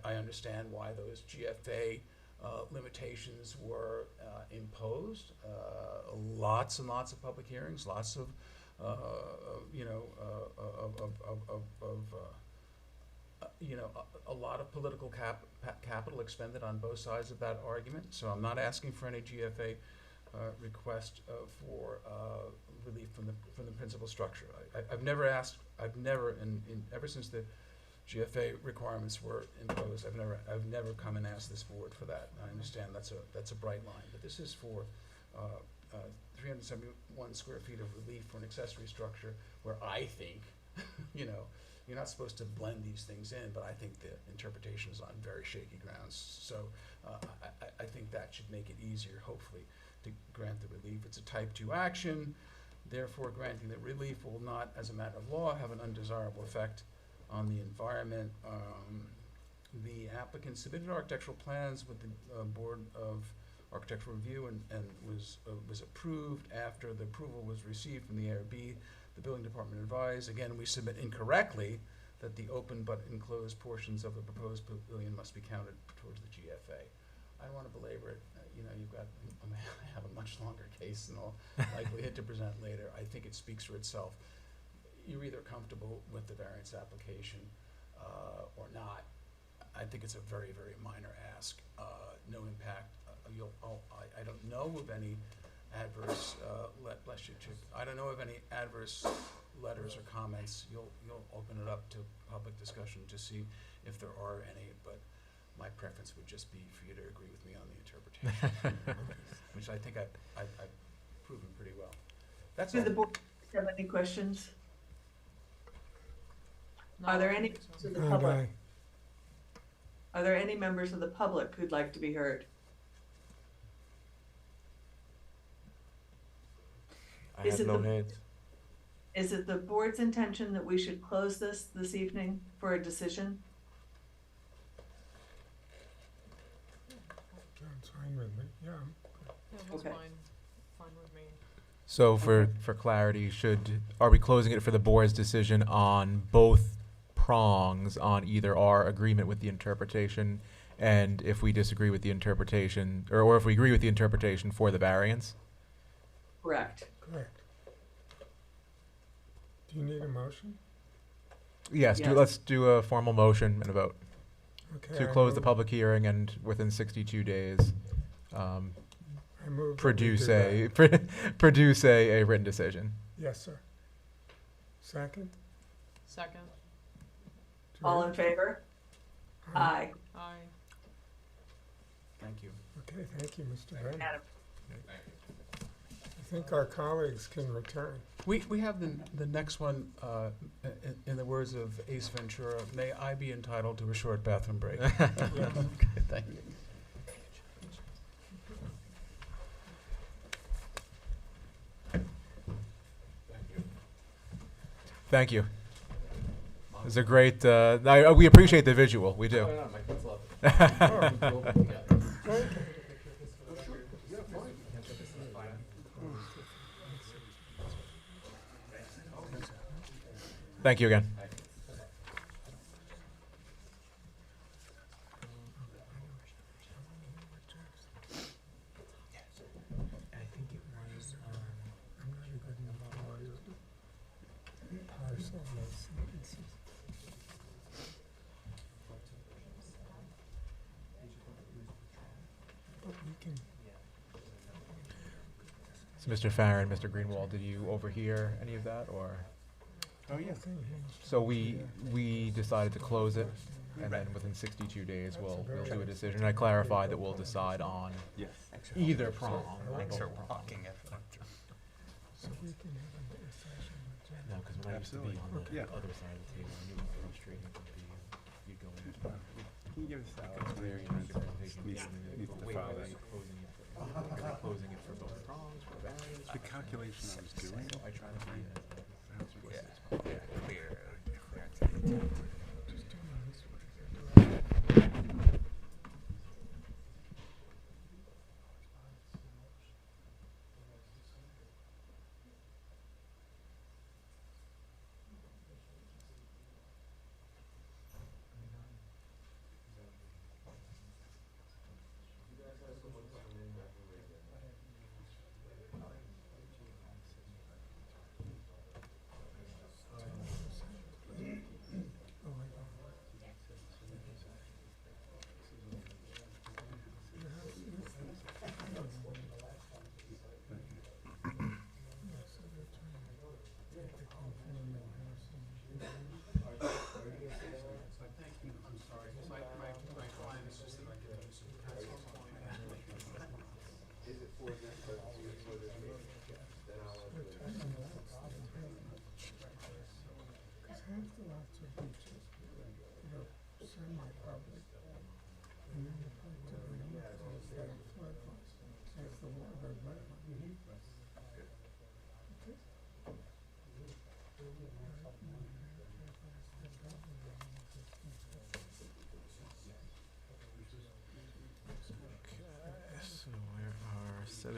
S13: I understand why those GFA limitations were imposed. Lots and lots of public hearings, lots of, a lot of political capital expended on both sides of that argument. So I'm not asking for any GFA request for relief from the principal structure. I've never asked. Ever since the GFA requirements were imposed, I've never come and asked this board for that. I understand that's a bright line, but this is for 371 square feet of relief for an accessory structure where I think, you're not supposed to blend these things in, but I think the interpretation is on very shaky grounds. So I think that should make it easier, hopefully, to grant the relief. It's a type 2 action, therefore granting the relief will not, as a matter of law, have an undesirable effect on the environment. The applicant submitted architectural plans with the Board of Architectural Review and was approved. After the approval was received from the ARB, the building department advised, again, we submit incorrectly that the open but enclosed portions of the proposed pavilion must be counted towards the GFA. I don't want to belabor it. I have a much longer case and I'll likely hit to present later. I think it speaks for itself. You're either comfortable with the variance application or not. I think it's a very, very minor ask. No impact. I don't know of any adverse I don't know of any adverse letters or comments. You'll open it up to public discussion to see if there are any, but my preference would just be for you to agree with me on the interpretation, which I think I've proven pretty well. That's
S3: Do
S13: all.
S3: the board have any questions?
S7: No,
S3: Are there
S7: I don't
S3: any
S7: think so.
S3: to the
S2: Aye,
S3: public?
S2: aye.
S3: Are there any members of the public who'd like to be heard?
S14: I
S3: Is
S14: had
S3: it
S14: no
S3: the-
S14: hands.
S3: Is it the board's intention that we should close this evening for a decision?
S2: John's fine with me, yeah.
S7: Yeah, that's
S3: Okay.
S7: fine with me.
S14: So for clarity, are we closing it for the board's decision on both prongs on either our agreement with the interpretation and if we disagree with the interpretation, or if we agree with the interpretation for the variance?
S3: Correct.
S2: Correct. Do you need a motion?
S14: Yes,
S3: Yes.
S14: let's do a formal motion and a vote
S2: Okay.
S14: to
S2: I
S14: close the
S2: move-
S14: public hearing and within 62 days,
S2: I move that we
S14: produce
S2: do that.
S14: produce a written decision.
S2: Yes, sir. Second?
S7: Second,
S3: All in favor? Aye.
S7: aye.
S13: Thank you.
S2: Okay, thank you, Mr. Brennan.
S3: Adam.
S2: I think our colleagues can return.
S13: We have the next one, in the words of Ace Ventura, may I be entitled to a short bathroom break.
S2: Yes.
S13: Thank you.
S14: Thank you. It was a great. We appreciate the visual. We do.
S2: Thank you.
S14: Thank you again.
S6: I think it was,
S2: I'm not a good lawyer. Parcel licenses. But we can,
S14: So Mr. Farron, Mr. Greenwald, did you overhear any of that, or?
S1: Oh, yeah.
S14: So we decided to close it, and then within 62 days, we'll do a decision. I clarified that we'll decide on
S1: Yes.
S14: either prong.
S4: Thanks for walking it.
S2: so we can have a session with Jen.
S14: No, because when I used to be on the
S1: Yeah.
S14: other side of the table, I knew how frustrating it would be. You'd go in,
S1: Can you give us that?
S14: clear your interpretation,
S1: Needs-
S14: and then
S1: needs
S14: go,
S1: to
S14: wait,
S1: follow
S14: are
S1: that.
S14: you closing it for, are you closing it for both prongs, for variance?
S1: The calculation I was doing.
S14: So I try to be as
S1: Perhaps it was
S4: Yeah,
S1: this one.
S4: yeah, clear. Clearance of the intent.
S2: Just do this.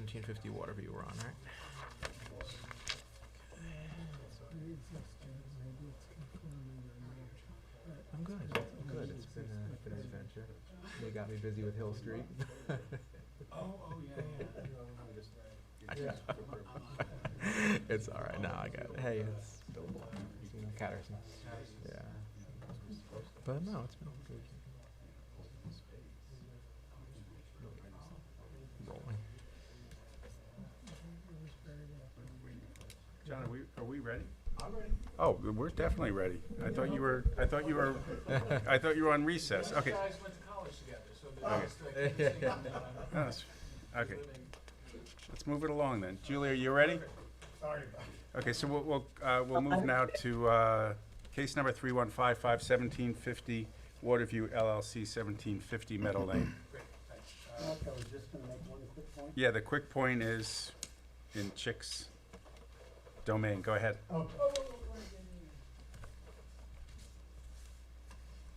S14: 1750 Waterview we're on, right? I'm good. I'm good. It's been an adventure. You got me busy with Hill Street. It's all right. Now I got it. Hey, it's Catterson. Yeah. But no, it's been good. Rolling.
S1: John, are we ready? I'm ready. Oh, we're definitely ready. I thought you were on recess. Okay.
S13: You guys went to college together, so
S1: Oh, that's- Okay. Let's move it along then. Julia, are you ready?
S12: Sorry.
S1: Okay, so we'll move now to case number 3155, 1750 Waterview LLC, 1750 Meadow Lane.
S11: I was just gonna make one quick point.
S1: Yeah, the quick point is in Chick's domain. Go ahead.
S11: Okay.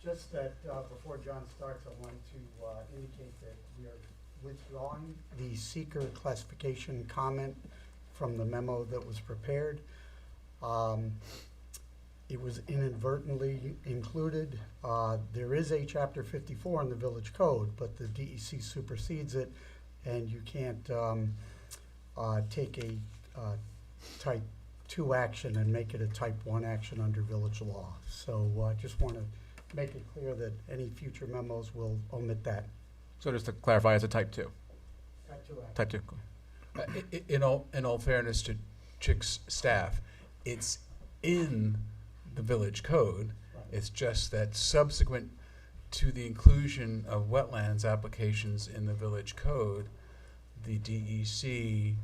S11: Just that, before John starts, I want to indicate that we are withdrawing the seeker classification comment from the memo that was prepared. It was inadvertently included. There is a chapter 54 in the village code, but the DEC supersedes it, and you can't take a type 2 action and make it a type 1 action under village law. So I just want to make it clear that any future memos will omit that.
S14: So just to clarify, it's a type 2.
S11: Type 2 action.
S14: Type 2. Cool.
S8: In all fairness to Chick's staff, it's in the village code.
S11: Right.
S8: It's just that subsequent to the inclusion of wetlands applications in the village code, the DEC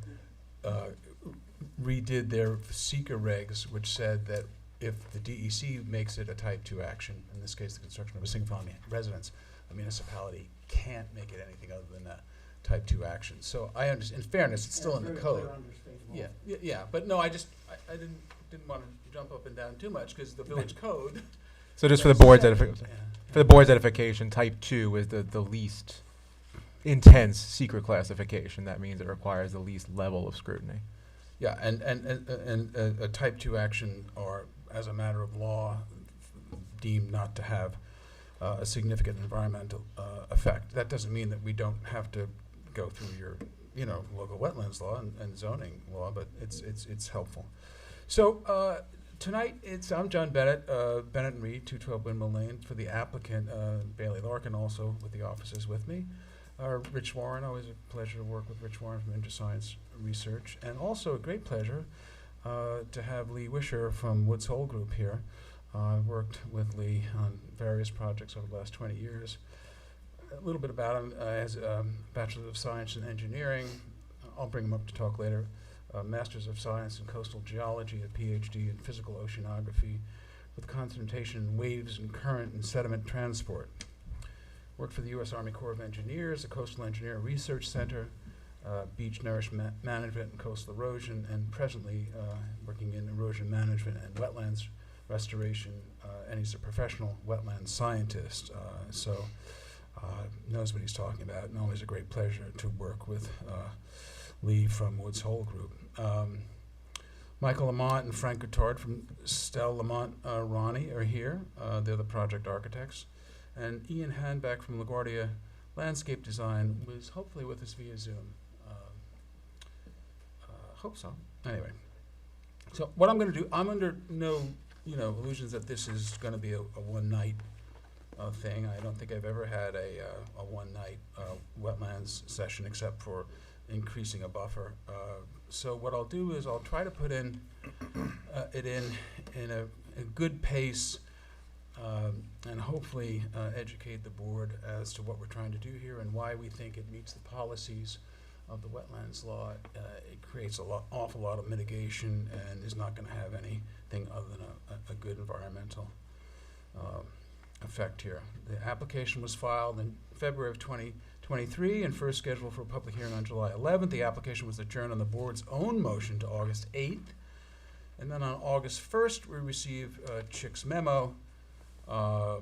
S8: redid their seeker regs, which said that if the DEC makes it a type 2 action, in this case the construction of a single family residence, a municipality can't make it anything other than a type 2 action. So I understand, in fairness, it's still in the
S11: Very clear
S8: code.
S11: under state law.
S8: Yeah, but no, I didn't want to jump up and down too much, because the village code.
S14: So just for the board's
S8: said-
S14: edification,
S8: yeah.
S14: for the board's edification, type 2 is the least intense secret classification. That means it requires the least level of scrutiny.
S8: Yeah, and a type 2 action are, as a matter of law, deemed not to have a significant environmental effect. That doesn't mean that we don't have to go through your, local wetlands law and zoning law, but it's helpful. So tonight, I'm John Bennett, Bennett and Reed, 212 Windmill Lane, for the applicant, Bailey Larkin, also with the officers with me. Rich Warren, always a pleasure to work with Rich Warren from InterScience Research, and also a great pleasure to have Lee Wisher from Woods Hole Group here. I've worked with Lee on various projects over the last 20 years. A little bit about him, as a Bachelor of Science in Engineering. I'll bring him up to talk later. Masters of Science in Coastal Geology, a PhD in Physical Oceanography, with concentration in waves and current and sediment transport. Worked for the U.S. Army Corps of Engineers, the Coastal Engineer Research Center, beach nourishment management and coastal erosion, and presently working in erosion management and wetlands restoration, and he's a professional wetland scientist, so knows what he's talking about, and always a great pleasure to work with Lee from Woods Hole Group. Michael Lamont and Frank Guttard from Stell Lamont Ronnie are here. They're the project architects. And Ian Hanbeck from LaGuardia Landscape Design was hopefully with us via Zoom. Hope so. Anyway, so what I'm going to do, I'm under no illusions that this is going to be a one-night thing. I don't think I've ever had a one-night wetlands session except for increasing a buffer. So what I'll do is I'll try to put it in a good pace, and hopefully educate the board as to what we're trying to do here and why we think it meets the policies of the wetlands law. It creates awful lot of mitigation and is not going to have anything other than a good environmental effect here. The application was filed in February of 2023 and first scheduled for a public hearing on July 11th. The application was adjourned on the board's own motion to August 8th. And then on August 1st, we received Chick's memo, as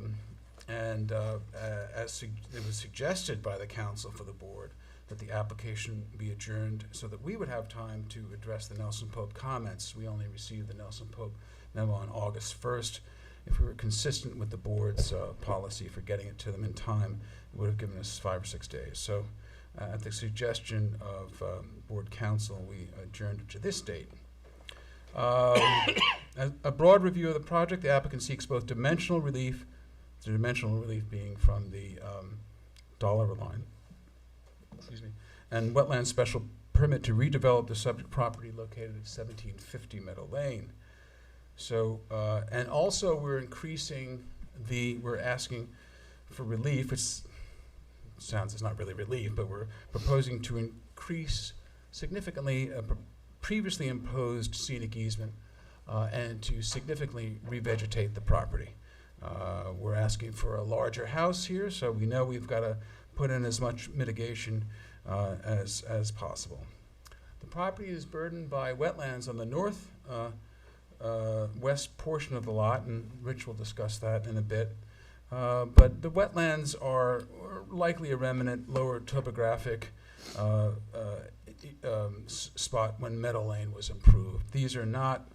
S8: it was suggested by the counsel for the board
S13: that the application be adjourned so that we would have time to address the Nelson Pope comments. We only received the Nelson Pope memo on August 1st. If we were consistent with the board's policy for getting it to them in time, it would have given us 5 or 6 days. So at the suggestion of board counsel, we adjourned it to this date. A broad review of the project, the applicant seeks both dimensional relief, the dimensional relief being from the dollar line, excuse me, and wetland special permit to redevelop the subject property located at 1750 Meadow Lane. So, and also we're asking for relief, which sounds it's not really relief, but we're proposing to increase significantly a previously imposed scenic easement and to significantly revegetate the property. We're asking for a larger house here, so we know we've got to put in as much mitigation as possible. The property is burdened by wetlands on the north west portion of the lot, and Rich will discuss that in a bit. But the wetlands are likely a remnant, lower topographic spot when Meadow Lane was improved. These are not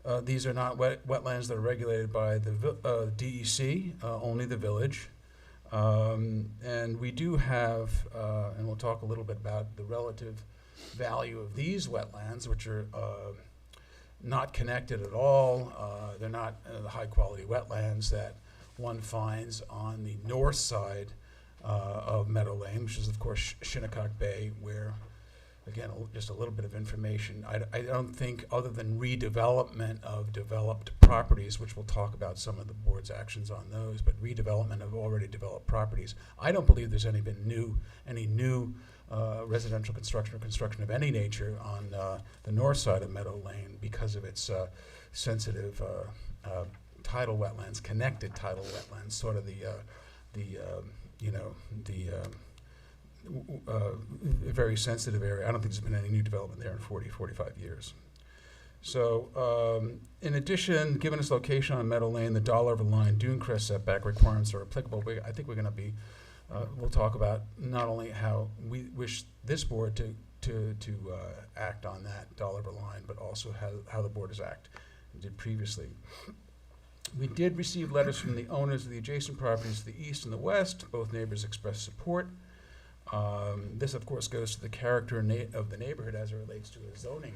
S13: wetlands that are regulated by the DEC, only the village. And we do have, and we'll talk a little bit about the relative value of these wetlands, which are not connected at all. They're not the high-quality wetlands that one finds on the north side of Meadow Lane, which is, of course, Shinnecock Bay, where, again, just a little bit of information. I don't think, other than redevelopment of developed properties, which we'll talk about some of the board's actions on those, but redevelopment of already developed properties, I don't believe there's any new residential construction or construction of any nature on the north side of Meadow Lane because of its sensitive tidal wetlands, connected tidal wetlands, sort of a very sensitive area. I don't think there's been any new development there in 45 years. So, in addition, given its location on Meadow Lane, the dollar over line dune crest setback requirements are applicable. I think we're going to be, we'll talk about not only how we wish this board to act on that dollar over line, but also how the board has acted did previously. We did receive letters from the owners of the adjacent properties to the east and the west. Both neighbors expressed support. This, of course, goes to the character of the neighborhood as it relates to the zoning,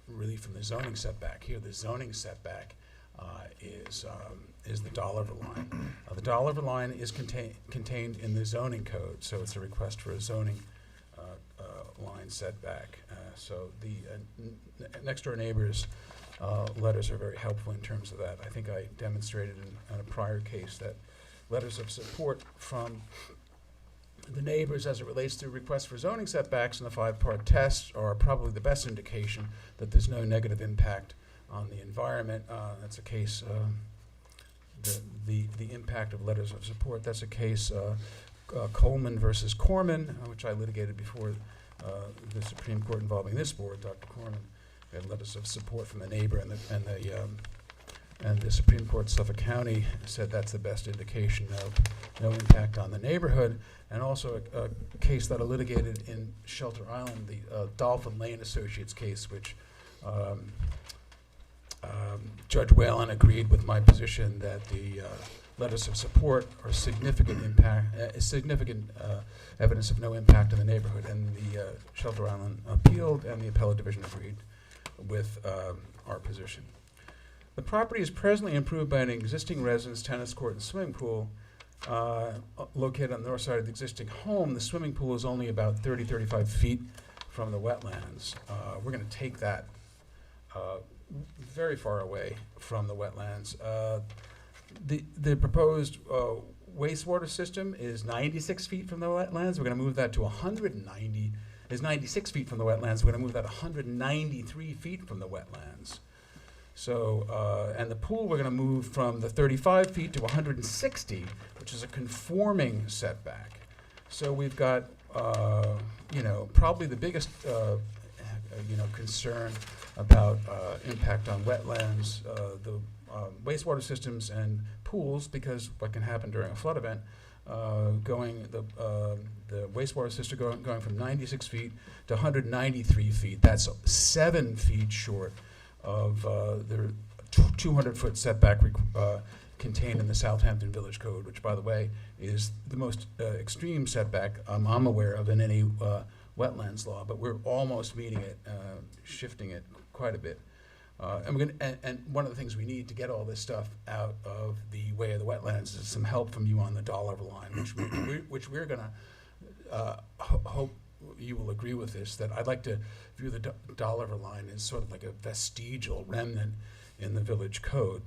S13: relief from the zoning setback. Here, the zoning setback is the dollar over line. The dollar over line is contained in the zoning code, so it's a request for a zoning line setback. So the next door neighbors' letters are very helpful in terms of that. I think I demonstrated in a prior case that letters of support from the neighbors as it relates to requests for zoning setbacks and the 5-part test are probably the best indication that there's no negative impact on the environment. That's a case, the impact of letters of support, that's a case Coleman versus Corman, which I litigated before the Supreme Court involving this board, Dr. Corman. We had letters of support from the neighbor, and the Supreme Court, Suffolk County, said that's the best indication of no impact on the neighborhood. And also a case that I litigated in Shelter Island, the Dolphin Lane Associates case, which Judge Whalen agreed with my position that the letters of support are significant evidence of no impact on the neighborhood. And the Shelter Island appealed, and the appellate division agreed with our position. The property is presently improved by an existing residence, tennis court, and swimming pool located on the north side of the existing home. The swimming pool is only about 35 feet from the wetlands. We're going to take that very far away from the wetlands. The proposed wastewater system is 96 feet from the wetlands. We're going to move that to 190. Is 96 feet from the wetlands. We're going to move that 193 feet from the wetlands. So, and the pool we're going to move from the 35 feet to 160, which is a conforming setback. So we've got, probably the biggest, concern about impact on wetlands, the wastewater systems and pools, because what can happen during a flood event, going, the wastewater system going from 96 feet to 193 feet. That's 7 feet short of the 200-foot setback contained in the Southampton Village Code, which, by the way, is the most extreme setback I'm aware of in any wetlands law, but we're almost meeting it, shifting it quite a bit. And one of the things we need to get all this stuff out of the way of the wetlands is some help from you on the dollar line, which we're going to hope you will agree with this, that I'd like to view the dollar line as sort of like a vestigial remnant in the village code,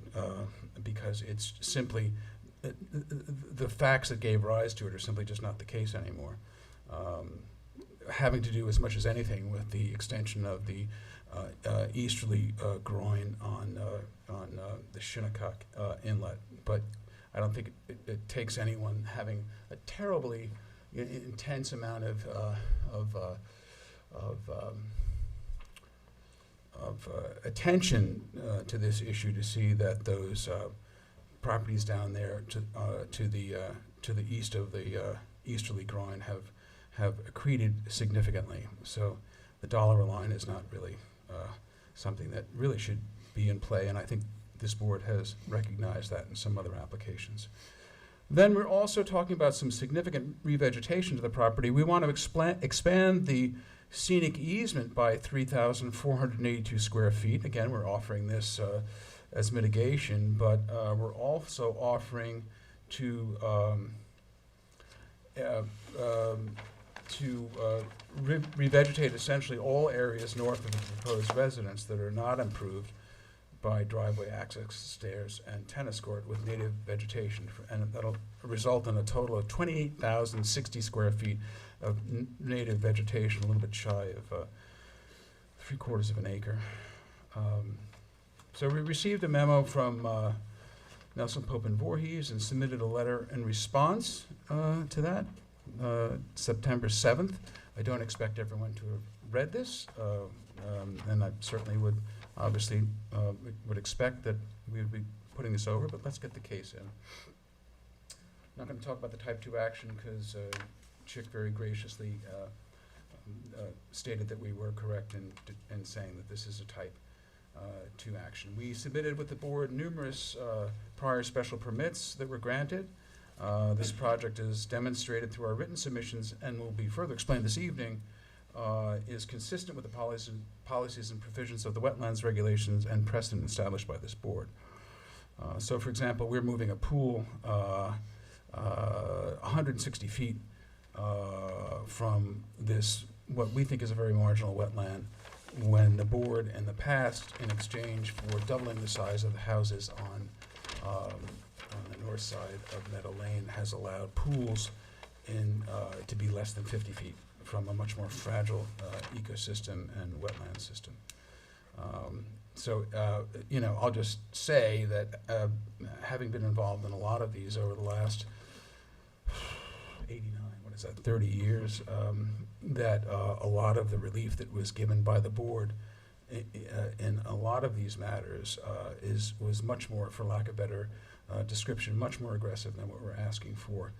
S13: because it's simply, the facts that gave rise to it are simply just not the case anymore. Having to do as much as anything with the extension of the easterly groin on the Shinnecock Inlet. But I don't think it takes anyone having a terribly intense amount of attention to this issue to see that those properties down there to the east of the easterly groin have accreted significantly. So the dollar line is not really something that really should be in play, and I think this board has recognized that in some other applications. Then we're also talking about some significant revegetation to the property. We want to expand the scenic easement by 3,482 square feet. Again, we're offering this as mitigation, but we're also offering to revegetate essentially all areas north of the proposed residence that are not improved by driveway access, stairs, and tennis court with native vegetation. And that'll result in a total of 28,060 square feet of native vegetation, a little bit shy of 3/4 of an acre. So we received a memo from Nelson Pope and Voorhees and submitted a letter in response to that, September 7th. I don't expect everyone to have read this, and I certainly would obviously would expect that we would be putting this over, but let's get the case in. I'm not going to talk about the type 2 action because Chick very graciously stated that we were correct in saying that this is a type 2 action. We submitted with the board numerous prior special permits that were granted. This project is demonstrated through our written submissions and will be further explained this evening, is consistent with the policies and provisions of the wetlands regulations and precedent established by this board. So, for example, we're moving a pool 160 feet from this, what we think is a very marginal wetland, when the board in the past, in exchange for doubling the size of the houses on the north side of Meadow Lane, has allowed pools to be less than 50 feet from a much more fragile ecosystem and wetland system. I'll just say that having been involved in a lot of these over the last 30 years, that a lot of the relief that was given by the board in a lot of these matters was much more, for lack of better description, much more aggressive than what we're asking for,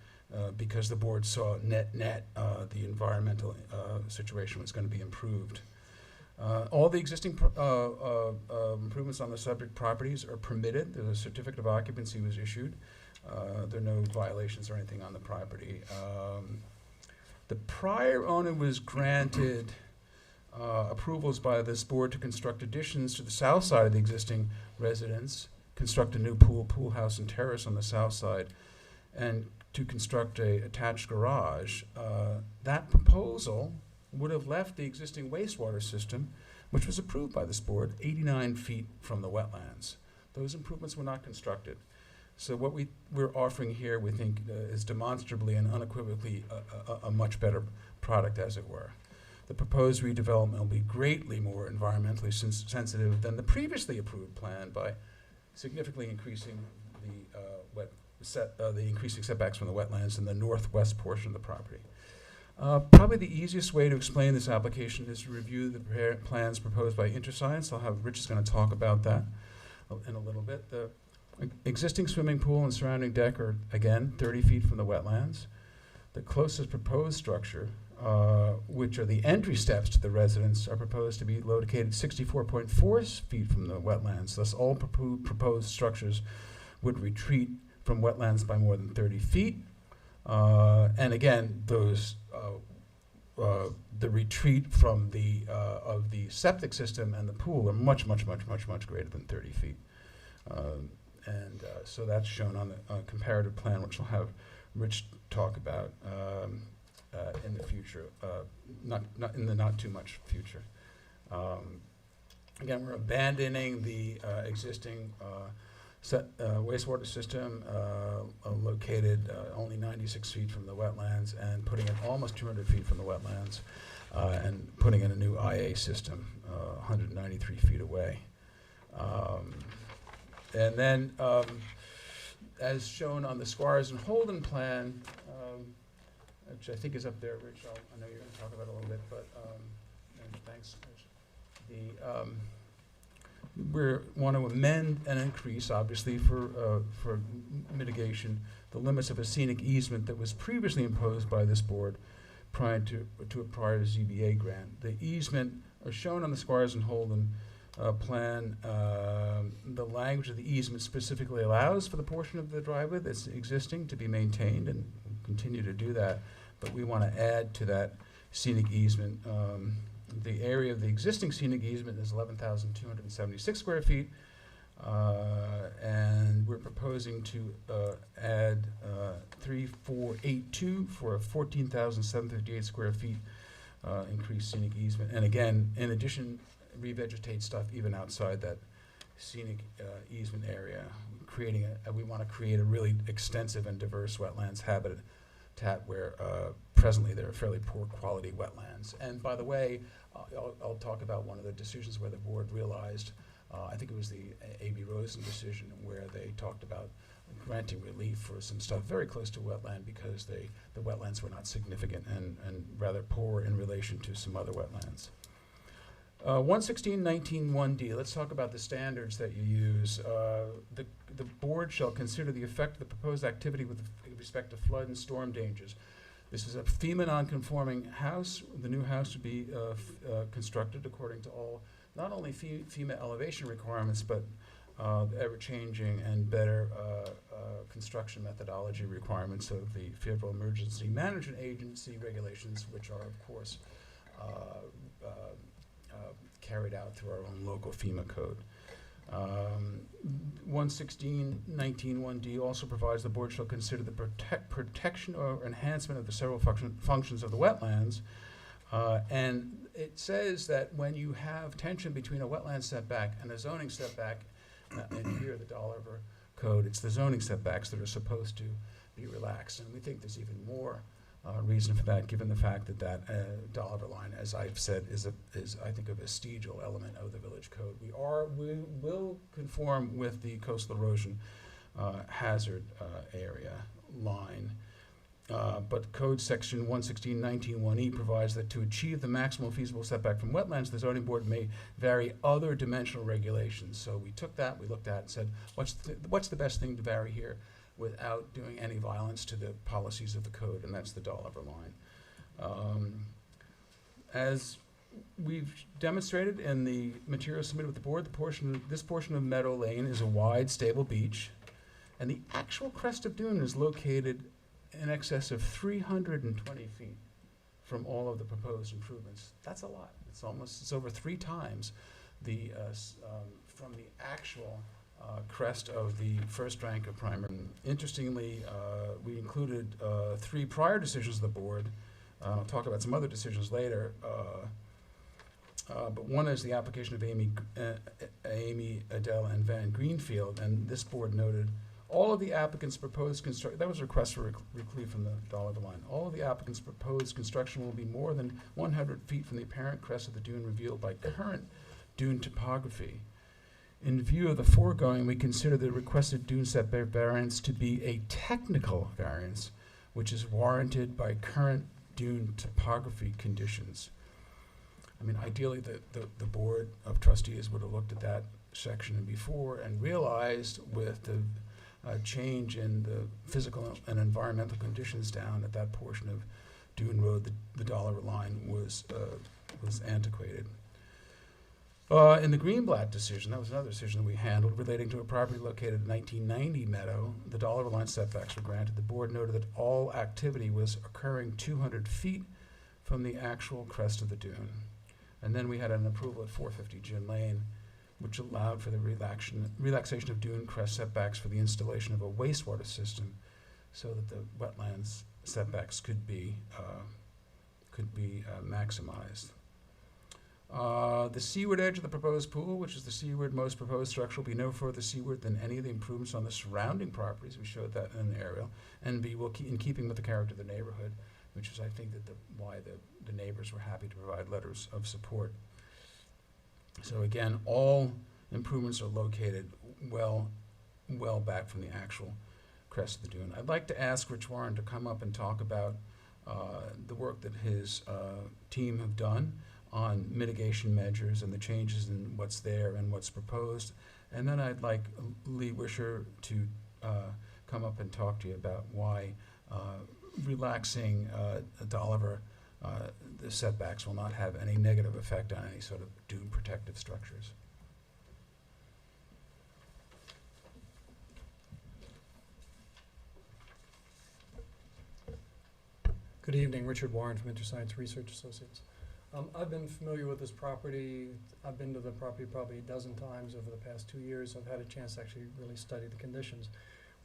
S13: because the board saw net the environmental situation was going to be improved. All the existing improvements on the subject properties are permitted. The certificate of occupancy was issued. There are no violations or anything on the property. The prior owner was granted approvals by this board to construct additions to the south side of the existing residence, construct a new pool house and terrace on the south side, and to construct a attached garage. That proposal would have left the existing wastewater system, which was approved by this board, 89 feet from the wetlands. Those improvements were not constructed. So what we're offering here, we think, is demonstrably and unequivocally a much better product, as it were. The proposed redevelopment will be greatly more environmentally sensitive than the previously approved plan by significantly increasing the increasing setbacks from the wetlands in the northwest portion of the property. Probably the easiest way to explain this application is to review the plans proposed by InterScience. Rich is going to talk about that in a little bit. The Existing swimming pool and surrounding deck are, again, 30 feet from the wetlands. The closest proposed structure, which are the entry steps to the residence, are proposed to be located 64.4 feet from the wetlands. Thus, all proposed structures would retreat from wetlands by more than 30 feet. And again, those the retreat from the of the septic system and the pool are much greater than 30 feet. So that's shown on the comparative plan, which we'll have Rich talk about in the future, not in the not too much future. Again, we're abandoning the existing wastewater system located only 96 feet from the wetlands and putting it almost 200 feet from the wetlands and putting in a new IA system 193 feet away. And then, as shown on the Squires and Holden plan, which I think is up there, Rich, I know you're going to talk about it a little bit, but and thanks, Rich. We want to amend and increase, obviously, for mitigation, the limits of a scenic easement that was previously imposed by this board prior to a prior ZBA grant. The easement are shown on the Squires and Holden plan. The language of the easement specifically allows for the portion of the driveway that's existing to be maintained and continue to do that, but we want to add to that scenic easement. The area of the existing scenic easement is 11,276 square feet, and we're proposing to add 3482 for a 14,758 square feet increased scenic easement. And again, in addition, revegetate stuff even outside that scenic easement area, creating we want to create a really extensive and diverse wetlands habitat where presently there are fairly poor quality wetlands. And by the way, I'll talk about one of the decisions where the board realized, I think it was the A.B. Rosen decision, where they talked about granting relief for some stuff very close to wetland because the wetlands were not significant and rather poor in relation to some other wetlands. 116.19.1D, let's talk about the standards that you use. The board shall consider the effect of the proposed activity with respect to flood and storm dangers. This is a FEMA non-conforming house. The new house would be constructed according to all, not only FEMA elevation requirements, but ever-changing and better construction methodology requirements of the Federal Emergency Management Agency regulations, which are, of course, carried out through our own local FEMA code. 116.19.1D also provides the board shall consider the protection or enhancement of the several functions of the wetlands. And it says that when you have tension between a wetland setback and a zoning setback, and here the Dolliver Code, it's the zoning setbacks that are supposed to be relaxed. And we think there's even more reason for that, given the fact that that Dolliver line, as I've said, is I think a vestigial element of the village code. We will conform with the coastal erosion hazard area line, but code section 116.19.1E provides that to achieve the maximum feasible setback from wetlands, the zoning board may vary other dimensional regulations. So we took that, we looked at, and said, what's the best thing to vary here without doing any violence to the policies of the code, and that's the Dolliver line. As we've demonstrated in the material submitted with the board, this portion of Meadow Lane is a wide, stable beach, and the actual crest of dune is located in excess of 320 feet from all of the proposed improvements. That's a lot. It's over 3 times the from the actual crest of the first rank of primary. Interestingly, we included 3 prior decisions of the board. I'll talk about some other decisions later. But one is the application of Amy, Adele, and Van Greenfield, and this board noted all of the applicants' proposed construction, that was a request for relief from the Dolliver line. All of the applicants' proposed construction will be more than 100 feet from the apparent crest of the dune revealed by current dune topography. In view of the foregoing, we consider the requested dune setback variance to be a technical variance, which is warranted by current dune topography conditions. I mean, ideally, the board of trustees would have looked at that section before and realized with the change in the physical and environmental conditions down at that portion of Dune Road, the dollar line was antiquated. In the Greenblatt decision, that was another decision that we handled relating to a property located in 1990 Meadow. The dollar line setbacks were granted. The board noted that all activity was occurring 200 feet from the actual crest of the dune. And then we had an approval at 450 Gin Lane, which allowed for the relaxation of dune crest setbacks for the installation of a wastewater system so that the wetlands setbacks could be maximized. The seaward edge of the proposed pool, which is the seaward most proposed structure, will be no further seaward than any of the improvements on the surrounding properties. We showed that in an aerial. And B, will keep in keeping with the character of the neighborhood, which is, I think, that why the neighbors were happy to provide letters of support. So again, all improvements are located well back from the actual crest of the dune. I'd like to ask Rich Warren to come up and talk about the work that his team have done on mitigation measures and the changes in what's there and what's proposed. And then I'd like Lee Wisher to come up and talk to you about why relaxing the setbacks will not have any negative effect on any sort of dune protective structures.
S15: Good evening, Richard Warren from InterScience Research Associates. I've been familiar with this property. I've been to the property probably a dozen times over the past 2 years. I've had a chance to actually really study the conditions.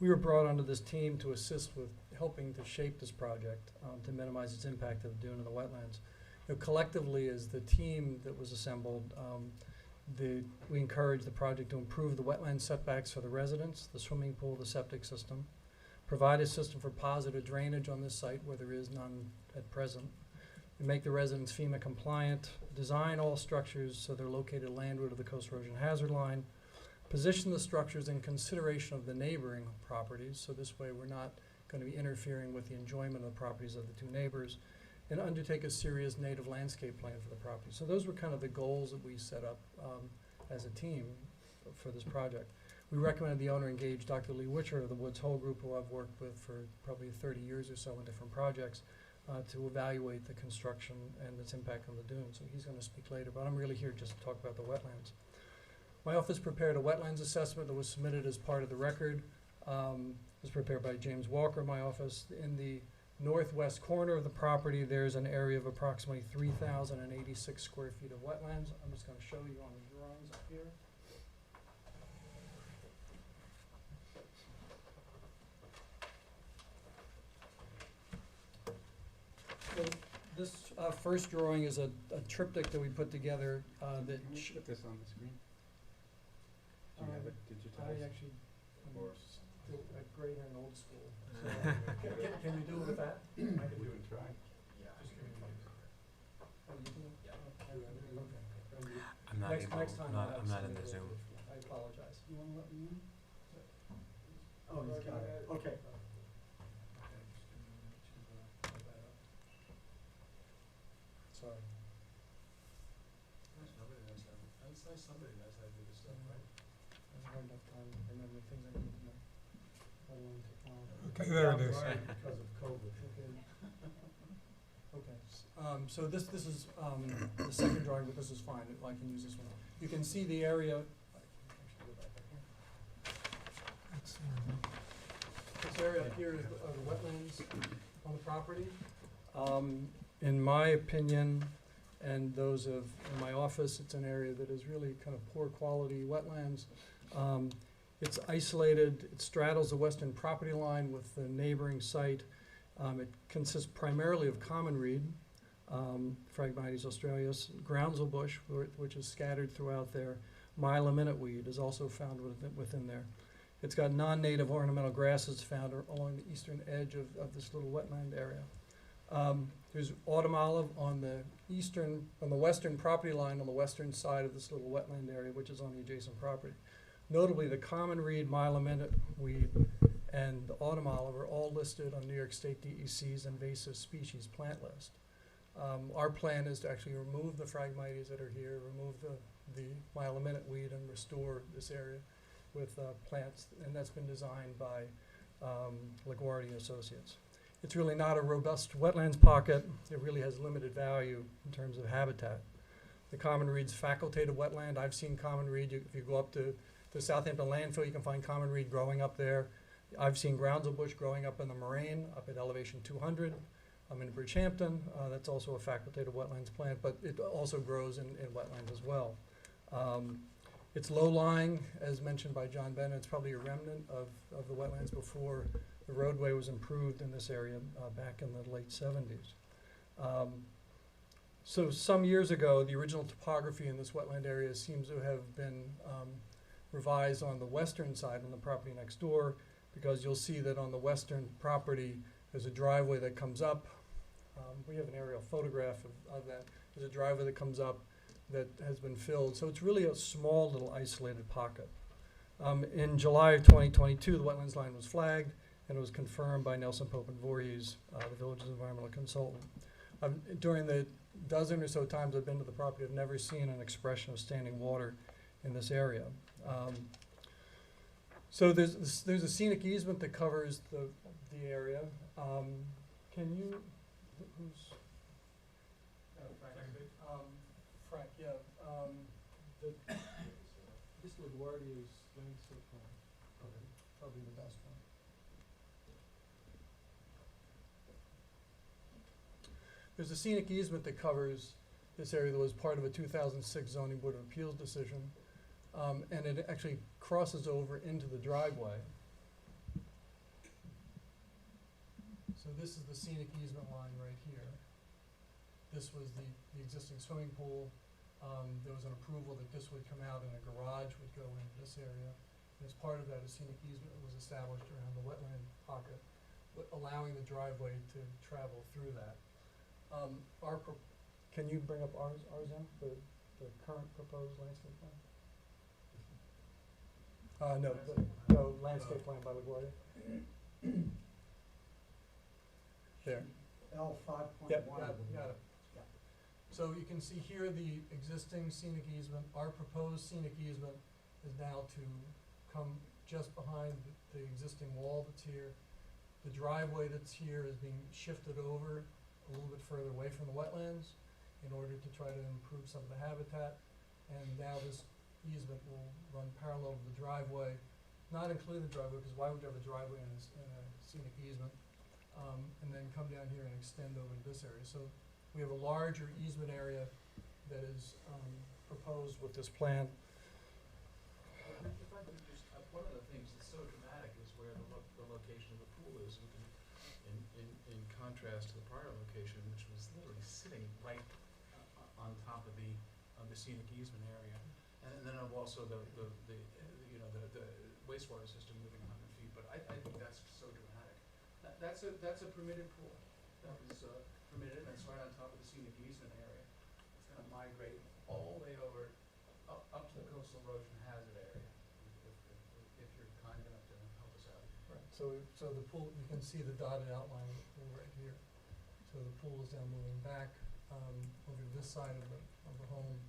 S15: We were brought onto this team to assist with helping to shape this project to minimize its impact of the dune and the wetlands. You know, collectively, as the team that was assembled, we encouraged the project to improve the wetland setbacks for the residents, the swimming pool, the septic system, provide a system for positive drainage on this site where there is none at present, and make the residents FEMA compliant, design all structures so they're located landward of the coast erosion hazard line, position the structures in consideration of the neighboring properties, so this way we're not going to be interfering with the enjoyment of the properties of the two neighbors, and undertake a serious native landscape plan for the property. So those were kind of the goals that we set up as a team for this project. We recommended the owner engage Dr. Lee Witcher of the Woods Hole Group, who I've worked with for probably 30 years or so in different projects, to evaluate the construction and its impact on the dunes. So he's going to speak later, but I'm really here just to talk about the wetlands. My office prepared a wetlands assessment that was submitted as part of the record. It was prepared by James Walker, my office. In the northwest corner of the property, there's an area of approximately 3,086 square feet of wetlands. I'm just going to show you on the drawings up here. So this first drawing is a triptych that we put together that.
S1: Can you put this on the screen? Do you have it digitized?
S15: I actually am still a grade in old school. So can you do it with that?
S1: I can do it, try.
S15: Oh, you can? Yeah. Okay.
S6: I'm not able,
S15: Next time
S6: I'm
S15: I'll
S6: not
S15: send
S6: in the
S15: it
S6: Zoom.
S15: over. I apologize.
S11: You wanna let me in? Oh, he's got it, okay.
S15: Sorry.
S11: Somebody knows how to do this stuff, right?
S15: I have a hard enough time remembering things I need to know. Let alone technology.
S2: Okay, there it is.
S11: Because of COVID.
S15: Okay, so this is the second drawing, but this is fine, I can use this one. You can see the area. This area up here is the wetlands on the property. In my opinion, and those of in my office, it's an area that is really kind of poor quality wetlands. It's isolated, it straddles the western property line with the neighboring site. It consists primarily of common reed, Phragmites australis, groundsel bush, which is scattered throughout there. Myla minute-weed is also found within there. It's got non-native ornamental grasses found along the eastern edge of this little wetland area. There's autumn olive on the western property line on the western side of this little wetland area, which is on the adjacent property. Notably, the common reed, Myla minute-weed, and the autumn olive are all listed on New York State DEC's invasive species plant list. Our plan is to actually remove the Phragmites that are here, remove the mile-a-minute weed, and restore this area with plants, and that's been designed by LaGuardia Associates. It's really not a robust wetlands pocket. It really has limited value in terms of habitat. The common reed's facultative wetland. I've seen common reed. If you go up to the Southampton landfill, you can find common reed growing up there. I've seen groundsel bush growing up in the moraine, up at elevation 200. I'm in Bridgehampton. That's also a facultative wetlands plant, but it also grows in wetlands as well. It's low-lying, as mentioned by John Bennett. It's probably a remnant of the wetlands before the roadway was improved in this area back in the late 70s. So some years ago, the original topography in this wetland area seems to have been revised on the western side, on the property next door, because you'll see that on the western property, there's a driveway that comes up. We have an aerial photograph of that. There's a driveway that comes up that has been filled. So it's really a small little isolated pocket. In July of 2022, the wetlands line was flagged, and it was confirmed by Nelson Pope and Voorhees, the village's environmental consultant. During the dozen or so times I've been to the property, I've never seen an expression of standing water in this area. So there's a scenic easement that covers the area. Can you, who's? Frank, yeah. This LaGuardia's landscape plan, probably the best one. There's a scenic easement that covers this area that was part of a 2006 zoning board of appeals decision, and it actually crosses over into the driveway. So this is the scenic easement line right here. This was the existing swimming pool. There was an approval that this would come out and a garage would go into this area. And as part of that, a scenic easement was established around the wetland pocket, allowing the driveway to travel through that. Can you bring up ours in, the current proposed landscape plan? No, landscape plan by LaGuardia. There.
S11: L 5.1.
S15: Yep, got it. So you can see here the existing scenic easement. Our proposed scenic easement is now to come just behind the existing wall that's here. The driveway that's here is being shifted over a little bit further away from the wetlands in order to try to improve some of the habitat. And now this easement will run parallel to the driveway, not including the driveway, because why would you have a driveway in a scenic easement? And then come down here and extend over to this area. So we have a larger easement area that is proposed with this plan.
S13: If I could just, one of the things that's so dramatic is where the location of the pool is, in contrast to the prior location, which was literally sitting right on top of the scenic easement area. And then also the wastewater system moving 100 feet. But I think that's so dramatic. That's a permitted pool. That was permitted, and it's right on top of the scenic easement area. It's going to migrate all the way over up to the coastal erosion hazard area, if you're kind enough to help us out.
S15: Right. So the pool, you can see the dotted outline of the pool right here. So the pool is now moving back over to this side of the home,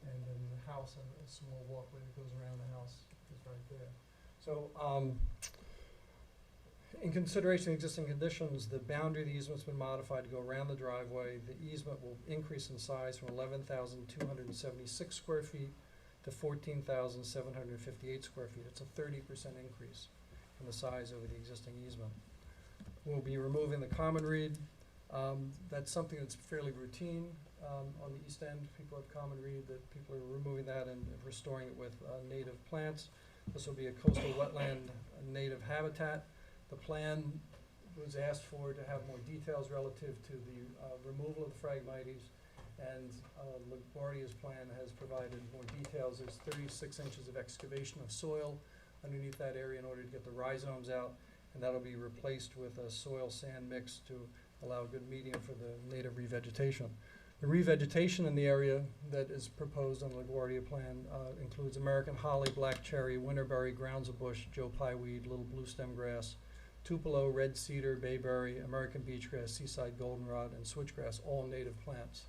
S15: and then the house and a small walkway that goes around the house is right there. So in consideration of existing conditions, the boundary of the easement's been modified to go around the driveway. The easement will increase in size from 11,276 square feet to 14,758 square feet. It's a 30% increase in the size over the existing easement. We'll be removing the common reed. That's something that's fairly routine on the east end. People have common reed, that people are removing that and restoring it with native plants. This will be a coastal wetland native habitat. The plan was asked for to have more details relative to the removal of the Phragmites, and LaGuardia's plan has provided more details. There's 36 inches of excavation of soil underneath that area in order to get the rhizomes out, and that'll be replaced with a soil sand mix to allow a good medium for the native revegetation. The revegetation in the area that is proposed on the LaGuardia plan includes American holly, black cherry, winterberry, groundsel bush, Joe pie weed, little blue stem grass, Tupelo, red cedar, bayberry, American beachgrass, seaside goldenrod, and switchgrass, all native plants.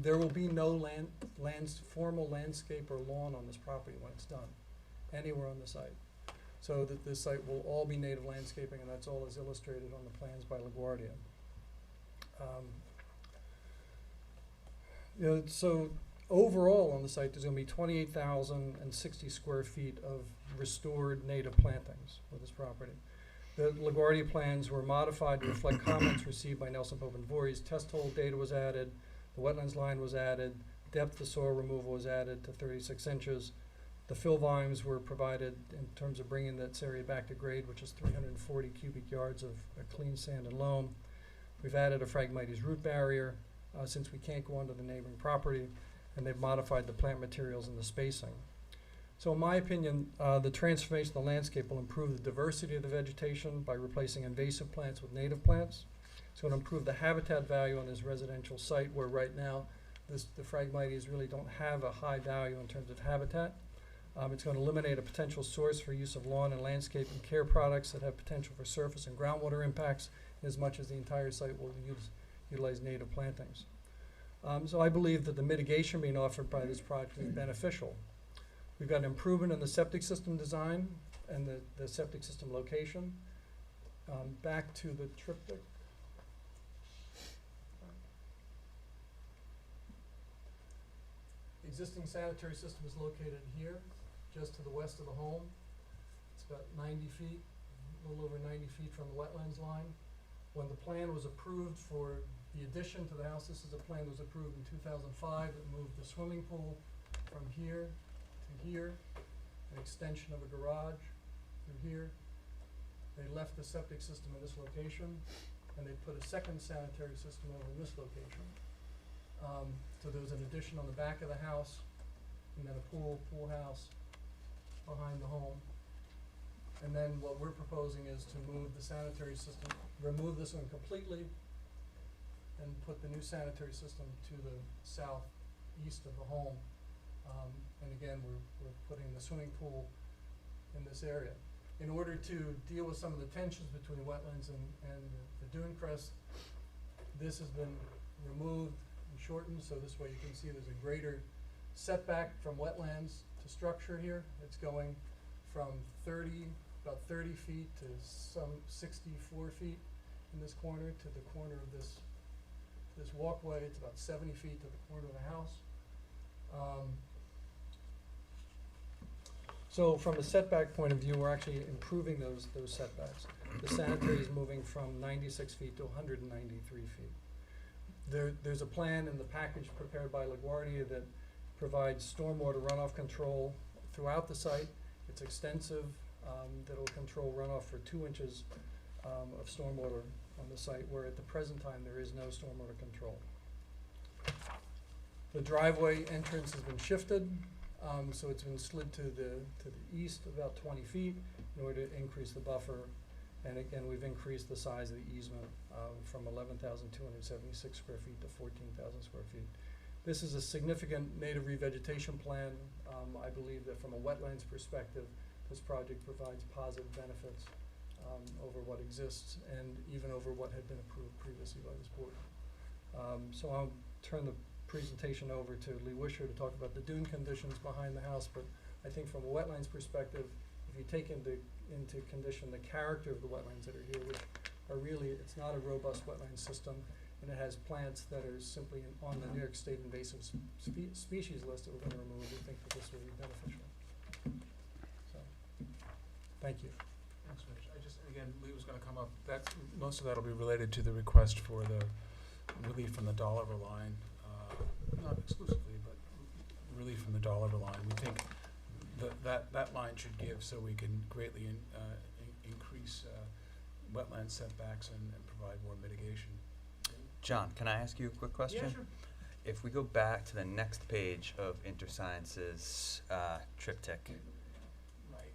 S15: There will be no formal landscape or lawn on this property when it's done, anywhere on the site. So that this site will all be native landscaping, and that's all is illustrated on the plans by LaGuardia. So overall on the site, there's gonna be 28,060 square feet of restored native plantings with this property. The LaGuardia plans were modified to reflect comments received by Nelson Pope and Voorhees. Test hole data was added, the wetlands line was added, depth of soil removal was added to 36 inches. The fill volumes were provided in terms of bringing that area back to grade, which is 340 cubic yards of clean sand and loam. We've added a Phragmites root barrier since we can't go onto the neighboring property, and they've modified the plant materials and the spacing. So in my opinion, the transformation of the landscape will improve the diversity of the vegetation by replacing invasive plants with native plants. It's going to improve the habitat value on this residential site where right now the Phragmites really don't have a high value in terms of habitat. It's going to eliminate a potential source for use of lawn and landscape and care products that have potential for surface and groundwater impacts, as much as the entire site will utilize native plantings. So I believe that the mitigation being offered by this project is beneficial. We've got an improvement in the septic system design and the septic system location. Back to the triptych. Existing sanitary system is located here, just to the west of the home. It's about 90 feet, a little over 90 feet from the wetlands line. When the plan was approved for the addition to the house, this is a plan that was approved in 2005. It moved the swimming pool from here to here, an extension of a garage through here. They left the septic system in this location, and they put a second sanitary system over in this location. So there was an addition on the back of the house, and then a pool house behind the home. And then what we're proposing is to move the sanitary system, remove this one completely, and put the new sanitary system to the southeast of the home. And again, we're putting the swimming pool in this area. In order to deal with some of the tensions between wetlands and the dune crest, this has been removed and shortened, so this way you can see there's a greater setback from wetlands to structure here. It's going from about 30 feet to some 64 feet in this corner to the corner of this walkway. It's about 70 feet to the corner of the house. So from a setback point of view, we're actually improving those setbacks. The sanitary is moving from 96 feet to 193 feet. There's a plan in the package prepared by LaGuardia that provides stormwater runoff control throughout the site. It's extensive, that'll control runoff for 2 inches of stormwater on the site, where at the present time there is no stormwater control. The driveway entrance has been shifted, so it's been slid to the east about 20 feet in order to increase the buffer. And again, we've increased the size of the easement from 11,276 square feet to 14,000 square feet. This is a significant native revegetation plan. I believe that from a wetlands perspective, this project provides positive benefits over what exists and even over what had been approved previously by this board. So I'll turn the presentation over to Lee Wisher to talk about the dune conditions behind the house, but I think from a wetlands perspective, if you take into condition the character of the wetlands that are here, which are really, it's not a robust wetland system, and it has plants that are simply on the New York State invasive species list that we're going to remove, we think that this will be beneficial. So, thank you.
S13: Thanks, Mitch. Again, Lee was gonna come up, most of that'll be related to the request for the relief from the dollar line, not exclusively, but relief from the dollar line. We think that line should give so we can greatly increase wetland setbacks and provide more mitigation.
S4: John, can I ask you a quick question?
S13: Yeah, sure.
S4: If we go back to the next page of InterScience's triptych.
S13: Right.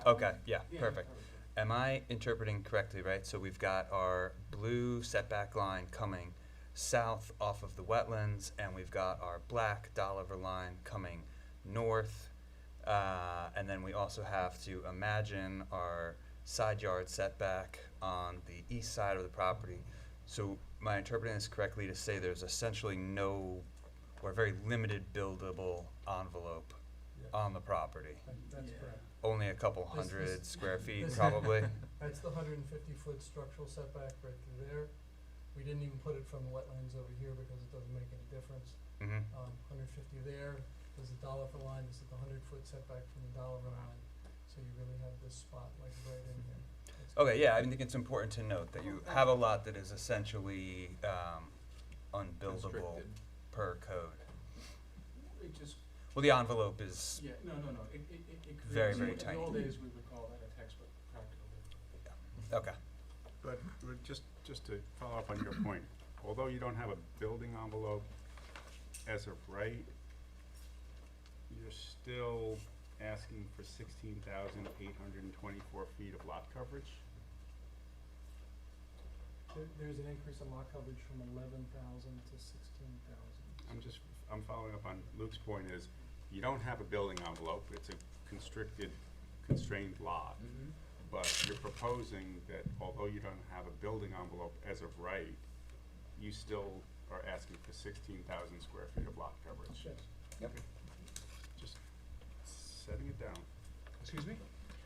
S4: Okay, yeah, perfect. Am I interpreting correctly, right? So we've got our blue setback line coming south off of the wetlands, and we've got our black dollar line coming north, and then we also have to imagine our side yard setback on the east side of the property. So am I interpreting this correctly to say there's essentially no or very limited buildable envelope on the property?
S15: That's correct.
S4: Only a couple
S15: This-
S4: hundred square feet,
S15: this-
S4: probably?
S15: That's the 150-foot structural setback right through there. We didn't even put it from the wetlands over here because it doesn't make any difference.
S4: Mm-hmm.
S15: 150 there, there's a Dolliver line, this is the 100-foot setback from the Dolliver line. So you really have this spot like right in here. That's
S4: Okay, yeah, I think it's important to note that you have a lot that is essentially unbuildable
S13: Constricted.
S4: per code.
S13: It just,
S4: Well, the envelope is,
S13: yeah, no, it
S4: Very,
S13: creates,
S4: very
S13: in
S4: tiny.
S13: the old days, we would call that a textbook practical difficulty.
S4: okay.
S1: But just to follow up on your point, although you don't have a building envelope as of right, you're still asking for 16,824 feet of lot coverage?
S15: There's an increase in lot coverage from 11,000 to 16,000.
S1: I'm following up on Luke's point is, you don't have a building envelope, it's a constricted, constrained lot. But you're proposing that although you don't have a building envelope as of right, you still are asking for 16,000 square feet of lot coverage.
S15: Yes.
S4: Yep.
S1: Just setting it down.
S13: Excuse me?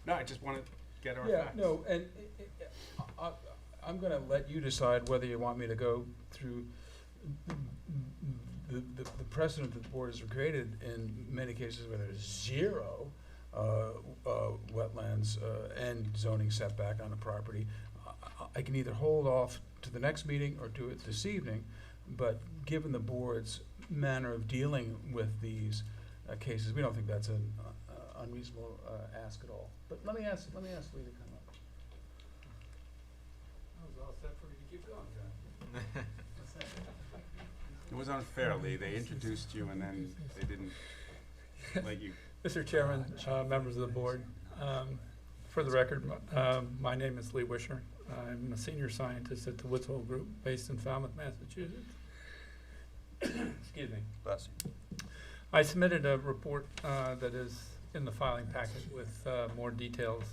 S1: No, I just want to get our
S13: Yeah,
S1: facts.
S13: no, and I'm gonna let you decide whether you want me to go through the precedent that the board has created in many cases where there's zero wetlands and zoning setback on a property. I can either hold off to the next meeting or do it this evening, but given the board's manner of dealing with these cases, we don't think that's an unreasonable ask at all. But let me ask Lee to come up. I was all set for you to keep going, John.
S1: It was unfair, Lee. They introduced you and then they didn't let you.
S15: Mr. Chairman, members of the board, for the record, my name is Lee Wisher. I'm a senior scientist at the Woods Hole Group based in Falmouth, Massachusetts. Excuse me.
S4: Bless you.
S15: I submitted a report that is in the filing packet with more details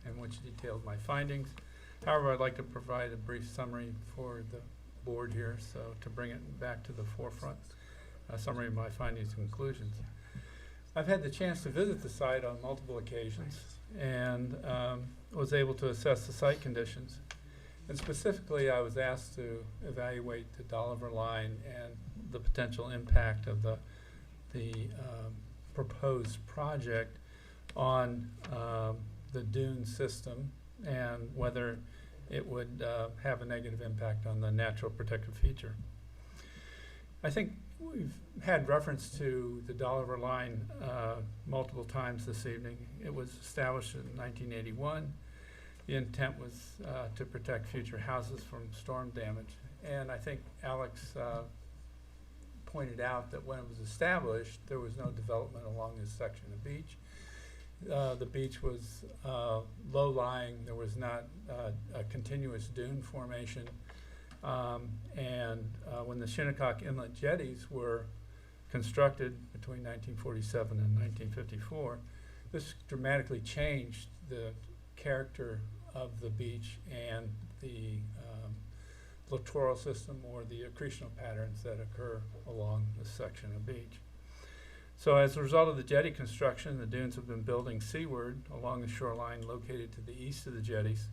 S15: in which detailed my findings. However, I'd like to provide a brief summary for the board here, so to bring it back to the forefront, a summary of my findings and conclusions. I've had the chance to visit the site on multiple occasions and was able to assess the site conditions. And specifically, I was asked to evaluate the Dolliver line and the potential impact of the proposed project on the dune system and whether it would have a negative impact on the natural protective feature. I think we've had reference to the Dolliver line multiple times this evening. It was established in 1981. The intent was to protect future houses from storm damage. And I think Alex pointed out that when it was established, there was no development along this section of beach. The beach was low-lying. There was not a continuous dune formation. When the Shinnecock Inlet jetties were constructed between 1947 and 1954, this dramatically changed the character of the beach and the littoral system or the accretional patterns that occur along this section of beach. So as a result of the jetty construction, the dunes have been building seaward along the shoreline located to the east of the jetties.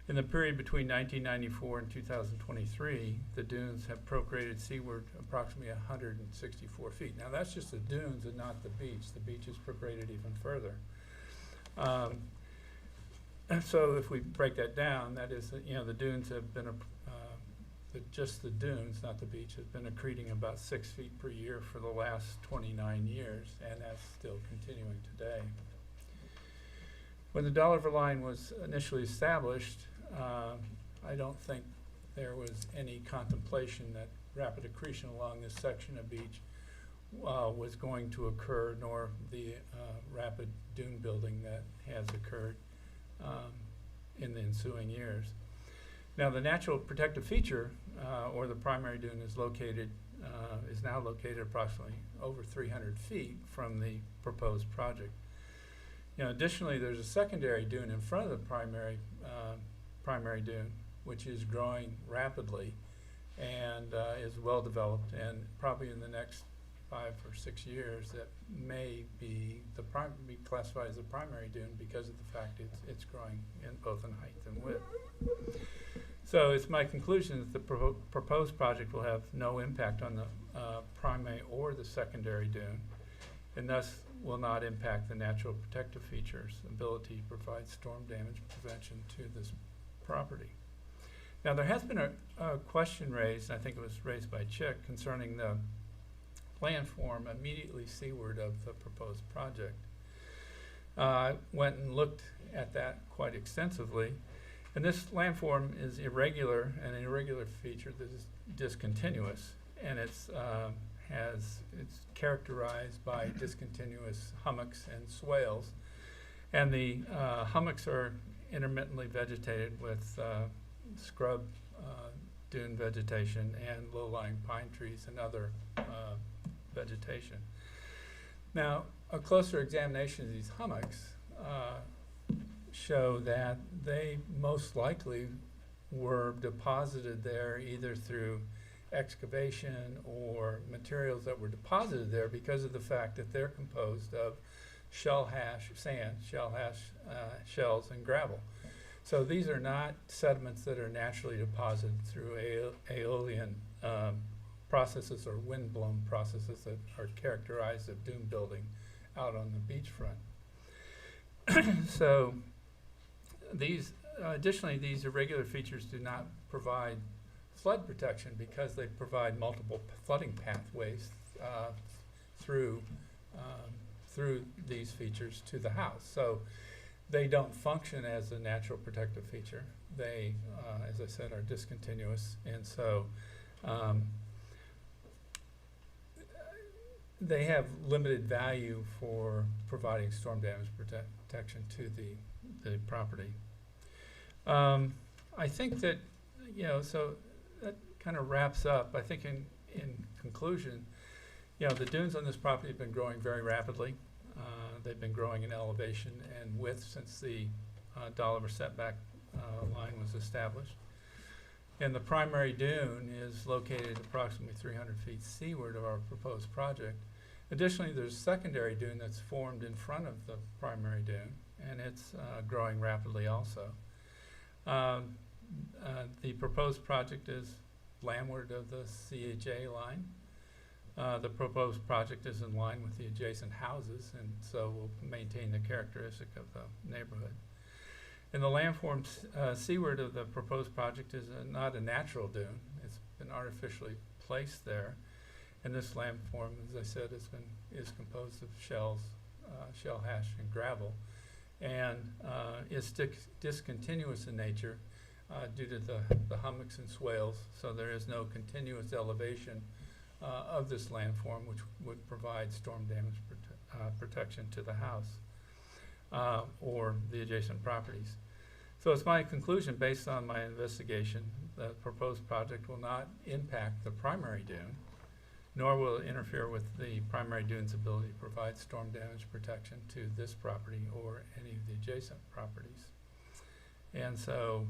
S15: In the period between 1994 and 2023, the dunes have procreated seaward approximately 164 feet. Now that's just the dunes and not the beach. The beach has procreated even further. And so if we break that down, that is, the dunes have been, just the dunes, not the beach, has been accreting about 6 feet per year for the last 29 years, and that's still continuing today. When the Dolliver line was initially established, I don't think there was any contemplation that rapid accretion along this section of beach was going to occur, nor the rapid dune building that has occurred in the ensuing years. Now, the natural protective feature, or the primary dune, is now located approximately over 300 feet from the proposed project. You know, additionally, there's a secondary dune in front of the primary dune, which is growing rapidly and is well developed, and probably in the next 5 or 6 years that may be be classified as a primary dune because of the fact it's growing in both in height and width. So it's my conclusion that the proposed project will have no impact on the primary or the secondary dune, and thus will not impact the natural protective features, ability to provide storm damage prevention to this property. Now, there has been a question raised, and I think it was raised by Chick, concerning the landform immediately seaward of the proposed project. I went and looked at that quite extensively, and this landform is irregular, and an irregular feature that is discontinuous, and it's characterized by discontinuous hummocks and swales, and the hummocks are intermittently vegetated with scrub dune vegetation and low-lying pine trees and other vegetation. Now, a closer examination of these hummocks show that they most likely were deposited there either through excavation or materials that were deposited there because of the fact that they're composed of sand, shells, and gravel. So these are not sediments that are naturally deposited through aeolian processes or wind-blown processes that are characterized of dune building out on the beachfront. So these, additionally, these irregular features do not provide flood protection because they provide multiple flooding pathways through these features to the house. So they don't function as a natural protective feature. They, as I said, are discontinuous, and so they have limited value for providing storm damage protection to the property. I think that, you know, so that kind of wraps up. I think in conclusion, you know, the dunes on this property have been growing very rapidly. They've been growing in elevation and width since the Dolliver setback line was established. And the primary dune is located approximately 300 feet seaward of our proposed project. Additionally, there's a secondary dune that's formed in front of the primary dune, and it's growing rapidly also. The proposed project is landward of the CHA line. The proposed project is in line with the adjacent houses, and so will maintain the characteristic of the neighborhood. And the landform seaward of the proposed project is not a natural dune. It's been artificially placed there. And this landform, as I said, is composed of shells, shell hash, and gravel, and is discontinuous in nature due to the hummocks and swales. So there is no continuous elevation of this landform, which would provide storm damage protection to the house or the adjacent properties. So it's my conclusion, based on my investigation, that the proposed project will not impact the primary dune, nor will it interfere with the primary dune's ability to provide storm damage protection to this property or any of the adjacent properties. And so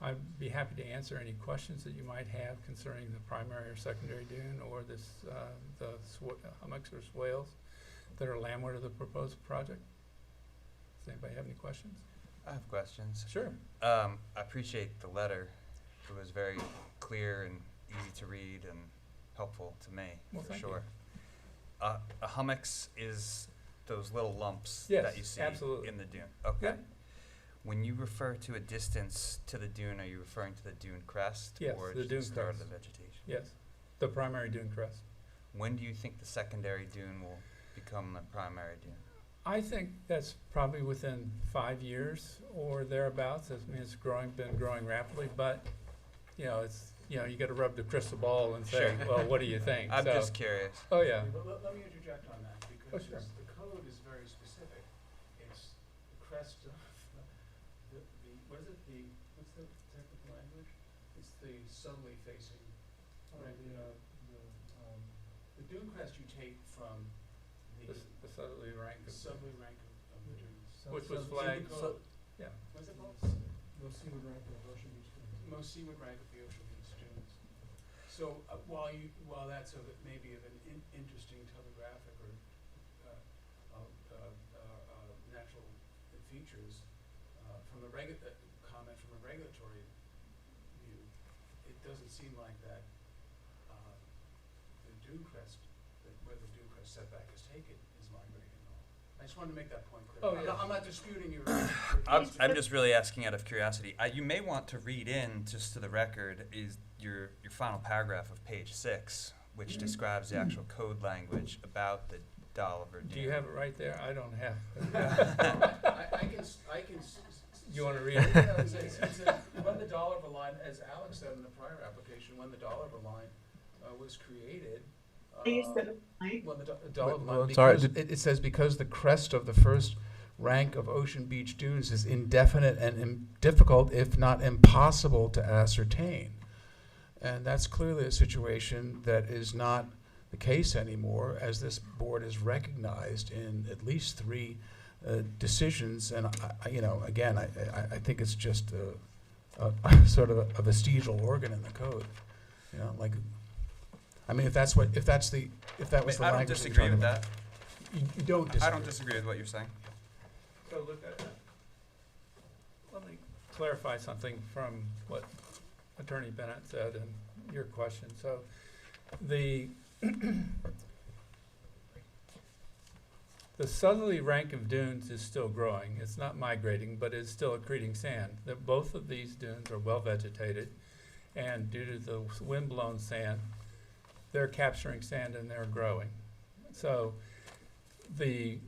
S15: I'd be happy to answer any questions that you might have concerning the primary or secondary dune or this, the hummocks or swales that are landward of the proposed project. Does anybody have any questions?
S4: I have questions.
S15: Sure.
S4: I appreciate the letter. It was very clear and easy to read and helpful to me,
S15: Well,
S4: for
S15: thank
S4: sure. A hummocks is those little lumps
S15: Yes,
S4: that you see
S15: absolutely.
S4: in the dune. Okay.
S15: Yeah.
S4: When you refer to a distance to the dune, are you referring to the dune crest
S15: Yes,
S4: or
S15: the
S4: just
S15: dune
S4: the start
S15: crest.
S4: of the vegetation?
S15: Yes, the primary dune crest.
S4: When do you think the secondary dune will become the primary dune?
S15: I think that's probably within 5 years or thereabouts. I mean, it's been growing rapidly, but you know, you got to rub the crystal ball and say,
S4: Sure.
S15: well, what do you think?
S4: I'm
S15: So-
S4: just curious.
S15: Oh yeah.
S16: But let me interject on that, because
S15: sure.
S16: the code is very specific. It's the crest of what is it, what's the technical language? It's the southerly facing, right, the dune crest you take from
S15: The southerly rank of
S16: southerly rank of
S10: which was flagged. Yeah.
S16: Was it both?
S15: Most seaward rank of Ocean Beach dunes.
S16: Most seaward rank of the Ocean Beach dunes. So while that's maybe of an interesting topographic or natural features, from a comment from a regulatory view, it doesn't seem like that the dune crest, where the dune crest setback is taken, is migrating at all. I just wanted to make that point clear.
S10: Oh, yeah.
S16: I'm not disputing your.
S4: I'm just really asking out of curiosity. You may want to read in, just to the record, is your final paragraph of page 6, which describes the actual code language about the Dolliver Dune.
S10: Do you have it right there? I don't have.
S16: I can.
S10: You want to read it?
S16: Yeah, it's when the Dolliver line, as Alex said in the prior application, when the Dolliver line was created. When the Dolliver line,
S13: Sorry, it says because the crest of the first rank of Ocean Beach dunes is indefinite and difficult, if not impossible, to ascertain. And that's clearly a situation that is not the case anymore, as this board is recognized in at least 3 decisions. And I think it's just a sort of a vestigial organ in the code. You know, like, I mean, if that was the language.
S4: I don't disagree with that.
S13: You don't disagree.
S4: I don't disagree with what you're saying.
S10: So look at that. Let me clarify something from what Attorney Bennett said in your question. So the the southerly rank of dunes is still growing. It's not migrating, but it's still accreting sand. That both of these dunes are well vegetated, and due to the wind-blown sand, they're capturing sand and they're growing. So the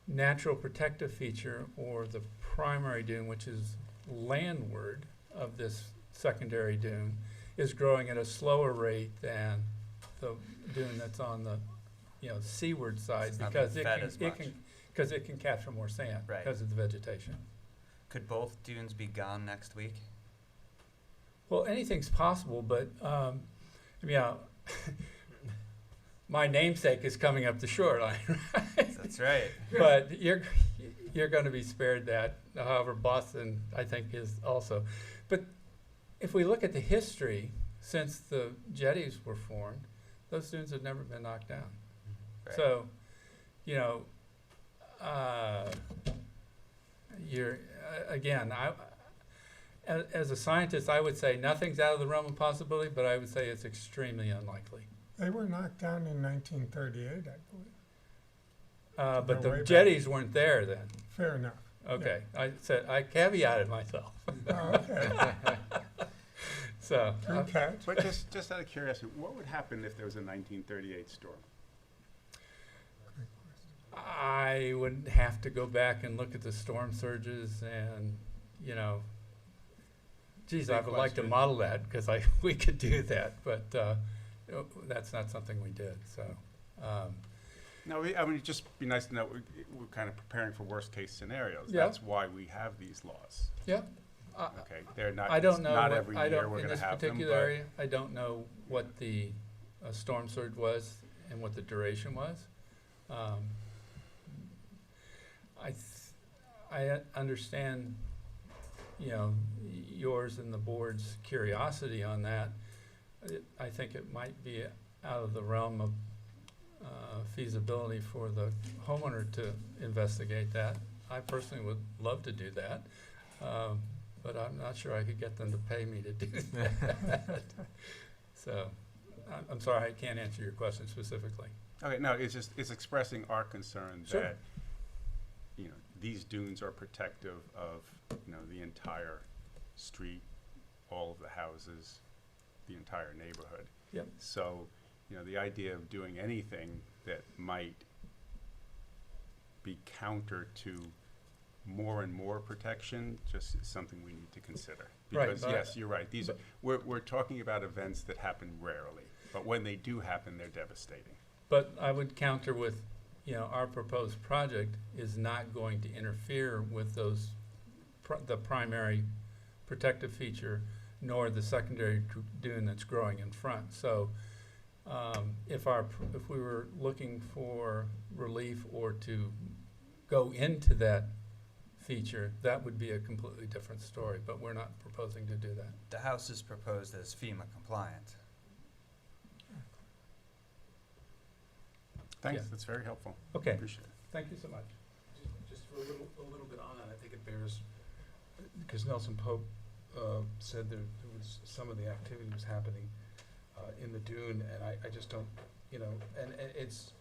S10: natural protective feature, or the primary dune, which is landward of this secondary dune, is growing at a slower rate than the dune that's on the seaward side,
S4: It's not
S10: because
S4: being fed as much.
S10: it can capture more sand
S4: Right.
S10: because of the vegetation.
S4: Could both dunes be gone next week?
S10: Well, anything's possible, but my namesake is coming up the shoreline, right?
S4: That's right.
S10: But you're going to be spared that. However, Boston, I think, is also. But if we look at the history since the jetties were formed, those dunes have never been knocked down.
S4: Right.
S10: So, you're again. As a scientist, I would say nothing's out of the realm of possibility, but I would say it's extremely unlikely.
S2: They were knocked down in 1938, I believe.
S10: But
S2: Go way
S10: the
S2: back.
S10: jetties weren't there then.
S2: Fair enough.
S10: Okay, I caveated myself.
S2: Oh, okay.
S10: So,
S2: Good catch.
S1: But just out of curiosity, what would happen if there was a 1938 storm?
S10: I would have to go back and look at the storm surges and, geez, I
S1: Big
S10: would like to
S1: question.
S10: model that, because we could do that, but that's not something we did, so.
S1: No, it'd just be nice to know we're kind of preparing for worst-case scenarios.
S10: Yeah.
S1: That's why we have these laws.
S10: Yeah.
S1: Okay, they're not.
S10: I don't
S1: it's
S10: know.
S1: Not every
S10: I
S1: year
S10: don't,
S1: we're
S10: in
S1: going
S10: this
S1: to have them,
S10: particular
S1: but
S10: area, I don't know what the storm surge was and what the duration was. I understand, yours and the board's curiosity on that. I think it might be out of the realm of feasibility for the homeowner to investigate that. I personally would love to do that, but I'm not sure I could get them to pay me to do that. So, I'm sorry, I can't answer your question specifically.
S1: okay, no, it's expressing our concern
S10: Sure.
S1: that these dunes are protective of the entire street, all of the houses, the entire neighborhood.
S10: Yep.
S1: So, the idea of doing anything that might be counter to more and more protection just is something we need to consider.
S10: Right,
S1: Because
S10: but-
S1: yes, you're right. We're talking about events that happen rarely, but when they do happen, they're devastating.
S10: But I would counter with, our proposed project is not going to interfere with those, the primary protective feature, nor the secondary dune that's growing in front. So, if we were looking for relief or to
S15: go into that feature, that would be a completely different story, but we're not proposing to do that.
S4: The house is proposed as FEMA compliant.
S1: Thanks,
S15: Yeah.
S1: that's very helpful.
S15: Okay,
S1: Appreciate it.
S15: thank you so much.
S13: Just for a little bit on that, I think it bears, because Nelson Pope said there was some of the activity was happening in the dune, and I just don't, you know, and it's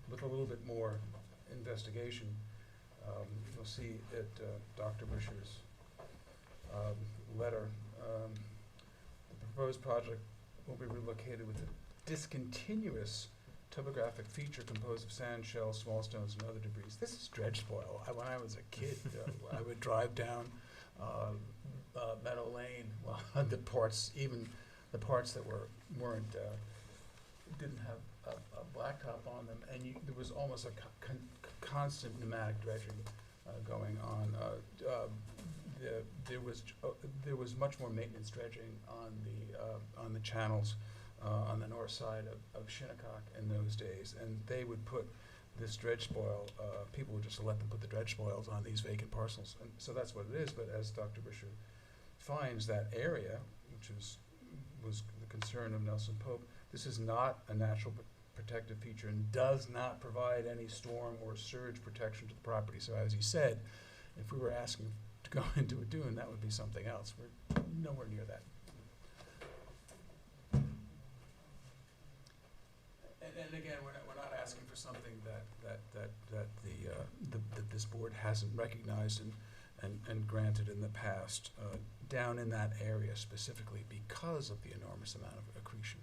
S13: with a little bit more investigation, you'll see at Dr. Busher's letter, the proposed project will be relocated with a discontinuous topographic feature composed of sand, shells, small stones, and other debris. This is dredge spoil. When I was a kid, I would drive down Meadow Lane. Well, the parts that weren't didn't have a blacktop on them, and there was almost a constant pneumatic dredging going on. There was much more maintenance dredging on the channels on the north side of Shinnecock in those days, and they would put this dredge spoil, people would just let them put the dredge spoils on these vacant parcels, and so that's what it is. But as Dr. Busher finds, that area, which was the concern of Nelson Pope, this is not a natural protective feature and does not provide any storm or surge protection to the property. So as he said, if we were asking to go into a dune, that would be something else. We're nowhere near that. And again, we're not asking for something that this board hasn't recognized and granted in the past, down in that area specifically because of the enormous amount of accretion.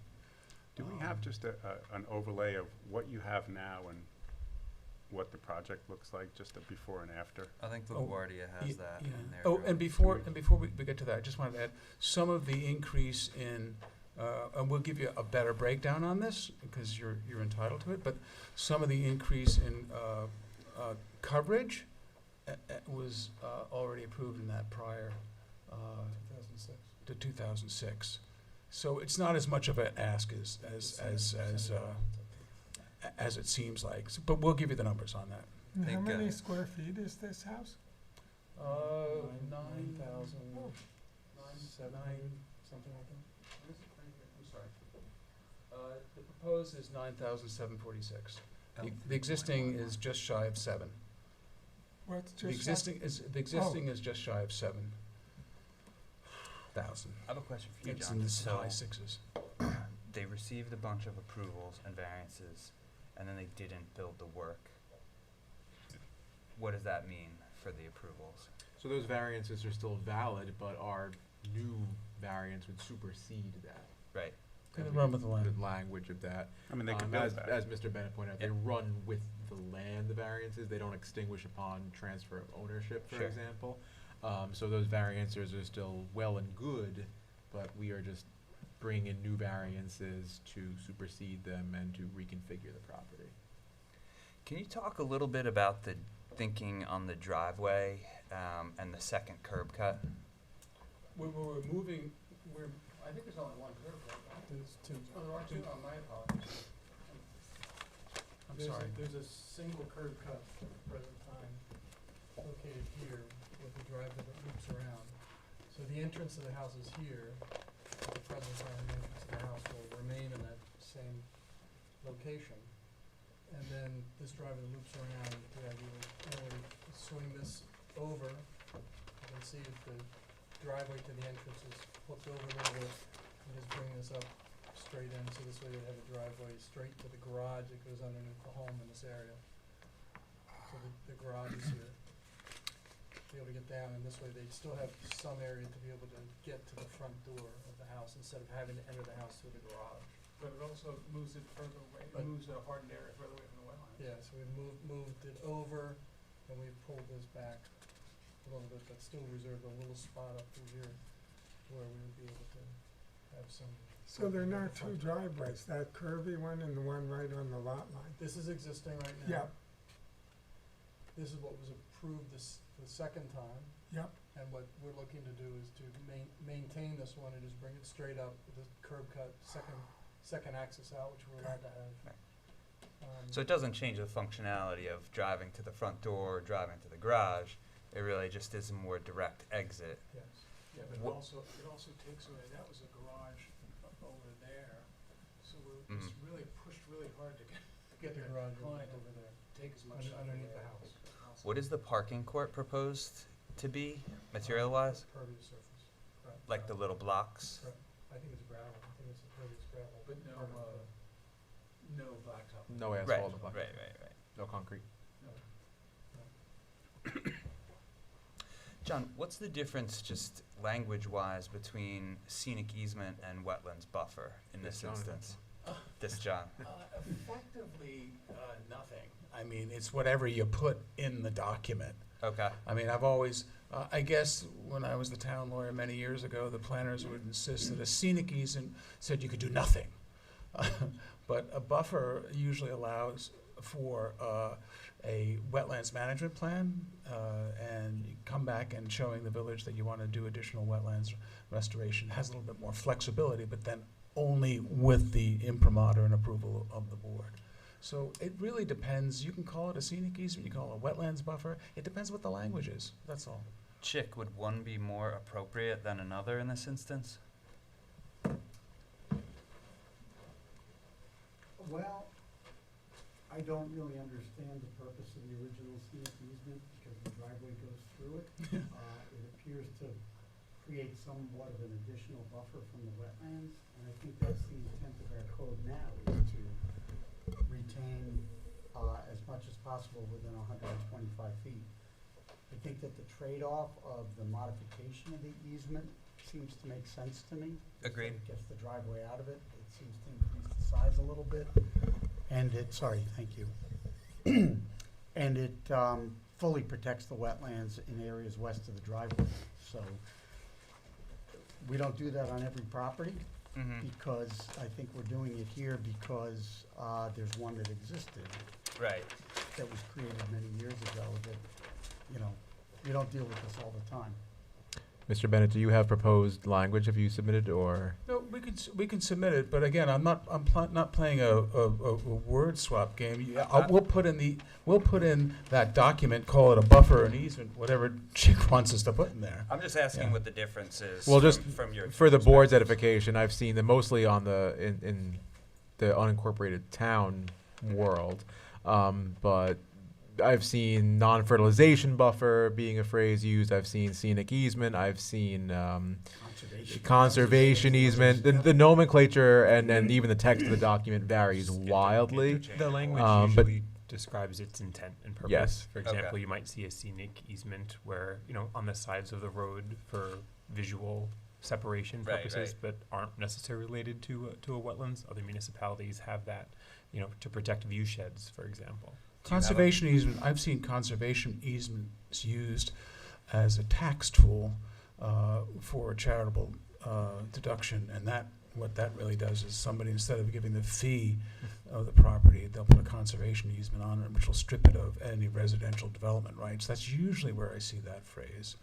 S1: Do we have just an overlay of what you have now and what the project looks like, just a before and after?
S4: I think LaGuardia has that in their
S13: Oh,
S4: drawing.
S13: and before we get to that, I just wanted to add, some of the increase in, and we'll give you a better breakdown on this, because you're entitled to it, but some of the increase in coverage was already approved in that prior
S12: 2006.
S13: to 2006. So it's not as much of an ask as it seems like, but we'll give you the numbers on that.
S2: And how
S4: Think,
S2: many square feet is this house?
S15: 9,000,
S13: Oh.
S15: 700, something like that.
S13: I'm sorry. The proposed is 9,746. The existing is just shy of 7.
S2: What's
S13: The
S2: just
S13: existing is just shy of 7,000.
S4: I have a question for you,
S13: It's
S4: John.
S13: in the
S4: So
S13: high sixes.
S4: they received a bunch of approvals and variances, and then they didn't build the work. What does that mean for the approvals?
S14: So those variances are still valid, but our new variance would supersede that.
S4: Right.
S13: Gonna run with the line.
S14: The language of that.
S1: I mean, they could build
S14: as,
S1: that.
S14: as Mr. Bennett pointed out, they
S4: Yeah.
S14: run with the land, the variances, they don't extinguish upon transfer of ownership, for
S4: Sure.
S14: example. So those variances are still well and good, but we are just bringing in new variances to supersede them and to reconfigure the property.
S4: Can you talk a little bit about the thinking on the driveway and the second curb cut?
S13: We're moving, I think there's only one curb cut, right?
S15: There's two.
S13: Oh, there are two, oh, my apologies. I'm sorry.
S15: There's a single curb cut at the present time located here with the driveway that loops around. So the entrance of the house is here. At the present time, the entrance of the house will remain in that same location. And then this driveway loops around. The idea is really to swing this over. You can see if the driveway to the entrance is flipped over a little bit and just bring this up straight in. So this way they have a driveway straight to the garage that goes underneath the home in this area. So the garage is here. Be able to get down, and this way they'd still have some area to be able to get to the front door of the house instead of having to enter the house through the garage.
S10: But it also moves it further away,
S15: But-
S10: it moves a hardened area further away from the wetland.
S15: Yeah, so we've moved it over, and we've pulled this back a little bit, but still reserved a little spot up through here where we would be able to have some.
S2: So they're not two driveways, that curvy one and the one right on the lot line?
S15: This is existing right now.
S2: Yep,
S15: This is what was approved the second time,
S2: yep.
S15: and what we're looking to do is to maintain this one and just bring it straight up with the curb cut, second axis out, which we're allowed to have.
S4: So it doesn't change the functionality of driving to the front door or driving to the garage. It really just is a more direct exit.
S16: Yes, yeah, but
S4: Wha-
S16: it also takes away, that was a garage over there, so we're just really pushed really hard to get
S15: The
S16: the
S15: garage
S16: client
S15: over there,
S16: take as much
S15: underneath the
S16: of
S15: house.
S16: as possible.
S4: What is the parking court proposed to be, material-wise?
S15: Pervious surface, correct.
S4: Like the little blocks?
S15: Correct. I think it's gravel, I think it's a pervious gravel.
S16: But no,
S15: parking court.
S16: no blacktop.
S14: No
S4: Right,
S14: asphalt,
S4: right,
S14: no
S4: right, right.
S14: no concrete.
S16: No.
S4: John, what's the difference, just language-wise, between scenic easement and wetlands buffer in this
S13: John.
S4: instance? This John.
S8: Effectively, nothing. I mean, it's whatever you put in the document.
S4: Okay.
S8: I mean, I've always, I guess when I was the town lawyer many years ago, the planners would insist that a scenic easement said you could do nothing. But a buffer usually allows for a wetlands management plan, and you come back and showing the village that you want to do additional wetlands restoration. Has a little bit more flexibility, but then only with the imprimatur and approval of the board. So it really depends. You can call it a scenic easement, you call it a wetlands buffer. It depends what the language is, that's all.
S4: Chick, would one be more appropriate than another in this instance?
S11: Well, I don't really understand the purpose of the original scenic easement because the driveway goes through it. It appears to create somewhat of an additional buffer from the wetlands, and I think that's the intent of our code now, is to retain as much as possible within 125 feet. I think that the trade-off of the modification of the easement seems to make sense to me.
S4: Agreed.
S11: It gets the driveway out of it. It seems to increase the size a little bit. And it, sorry, thank you. And it fully protects the wetlands in areas west of the driveway. So we don't do that on every property
S4: Mm-hmm.
S11: because I think we're doing it here because there's one that existed
S4: Right.
S11: that was created many years ago that, you know, we don't deal with this all the time.
S14: Mr. Bennett, do you have proposed language? Have you submitted or?
S8: No, we can submit it, but again, I'm not playing a word swap game. We'll put in that document, call it a buffer, an easement, whatever Chick wants us to put in there.
S4: I'm just asking
S8: Yeah.
S4: what the difference is.
S14: Well, just
S4: from your
S14: for the board's
S4: perspectives.
S14: edification, I've seen them mostly on in the unincorporated town world, but I've seen non-fertilization buffer being a phrase used. I've seen scenic easement. I've seen conservation easement. The nomenclature and even the text of the document varies wildly.
S6: The language
S14: but-
S6: usually describes its intent and purpose.
S14: Yes.
S6: For example, you might see a scenic easement where, on the sides of the road for visual separation
S4: Right,
S6: purposes,
S4: right.
S6: but aren't necessarily related to a wetlands. Other municipalities have that, to protect view sheds, for example.
S4: Do you have a-
S8: Conservation easement, I've seen conservation easements used as a tax tool for charitable deduction, and what that really does is somebody, instead of giving the fee of the property, they'll put a conservation easement on it, which will strip it of any residential development rights. That's usually where I see that phrase.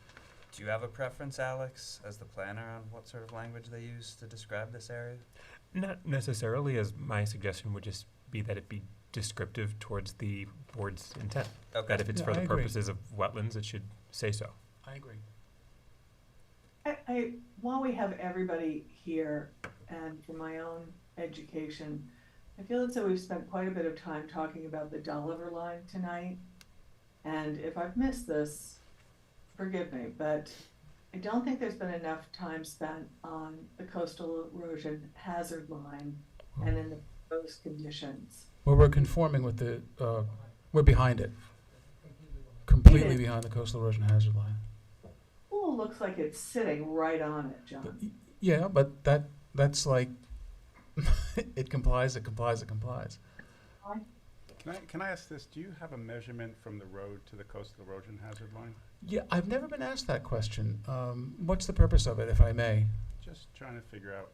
S4: Do you have a preference, Alex, as the planner, on what sort of language they use to describe this area?
S6: Not necessarily, as my suggestion would just be that it be descriptive towards the board's intent.
S4: Okay.
S6: That if it's
S8: Yeah,
S6: for
S8: I
S6: the
S8: agree.
S6: purposes of wetlands, it should say so.
S8: I agree.
S3: While we have everybody here, and for my own education, I feel as though we've spent quite a bit of time talking about the Dolliver line tonight. And if I've missed this, forgive me, but I don't think there's been enough time spent on the coastal erosion hazard line and in the proposed conditions.
S8: Well, we're conforming with we're behind it. Completely behind the coastal erosion hazard line.
S3: Pool looks like it's sitting right on it, John.
S8: Yeah, but that's like, it complies.
S1: Can I ask this? Do you have a measurement from the road to the coastal erosion hazard line?
S8: Yeah, I've never been asked that question. What's the purpose of it, if I may?
S1: Just trying to figure out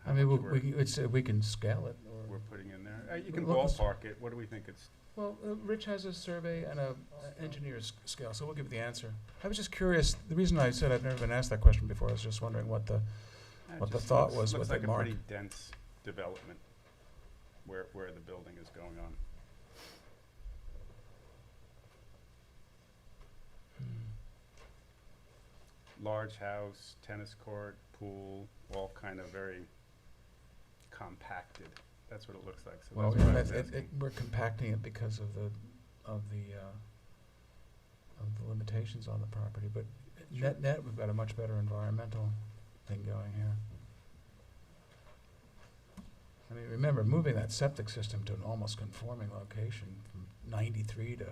S8: I
S1: how
S8: mean,
S1: much
S8: we can scale it.
S1: we're putting in there. You can
S8: Well, let's-
S1: ballpark it. What do we think it's?
S8: Well, Rich has a survey and a engineer's scale, so we'll give you the answer. I was just curious, the reason I said I've never been asked that question before, I was just wondering what the thought was with
S1: Looks
S8: that
S1: like a
S8: mark.
S1: pretty dense development where the building is going on. large house, tennis court, pool, all kind of very compacted. That's what it looks like, so
S13: Well,
S1: that's why I
S13: yeah,
S1: was asking.
S13: we're compacting it because of the limitations on the property, but net, we've got a much better environmental thing going here. I mean, remember, moving that septic system to an almost conforming location from 93 to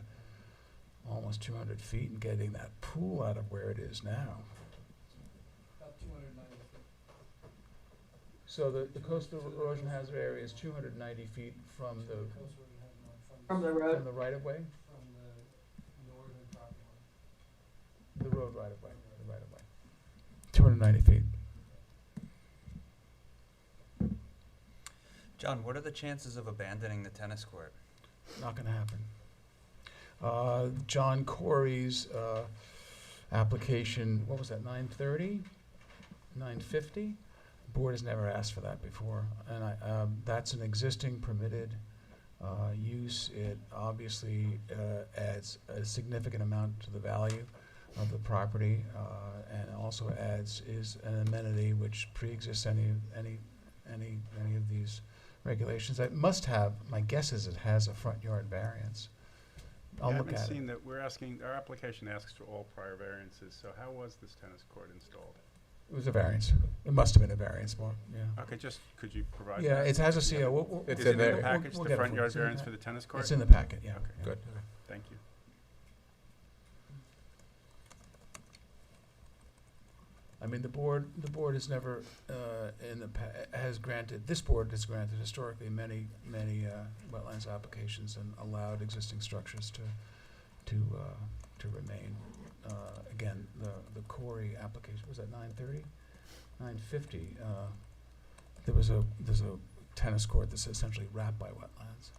S13: almost 200 feet and getting that pool out of where it is now.
S15: About 290 feet.
S13: So the coastal erosion hazard area is 290 feet from the,
S3: From the
S13: from
S3: road.
S13: the right-of-way?
S15: From the northern property line.
S13: The road right-of-way, the right-of-way. 290 feet.
S4: John, what are the chances of abandoning the tennis court?
S13: Not gonna happen. John Corey's, application, what was that, 930? 950? Board has never asked for that before, and that's an existing permitted, use. It obviously, adds a significant amount to the value of the property, and also is an amenity which pre-exists any of these regulations. It must have, my guess is it has a front yard variance. I'll
S1: I
S13: look
S1: haven't
S13: at
S1: seen
S13: it.
S1: that, we're asking, our application asks for all prior variances, so how was this tennis court installed?
S13: It was a variance. It must have been a variance, more, yeah.
S1: Okay, just, could you provide
S13: Yeah,
S1: that?
S13: it has a CO. We'll-
S14: It's
S1: Is
S14: in
S1: it in
S14: there.
S1: the package,
S13: We'll
S1: the
S13: get it
S1: front
S13: for you.
S1: yard
S13: It's in the
S1: variance
S13: pa-
S1: for the tennis court?
S13: It's in the packet, yeah.
S1: Okay.
S14: Good.
S1: Thank you.
S13: I mean, the board has never, has granted, this board has granted historically many wetlands applications and allowed existing structures to remain. Again, the Corey application, was that 930? 950, there's a tennis court that's essentially wrapped by wetlands.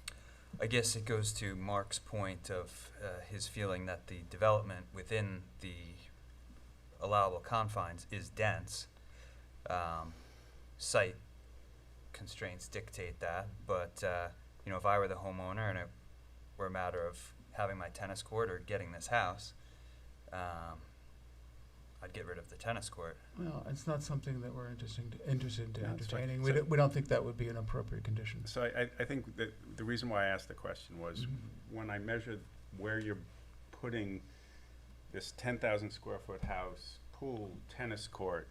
S4: I guess it goes to Mark's point of his feeling that the development within the allowable confines is dense. Site constraints dictate that, but if I were the homeowner and it were a matter of having my tennis court or getting this house, I'd get rid of the tennis court.
S13: Well, it's not something that we're interested in
S1: Yeah, that's fine.
S13: entertaining.
S1: So-
S13: We don't think that would be an appropriate condition.
S1: So I think that the reason why I asked the question was, when I measured where you're putting this 10,000 square foot house, pool, tennis court,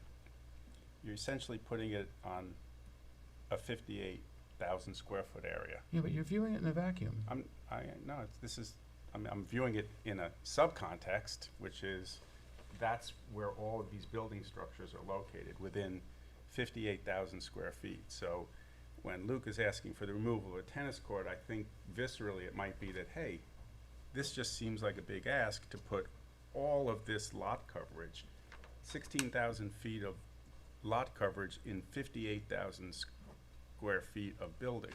S1: you're essentially putting it on a 58,000 square foot area.
S13: Yeah, but you're viewing it in a vacuum.
S1: I'm viewing it in a subcontext, which is, that's where all of these building structures are located, within 58,000 square feet. So when Luke is asking for the removal of a tennis court, I think viscerally it might be that, hey, this just seems like a big ask to put all of this lot coverage, 16,000 feet of lot coverage in 58,000 square feet of building.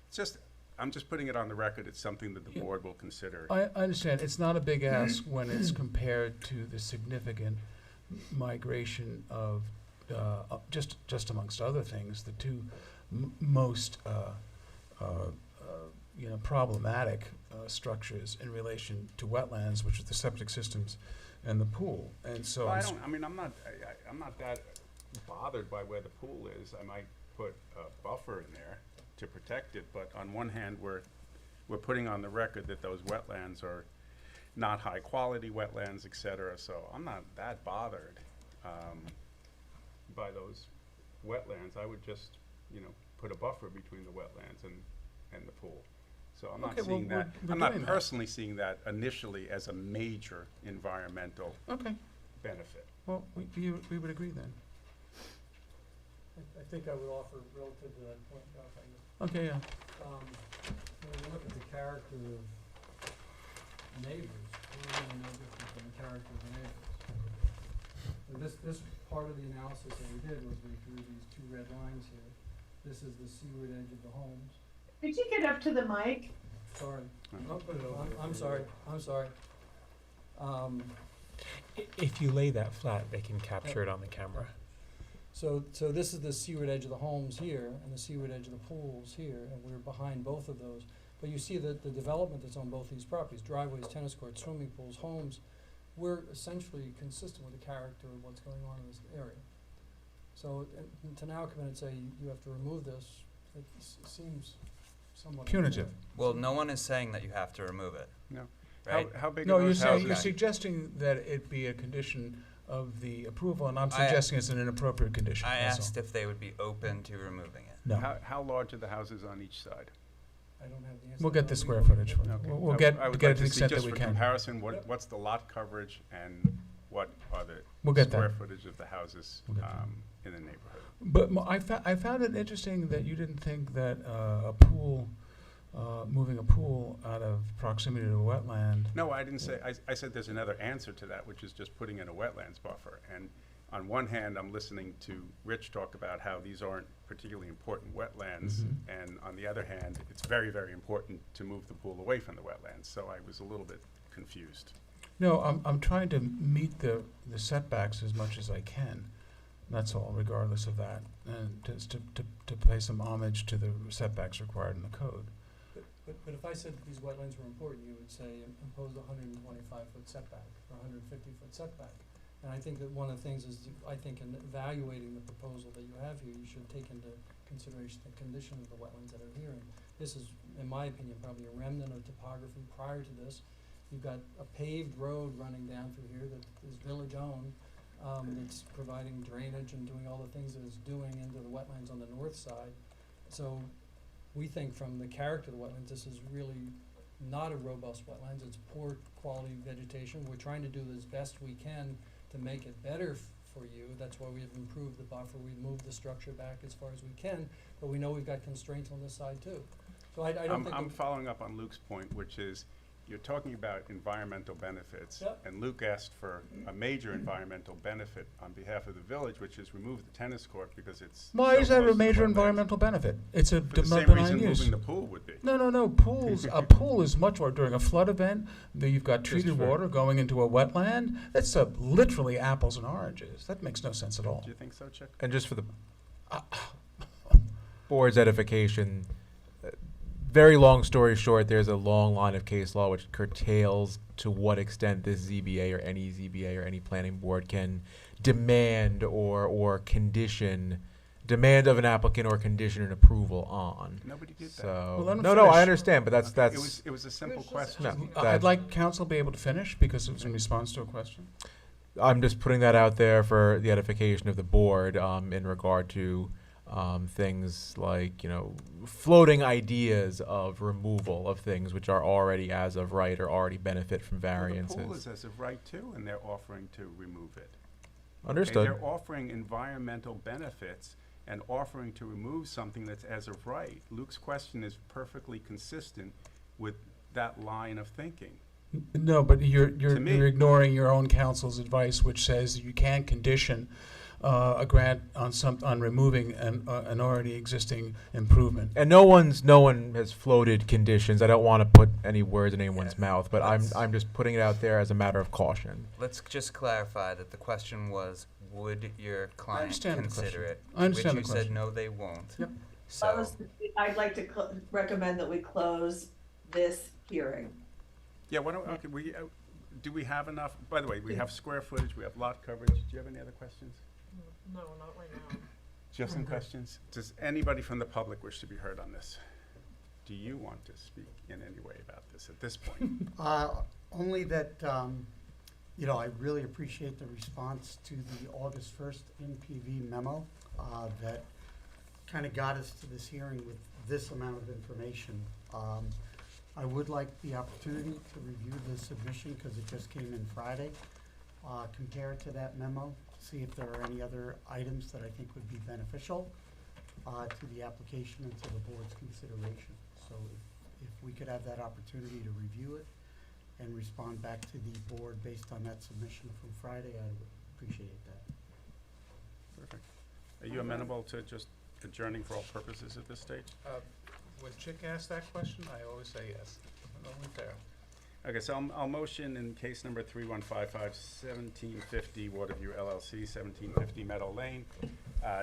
S1: It's just, I'm just putting it on the record, it's something that the
S13: Yeah.
S1: board will consider.
S13: I understand, it's not a big ask when it's compared to the significant migration of, just amongst other things, the two most, problematic structures in relation to wetlands, which are the septic systems and the pool. And so,
S1: Well, I'm not that bothered by where the pool is. I might put a buffer in there to protect it, but on one hand, we're putting on the record that those wetlands are not high-quality wetlands, et cetera, so I'm not that bothered by those wetlands. I would just, put a buffer between the wetlands and the pool. So I'm not
S13: Okay, well,
S1: seeing that,
S13: we're
S1: I'm not
S13: doing that.
S1: personally seeing that initially as a major environmental
S13: okay,
S1: benefit.
S13: well, we would agree then.
S15: I think I would offer relative to that point, Ralph,
S13: Okay, yeah.
S15: when you look at the character of neighbors, we're really no different from the character of the neighbors. This part of the analysis that we did was we drew these two red lines here. This is the seaward edge of the homes.
S3: Could you get up to the mic?
S15: Sorry,
S10: I'll put it over.
S15: I'm sorry.
S6: If you lay that flat, they can capture it on the camera.
S15: So this is the seaward edge of the homes here, and the seaward edge of the pools here, and we're behind both of those. But you see that the development that's on both these properties, driveways, tennis courts, swimming pools, homes, we're essentially consistent with the character of what's going on in this area. So, and to now come in and say you have to remove this, it seems somewhat
S13: Punitive.
S15: unfair.
S4: Well, no one is saying that you have to remove it,
S1: No.
S4: right?
S1: How big
S13: No,
S1: are
S13: you're
S1: those
S13: saying,
S1: houses?
S13: you're suggesting that it be a condition of the approval, and I'm
S4: I-
S13: suggesting it's an inappropriate condition,
S4: I
S13: that's all.
S4: asked if they would be open to removing it.
S13: No,
S1: How large are the houses on each side?
S15: I don't have the answer.
S13: we'll get
S15: to
S13: the
S15: that.
S13: square footage for you.
S1: Okay.
S13: We'll
S1: I
S13: get,
S1: would
S13: get it
S1: like
S13: to the
S1: see,
S13: extent that
S1: just
S13: we
S1: for
S13: can.
S1: comparison,
S15: Yep.
S1: what's the lot coverage and what are the
S13: We'll get
S1: square
S13: that.
S1: footage of the houses
S13: We'll get that.
S1: in the neighborhood?
S13: But I found it interesting that you didn't think that a pool, moving a pool out of proximity to a wetland.
S1: No, I didn't say, I said there's another answer to that, which is just putting in a wetlands buffer. And on one hand, I'm listening to Rich talk about how these aren't particularly important wetlands.
S13: Mhm.
S1: And on the other hand, it's very, very important to move the pool away from the wetlands. So I was a little bit confused.
S13: No, I'm trying to meet the setbacks as much as I can. That's all, regardless of that, and just to pay some homage to the setbacks required in the code.
S15: But if I said that these wetlands were important, you would say impose a 125-foot setback or 150-foot setback. And I think that one of the things is, I think in evaluating the proposal that you have here, you should take into consideration the condition of the wetlands that are here. And this is, in my opinion, probably a remnant of topography prior to this. You've got a paved road running down through here that is village-owned, that's providing drainage and doing all the things that it's doing into the wetlands on the north side. So we think from the character of the wetlands, this is really not a robust wetlands. It's poor quality vegetation. We're trying to do as best we can to make it better for you. That's why we've improved the buffer. We've moved the structure back as far as we can, but we know we've got constraints on this side too. So I don't think.
S1: I'm following up on Luke's point, which is, you're talking about environmental benefits.
S15: Yep.
S1: And Luke asked for a major environmental benefit on behalf of the village, which is remove the tennis court because it's.
S13: Why
S1: so
S13: is that
S1: close
S13: a
S1: to
S13: major
S1: wetlands.
S13: environmental benefit? It's a
S1: For the same
S13: benign
S1: reason
S13: use.
S1: moving the pool would be.
S13: No, pools, a pool is much more, during a flood event, you've got
S1: Just
S13: treated
S1: for-
S13: water going into a wetland. That's literally apples and oranges. That makes no sense at all.
S1: Do you think so, Chick?
S14: And just for the board's edification, very long story short, there's a long line of case law which curtails to what extent this ZBA or any ZBA or any planning board can demand or condition, demand of an applicant or condition an approval on.
S1: Nobody did that.
S14: So,
S13: Well, let him
S14: no, I
S13: finish.
S14: understand, but that's,
S1: It was a simple
S7: Just
S1: question.
S14: No.
S7: asking-
S14: That-
S13: I'd like council to be able to finish because it was in response to a question.
S14: I'm just putting that out there for the edification of the board, in regard to, things like, floating ideas of removal of things which are already as of right or already benefit from
S1: Well,
S14: variances.
S1: the pool is as of right too, and they're offering to remove it. Okay,
S14: Understood.
S1: they're offering environmental benefits and offering to remove something that's as of right. Luke's question is perfectly consistent with that line of thinking.
S13: No, but you're
S1: To me-
S13: ignoring your own council's advice, which says you can't condition a grant on removing an already existing improvement.
S14: And no one has floated conditions. I don't want to put any words in anyone's
S4: Yeah,
S14: mouth, but I'm just putting it out there as a matter of caution.
S4: Let's just clarify that the question was, would your client
S13: understand the
S4: consider
S13: question.
S4: it?
S13: I understand the
S4: Which you
S13: question.
S4: said, no, they won't.
S13: Yep.
S4: So,
S3: I'd like to recommend that we close this hearing.
S1: Yeah, why don't, okay, do we have enough, by the way, we have square footage, we have lot coverage. Do you have any other questions?
S7: No, not right now.
S1: Do you have some questions? Does anybody from the public wish to be heard on this? Do you want to speak in any way about this at this point?
S11: Only that, I really appreciate the response to the August 1st NPV memo that kind of got us to this hearing with this amount of information. I would like the opportunity to review the submission because it just came in Friday. Compare it to that memo, see if there are any other items that I think would be beneficial to the application and to the board's consideration. So if we could have that opportunity to review it and respond back to the board based on that submission from Friday, I would appreciate that.
S1: Perfect. Are you amenable to just adjourning for all purposes at this stage?
S8: When Chick asked that question, I always say yes. Only fair.
S1: Okay, so I'll motion in case number 3155, 1750 Waterview LLC, 1750 Meadow Lane,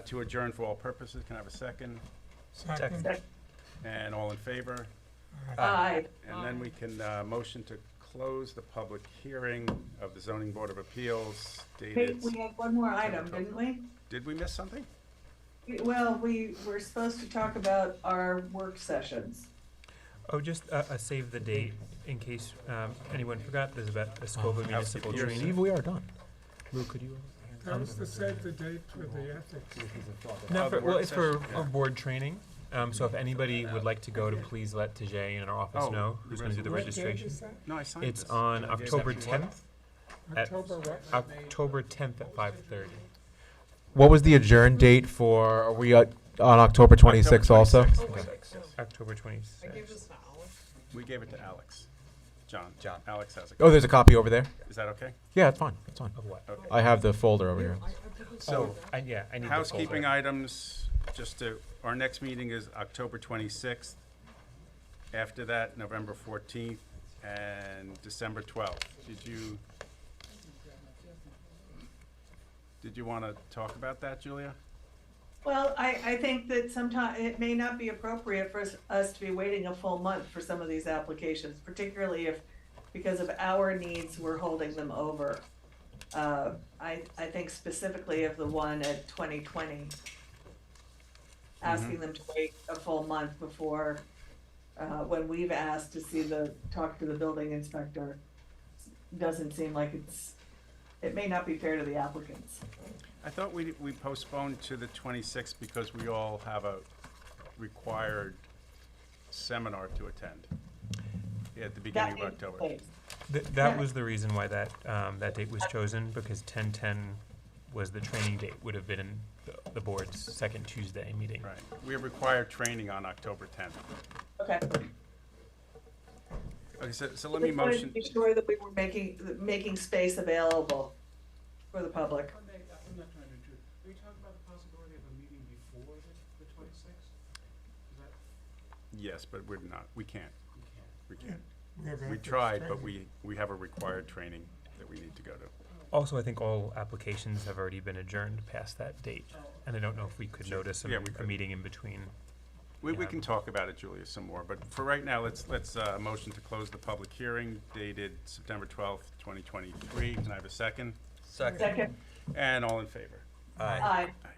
S1: to adjourn for all purposes. Can I have a second?
S2: Second.
S1: And all in favor?
S3: Aye.
S1: And then we can motion to close the public hearing of the zoning board of appeals
S3: Hey,
S1: dated.
S3: we had one more item, didn't we?
S1: Did we miss something?
S3: Well, we were supposed to talk about our work sessions.
S6: Oh, just a save the date in case anyone forgot. There's about the Escova municipal
S1: housekeeping.
S6: training.
S14: Steve, we are done.
S6: Lou, could you?
S2: That was to save the date for the ethics.
S6: No,
S1: Oh, the
S6: well,
S1: work
S6: it's for
S1: session? Yeah.
S6: board training. So if anybody would like to go to, please let Tajay in our office
S1: Oh,
S6: know
S1: the
S6: who's going to do the
S2: What date
S6: registration.
S2: is that?
S1: No, I signed
S6: It's
S1: this.
S6: on
S1: I gave that
S6: October
S1: to you.
S6: 10th. At
S2: October what?
S6: October 10th at 5:30.
S14: What was the adjourn date for, are we on October 26th also?
S1: 26th.
S6: October
S7: I
S6: 26th.
S7: gave this to Alex.
S1: We gave it to Alex. John. Alex has it.
S14: Oh, there's a copy over there?
S1: Is that okay?
S14: Yeah, it's fine, it's fine.
S6: Of what?
S1: Okay.
S14: I have the folder over here.
S1: So,
S6: I need the folder.
S1: housekeeping items, our next meeting is October 26th. After that, November 14th and December 12th. Did you want to talk about that, Julia?
S3: Well, I think that sometimes it may not be appropriate for us to be waiting a full month for some of these applications, particularly if, because of our needs, we're holding them over. I think specifically of the one at 2020, asking them to wait a full month before, when we've asked to talk to the building inspector, doesn't seem like it may not be fair to the applicants.
S1: I thought we postponed to the 26th because we all have a required seminar to attend at the beginning of October.
S6: That was the reason why that date was chosen, because 10/10 was the training date, would have been in the board's second Tuesday meeting.
S1: Right. We have required training on October 10th.
S3: Okay.
S1: Okay, so let me
S3: Just wanted to
S1: motion.
S3: be sure that we were making space available for the public.
S16: I'm not trying to intrude. Are you talking about the possibility of a meeting before the 26th? Is that,
S1: Yes, but we can't.
S16: you can't.
S1: We can't.
S2: have
S1: We
S2: ethics
S1: tried, but
S2: training.
S1: we have a required training that we need to go to.
S6: Also, I think all applications have already been adjourned past that date, and I don't know if we could notice
S1: Yeah, we
S6: a
S1: could.
S6: meeting in between.
S1: We
S6: Yeah.
S1: can talk about it, Julia, some more, but for right now, let's motion to close the public hearing dated September 12th, 2023. Can I have a second?
S3: Second.
S1: And all in favor?
S3: Aye.
S1: Aye.